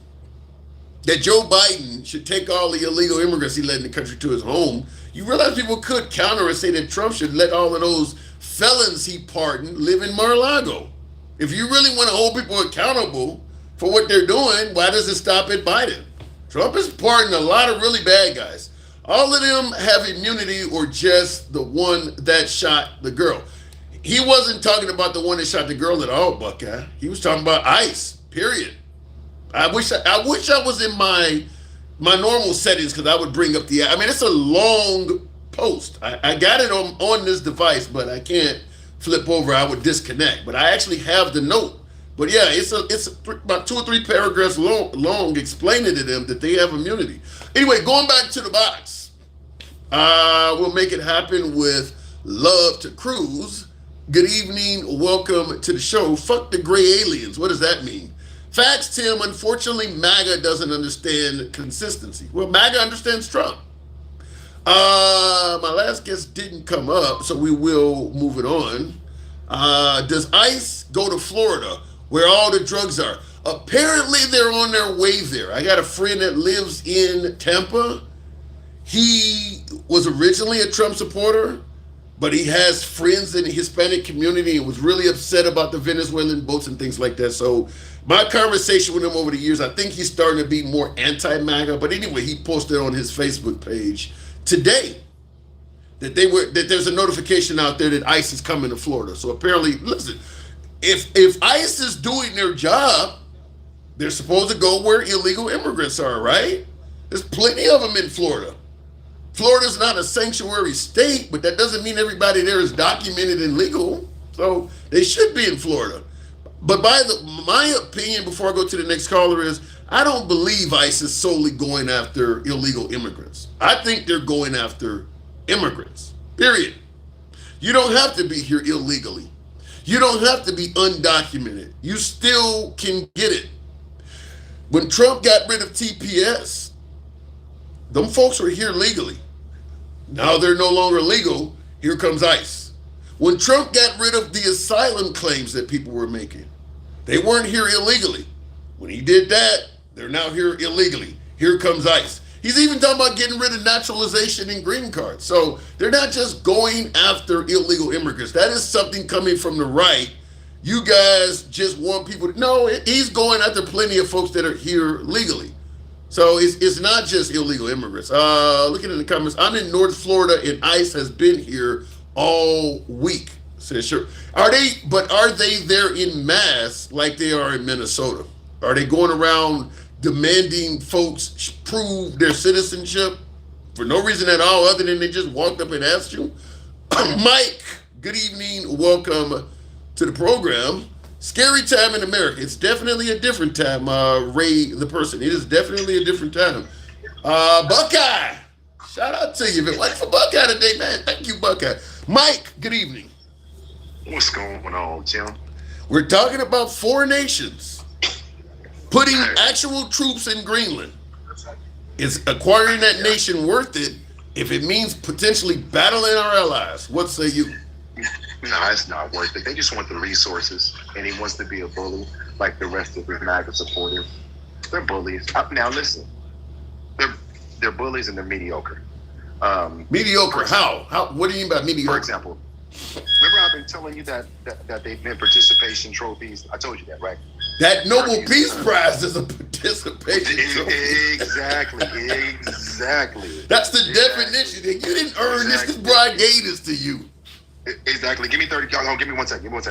that Joe Biden should take all the illegal immigrants he let in the country to his home, you realize people could counter and say that Trump should let all of those felons he pardoned live in Mar-a-Lago. If you really want to hold people accountable for what they're doing, why does it stop at Biden? Trump has pardoned a lot of really bad guys. All of them have immunity or just the one that shot the girl. He wasn't talking about the one that shot the girl at all, Buckeye. He was talking about ICE, period. I wish I was in my normal settings because I would bring up the. I mean, it's a long post. I got it on this device, but I can't flip over. I would disconnect. But I actually have the note. But yeah, it's about 2 or 3 paragraphs long explaining to them that they have immunity. Anyway, going back to the box, we'll make it happen with Love to Cruise. Good evening, welcome to the show. Fuck the gray aliens. What does that mean? Facts, Tim. Unfortunately, MAGA doesn't understand consistency. Well, MAGA understands Trump. My last guest didn't come up, so we will move it on. Does ICE go to Florida, where all the drugs are? Apparently, they're on their way there. I got a friend that lives in Tampa. He was originally a Trump supporter, but he has friends in the Hispanic community and was really upset about the Venezuelan boats and things like that. So my conversation with him over the years, I think he's starting to be more anti-MAGA. But anyway, he posted on his Facebook page today that there's a notification out there that ICE is coming to Florida. So apparently, listen, if ICE is doing their job, they're supposed to go where illegal immigrants are, right? There's plenty of them in Florida. Florida's not a sanctuary state, but that doesn't mean everybody there is documented and legal. So they should be in Florida. But my opinion, before I go to the next caller, is I don't believe ICE is solely going after illegal immigrants. I think they're going after immigrants, period. You don't have to be here illegally. You don't have to be undocumented. You still can get it. When Trump got rid of TPS, them folks were here legally. Now they're no longer legal. Here comes ICE. When Trump got rid of the asylum claims that people were making, they weren't here illegally. When he did that, they're now here illegally. Here comes ICE. He's even talking about getting rid of naturalization and green cards. So they're not just going after illegal immigrants. That is something coming from the right. You guys just want people to, no, he's going after plenty of folks that are here legally. So it's not just illegal immigrants. Looking in the comments, I'm in North Florida and ICE has been here all week. Says sure. Are they there in mass like they are in Minnesota? Are they going around demanding folks prove their citizenship for no reason at all other than they just walked up and asked you? Mike, good evening. Welcome to the program. Scary time in America. It's definitely a different time, Ray the person. It is definitely a different time. Buckeye, shout out to you. If it wasn't for Buckeye today, man, thank you, Buckeye. Mike, good evening.
What's going on, Tim?
We're talking about 4 nations putting actual troops in Greenland. Is acquiring that nation worth it if it means potentially battling our allies? What say you?
No, it's not worth it. They just want the resources, and he wants to be a bully like the rest of his MAGA supporters. They're bullies. Now listen, they're bullies and they're mediocre.
Mediocre? How? What do you mean by mediocre?
For example, remember I've been telling you that they've been participation trophies. I told you that, right?
That Nobel Peace Prize is a participation trophy.
Exactly.
That's the definition. You didn't earn this. This bride gave this to you.
Exactly. Give me 30. Hold on, give me 1 second.
All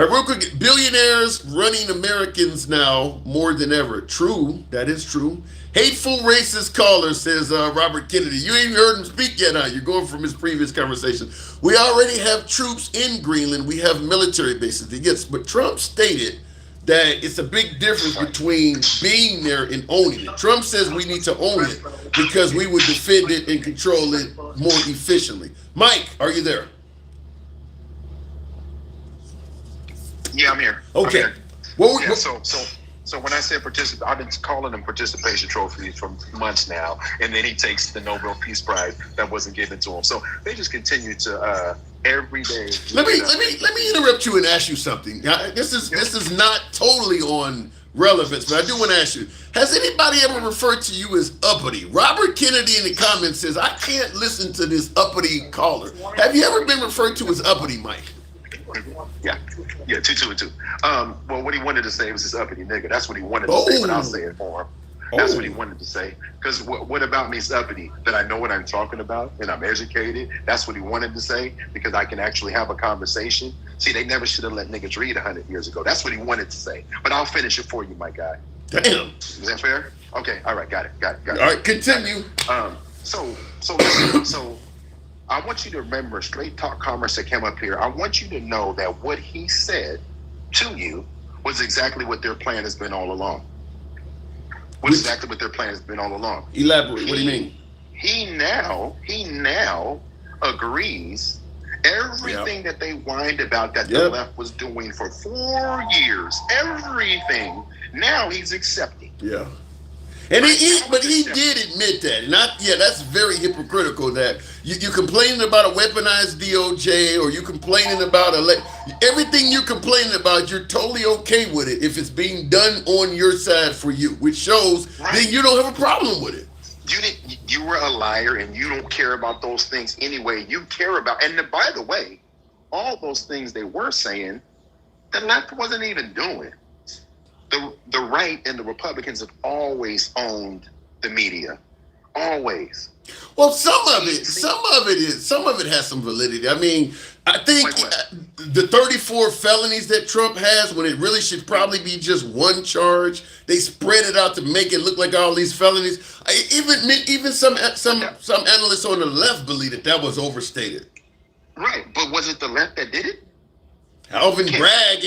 right, real quick. Billionaires running Americans now more than ever. True. That is true. Hateful racist caller, says Robert Kennedy. You ain't even heard him speak yet, huh? You're going from his previous conversation. We already have troops in Greenland. We have military bases. Yes, but Trump stated that it's a big difference between being there and owning it. Trump says we need to own it because we would defend it and control it more efficiently. Mike, are you there?
Yeah, I'm here.
Okay.
I'm here.
Well,
Yeah, So when I said participate, I've been calling them participation trophies for months now, and then he takes the Nobel Peace Prize that wasn't given to him. So they just continue to every day.
Let me interrupt you and ask you something. This is not totally on relevance, but I do want to ask you: has anybody ever referred to you as uppity? Robert Kennedy in the comments says, "I can't listen to this uppity caller." Have you ever been referred to as uppity, Mike?
Yeah, 2 and 2. Well, what he wanted to say was this uppity nigga. That's what he wanted to say, but I'll say it for him. That's what he wanted to say. Because what about me is uppity? That I know what I'm talking about and I'm educated. That's what he wanted to say because I can actually have a conversation. See, they never should have let niggas read 100 years ago. That's what he wanted to say. But I'll finish it for you, my guy.
Damn.
Is that fair? Okay. All right. Got it.
All right. Continue.
So I want you to remember Straight Talk Commerce that came up here. I want you to know that what he said to you was exactly what their plan has been all along. Exactly what their plan has been all along.
Elaborate. What do you mean?
He now agrees everything that they whined about that the left was doing for 4 years. Everything. Now he's accepting.
Yeah. And he did admit that. That's very hypocritical that you're complaining about a weaponized DOJ or you're complaining about everything you're complaining about, you're totally okay with it if it's being done on your side for you, which shows that you don't have a problem with it.
You were a liar and you don't care about those things anyway. You care about, and by the way, all those things they were saying, the left wasn't even doing. The right and the Republicans have always owned the media, always.
Well, some of it has some validity. I mean, I think the 34 felonies that Trump has, when it really should probably be just one charge, they spread it out to make it look like all these felonies. Even some analysts on the left believe that was overstated.
Right, but was it the left that did it?
Alvin Bragg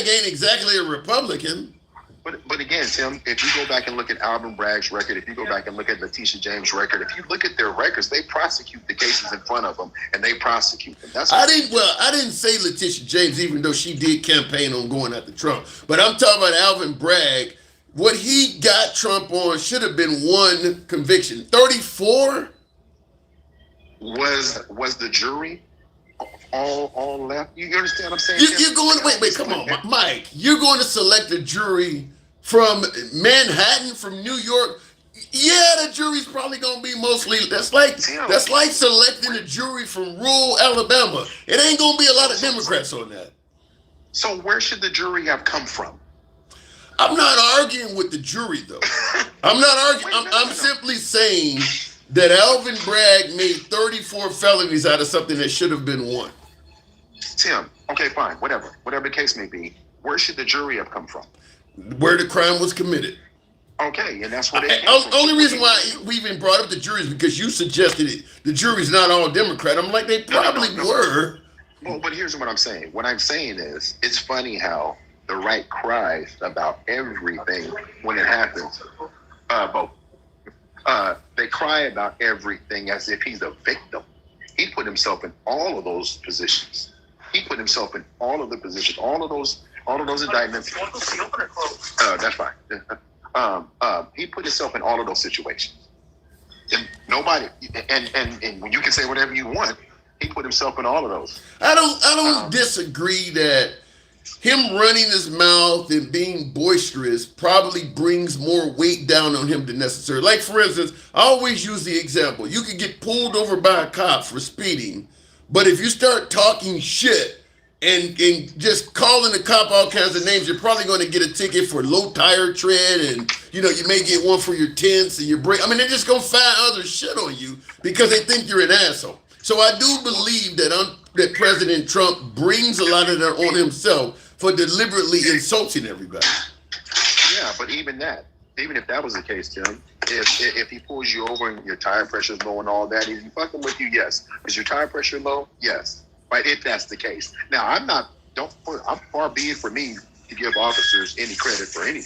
ain't exactly a Republican.
But again, Tim, if you go back and look at Alvin Bragg's record, if you go back and look at Letitia James' record, if you look at their records, they prosecute the cases in front of them, and they prosecute them. I
didn't say Letitia James, even though she did campaign on going after Trump. But I'm talking about Alvin Bragg. What he got Trump on should have been one conviction. 34
was the jury. All left. You understand what I'm saying?
You're going. Wait. Come on, Mike. You're going to select a jury from Manhattan, from New York. Yeah, the jury's probably going to be mostly. That's like selecting a jury from rural Alabama. It ain't going to be a lot of Democrats on that.
So where should the jury have come from?
I'm not arguing with the jury, though. I'm not arguing. I'm simply saying that Alvin Bragg made 34 felonies out of something that should have been one.
Tim, okay, fine, whatever the case may be, where should the jury have come from?
Where the crime was committed.
Okay, and that's what it
only reason why we even brought up the jury is because you suggested it. The jury's not all Democrat. I'm like, they probably were.
Well, but here's what I'm saying. What I'm saying is, it's funny how the right cries about everything when it happens. They cry about everything as if he's a victim. He put himself in all of those positions. He put himself in all of the positions, all of those indictments. That's fine. He put himself in all of those situations. And nobody, and you can say whatever you want. He put himself in all of those.
I don't disagree that him running his mouth and being boisterous probably brings more weight down on him than necessary. Like, for instance, I always use the example. You could get pulled over by a cop for speeding, but if you start talking shit and just calling the cop all kinds of names, you're probably going to get a ticket for low tire tread, and you may get one for your tints and your brake. I mean, they're just going to find other shit on you because they think you're an asshole. So I do believe that President Trump brings a lot of that on himself for deliberately insulting everybody.
Yeah, but even if that was the case, Tim, if he pulls you over and your tire pressure's low and all that, is he fucking with you? Yes. Is your tire pressure low? Yes. Right, if that's the case. Now, I'm far be it for me to give officers any credit for any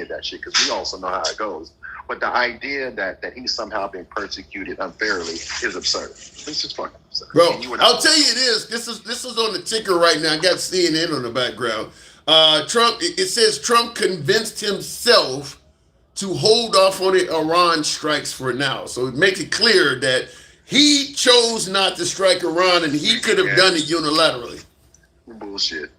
of that shit, because we also know how it goes. But the idea that he's somehow been persecuted unfairly is absurd. This is fucking absurd.
Bro, I'll tell you this. This is on the ticker right now. I got CNN on the background. Trump. It says Trump convinced himself to hold off on the Iran strikes for now. So it makes it clear that he chose not to strike Iran, and he could have done it unilaterally.
Bullshit.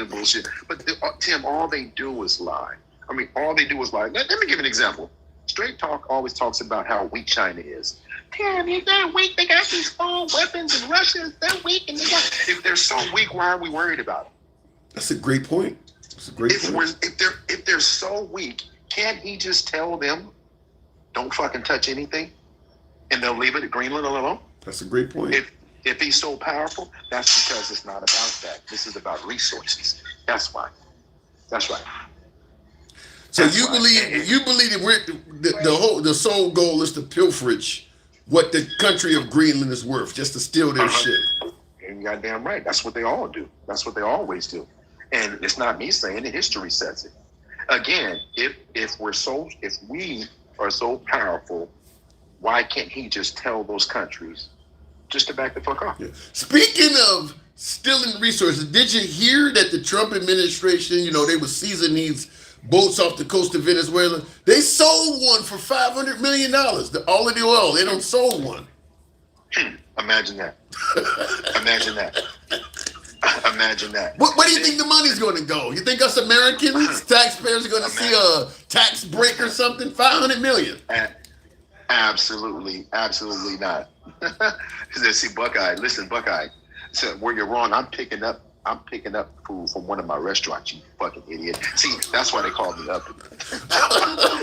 Bullshit. But Tim, all they do is lie. I mean, all they do is lie. Let me give an example. Straight Talk always talks about how weak China is. Damn, they're weak. They got these small weapons, and Russia, they're weak. And if they're so weak, why are we worried about them?
That's a great point. That's a great point.
If they're so weak, can't he just tell them, don't fucking touch anything, and they'll leave it at Greenland alone?
That's a great point.
If he's so powerful, that's because it's not about that. This is about resources. That's why. That's right.
So you believe that the sole goal is to pilferage what the country of Greenland is worth, just to steal their shit.
And you're goddamn right. That's what they all do. That's what they always do. And it's not me saying it. History says it. Again, if we are so powerful, why can't he just tell those countries just to back the fuck off?
Yeah. Speaking of stealing resources, did you hear that the Trump administration, they were seizing these boats off the coast of Venezuela? They sold one for $500 million. All of the oil, they don't sold one.
Imagine that. Imagine that. Imagine that.
Where do you think the money's going to go? You think us Americans, taxpayers, are going to see a tax break or something? $500 million.
Absolutely not. See, Buckeye. Listen, Buckeye. So where you're wrong, I'm picking up food from one of my restaurants. You fucking idiot. See, that's why they call me up.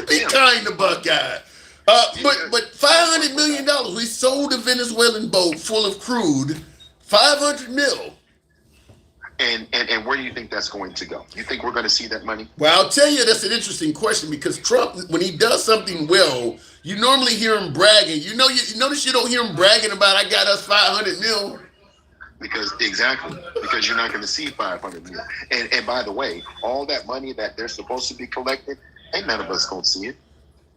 Be kind to Buckeye. But $500 million. We sold a Venezuelan boat full of crude. $500 million.
And where do you think that's going to go? You think we're going to see that money?
Well, I'll tell you, that's an interesting question, because Trump, when he does something well, you normally hear him bragging. You notice you don't hear him bragging about, I got us $500 million.
Because you're not going to see $500 million. And by the way, all that money that they're supposed to be collecting, ain't none of us going to see it.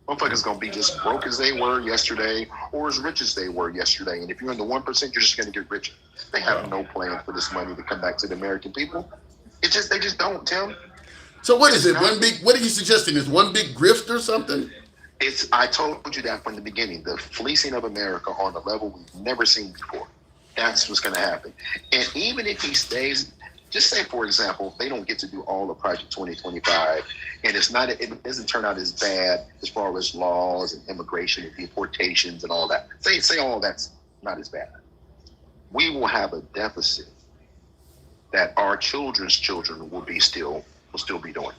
Motherfuckers going to be just broke as they were yesterday, or as rich as they were yesterday. And if you're in the 1%, you're just going to get richer. They have no plan for this money to come back to the American people. They just don't, Tim.
So what is it? What are you suggesting? Is one big grift or something?
I told you that from the beginning. The fleecing of America on a level we've never seen before. That's what's going to happen. And even if he stays, just say, for example, they don't get to do all of Project 2025, and it doesn't turn out as bad as far as laws and immigration and deportations and all that. Say all that's not as bad. We will have a deficit that our children's children will still be doing.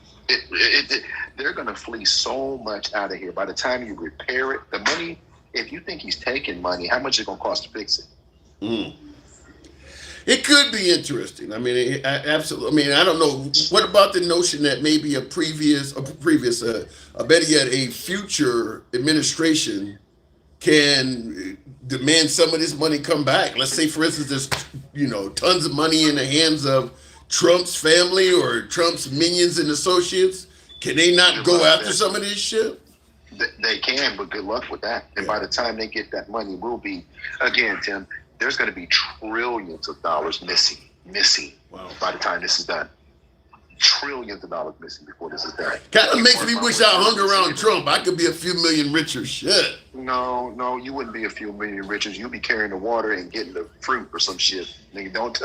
They're going to fleece so much out of here. By the time you repair it, the money, if you think he's taking money, how much is it going to cost to fix it?
It could be interesting. I mean, absolutely. I mean, I don't know. What about the notion that maybe a better yet, a future administration can demand some of this money come back? Let's say, for instance, there's tons of money in the hands of Trump's family or Trump's minions and associates. Can they not go after some of this shit?
They can, but good luck with that. And by the time they get that money, we'll be, again, Tim, there's going to be trillions of dollars missing by the time this is done. Trillions of dollars missing before this is done.
Kind of makes me wish I hung around Trump. I could be a few million richer. Shit.
No, you wouldn't be a few million richer. You'd be carrying the water and getting the fruit or some shit. Nigga, don't.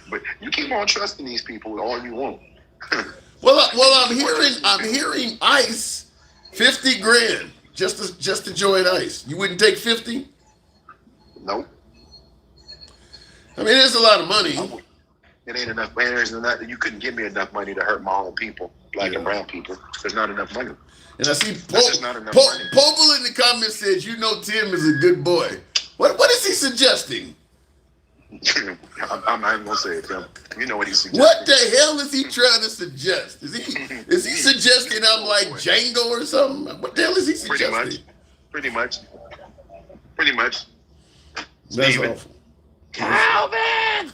But you keep on trusting these people all you want.
Well, I'm hearing ICE, $50,000 just to join ICE. You wouldn't take 50?
Nope.
I mean, there's a lot of money.
It ain't enough. You couldn't give me enough money to hurt my own people, black and brown people. There's not enough money.
And I see
money.
Popel in the comments says, Tim is a good boy. What is he suggesting?
I'm not even gonna say it, Tim. You know what he's suggesting.
What the hell is he trying to suggest? Is he suggesting I'm like Django or something? What the hell is he suggesting?
Pretty much.
That's awful.
Calvin!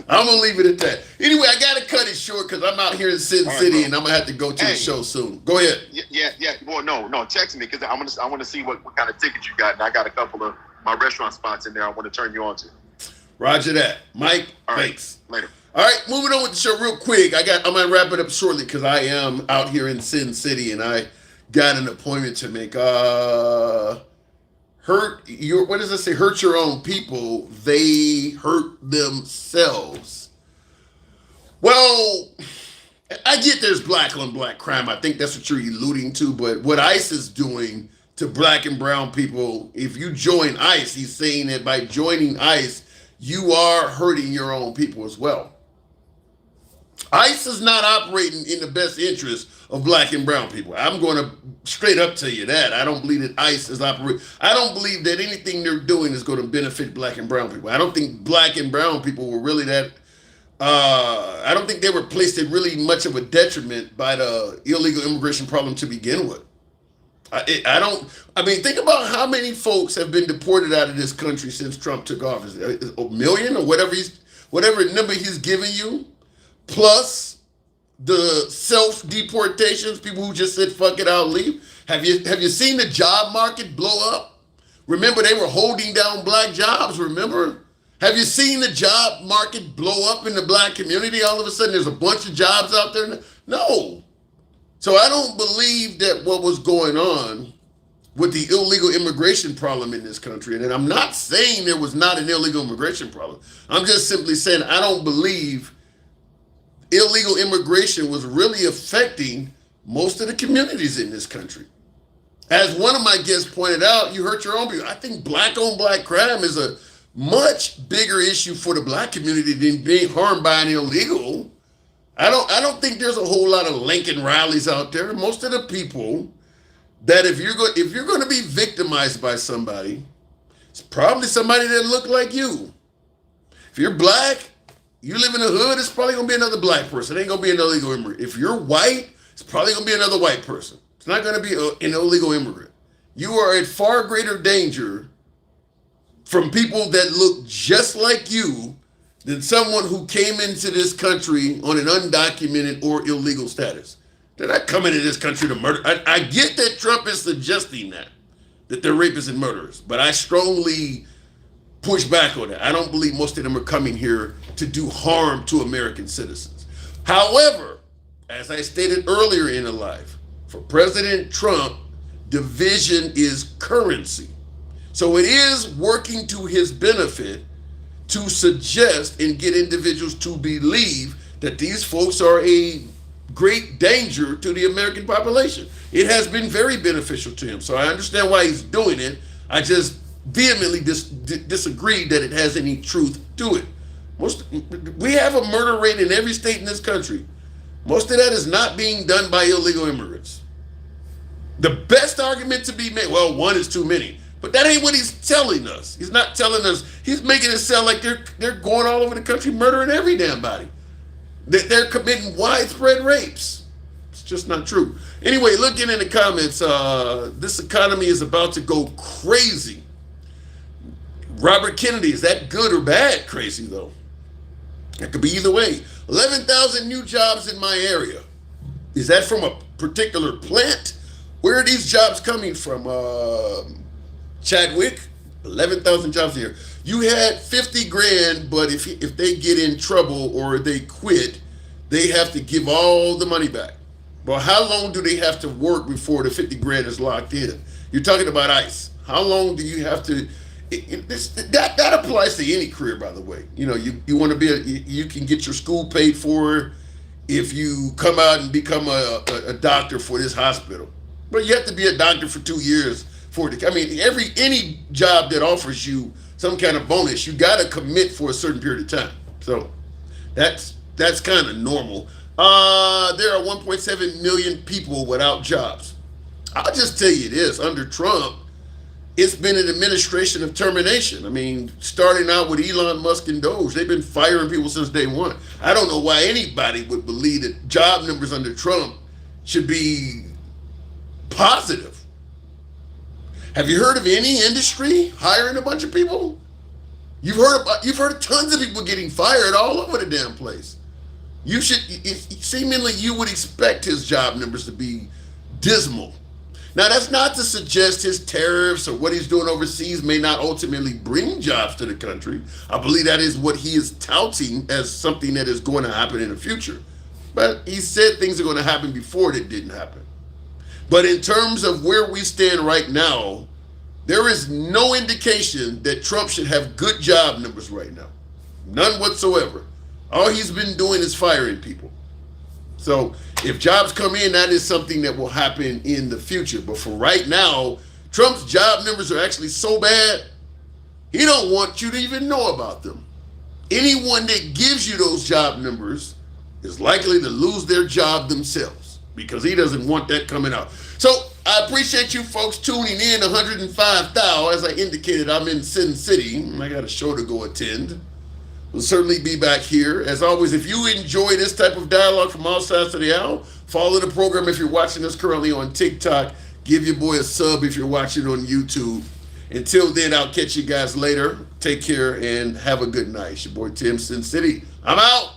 I'm gonna leave it at that. Anyway, I gotta cut it short because I'm out here in Sin City and I'm gonna have to go to the show soon. Go ahead.
Yeah. Well, no. Text me because I want to see what kind of tickets you got, and I got a couple of my restaurant spots in there. I want to turn you on to.
Roger that, Mike.
All right.
Thanks.
Later.
All right, moving on with the show real quick. I'm gonna wrap it up shortly because I am out here in Sin City and I got an appointment to make. What does it say? Hurt your own people, they hurt themselves. Well, I get there's black on black crime. I think that's what you're alluding to. But what ICE is doing to black and brown people, if you join ICE, he's saying that by joining ICE, you are hurting your own people as well. ICE is not operating in the best interest of black and brown people. I'm going to straight up tell you that. I don't believe that ICE is operating. I don't believe that anything they're doing is going to benefit black and brown people. I don't think black and brown people were really that. I don't think they were placed at really much of a detriment by the illegal immigration problem to begin with. I mean, think about how many folks have been deported out of this country since Trump took office. A million or whatever number he's giving you, plus the self-deportations, people who just said, fuck it, I'll leave. Have you seen the job market blow up? Remember, they were holding down black jobs, remember? Have you seen the job market blow up in the black community? All of a sudden, there's a bunch of jobs out there. No. So I don't believe that what was going on with the illegal immigration problem in this country, and I'm not saying there was not an illegal immigration problem. I'm just simply saying I don't believe illegal immigration was really affecting most of the communities in this country. As one of my guests pointed out, you hurt your own people. I think black on black crime is a much bigger issue for the black community than being harmed by an illegal. I don't think there's a whole lot of Lincoln Rileys out there. Most of the people that if you're going to be victimized by somebody, it's probably somebody that look like you. If you're black, you live in the hood, it's probably going to be another black person. It ain't going to be an illegal immigrant. If you're white, it's probably going to be another white person. It's not going to be an illegal immigrant. You are at far greater danger from people that look just like you than someone who came into this country on an undocumented or illegal status. They're not coming into this country to murder. I get that Trump is suggesting that they're rapists and murderers, but I strongly push back on that. I don't believe most of them are coming here to do harm to American citizens. However, as I stated earlier in the live, for President Trump, division is currency. So it is working to his benefit to suggest and get individuals to believe that these folks are a great danger to the American population. It has been very beneficial to him. So I understand why he's doing it. I just vehemently disagree that it has any truth to it. We have a murder rate in every state in this country. Most of that is not being done by illegal immigrants. The best argument to be made, well, one is too many. But that ain't what he's telling us. He's not telling us. He's making it sound like they're going all over the country murdering every damn body. They're committing widespread rapes. It's just not true. Anyway, looking in the comments, this economy is about to go crazy. Robert Kennedy, is that good or bad crazy, though? It could be either way. 11,000 new jobs in my area. Is that from a particular plant? Where are these jobs coming from? Chadwick, 11,000 jobs a year. You had 50 grand, but if they get in trouble or they quit, they have to give all the money back. Well, how long do they have to work before the 50 grand is locked in? You're talking about ICE. How long do you have to? That applies to any career, by the way. You know, you want to you can get your school paid for if you come out and become a doctor for this hospital. But you have to be a doctor for 2 years. I mean, any job that offers you some kind of bonus, you got to commit for a certain period of time. So that's kind of normal. There are 1.7 million people without jobs. I'll just tell you this: under Trump, it's been an administration of termination. I mean, starting out with Elon Musk and Doge, they've been firing people since day one. I don't know why anybody would believe that job numbers under Trump should be positive. Have you heard of any industry hiring a bunch of people? You've heard of tons of people getting fired all over the damn place. Seemingly you would expect his job numbers to be dismal. Now, that's not to suggest his tariffs or what he's doing overseas may not ultimately bring jobs to the country. I believe that is what he is touting as something that is going to happen in the future. But he said things are going to happen before that didn't happen. But in terms of where we stand right now, there is no indication that Trump should have good job numbers right now. None whatsoever. All he's been doing is firing people. So if jobs come in, that is something that will happen in the future. But for right now, Trump's job numbers are actually so bad, he don't want you to even know about them. Anyone that gives you those job numbers is likely to lose their job themselves because he doesn't want that coming out. So I appreciate you folks tuning in. 105,000. As I indicated, I'm in Sin City. I got a show to go attend. We'll certainly be back here. As always, if you enjoy this type of dialogue from all sides of the aisle, follow the program if you're watching us currently on TikTok. Give your boy a sub if you're watching on YouTube. Until then, I'll catch you guys later. Take care and have a good night. It's your boy Tim, Sin City. I'm out.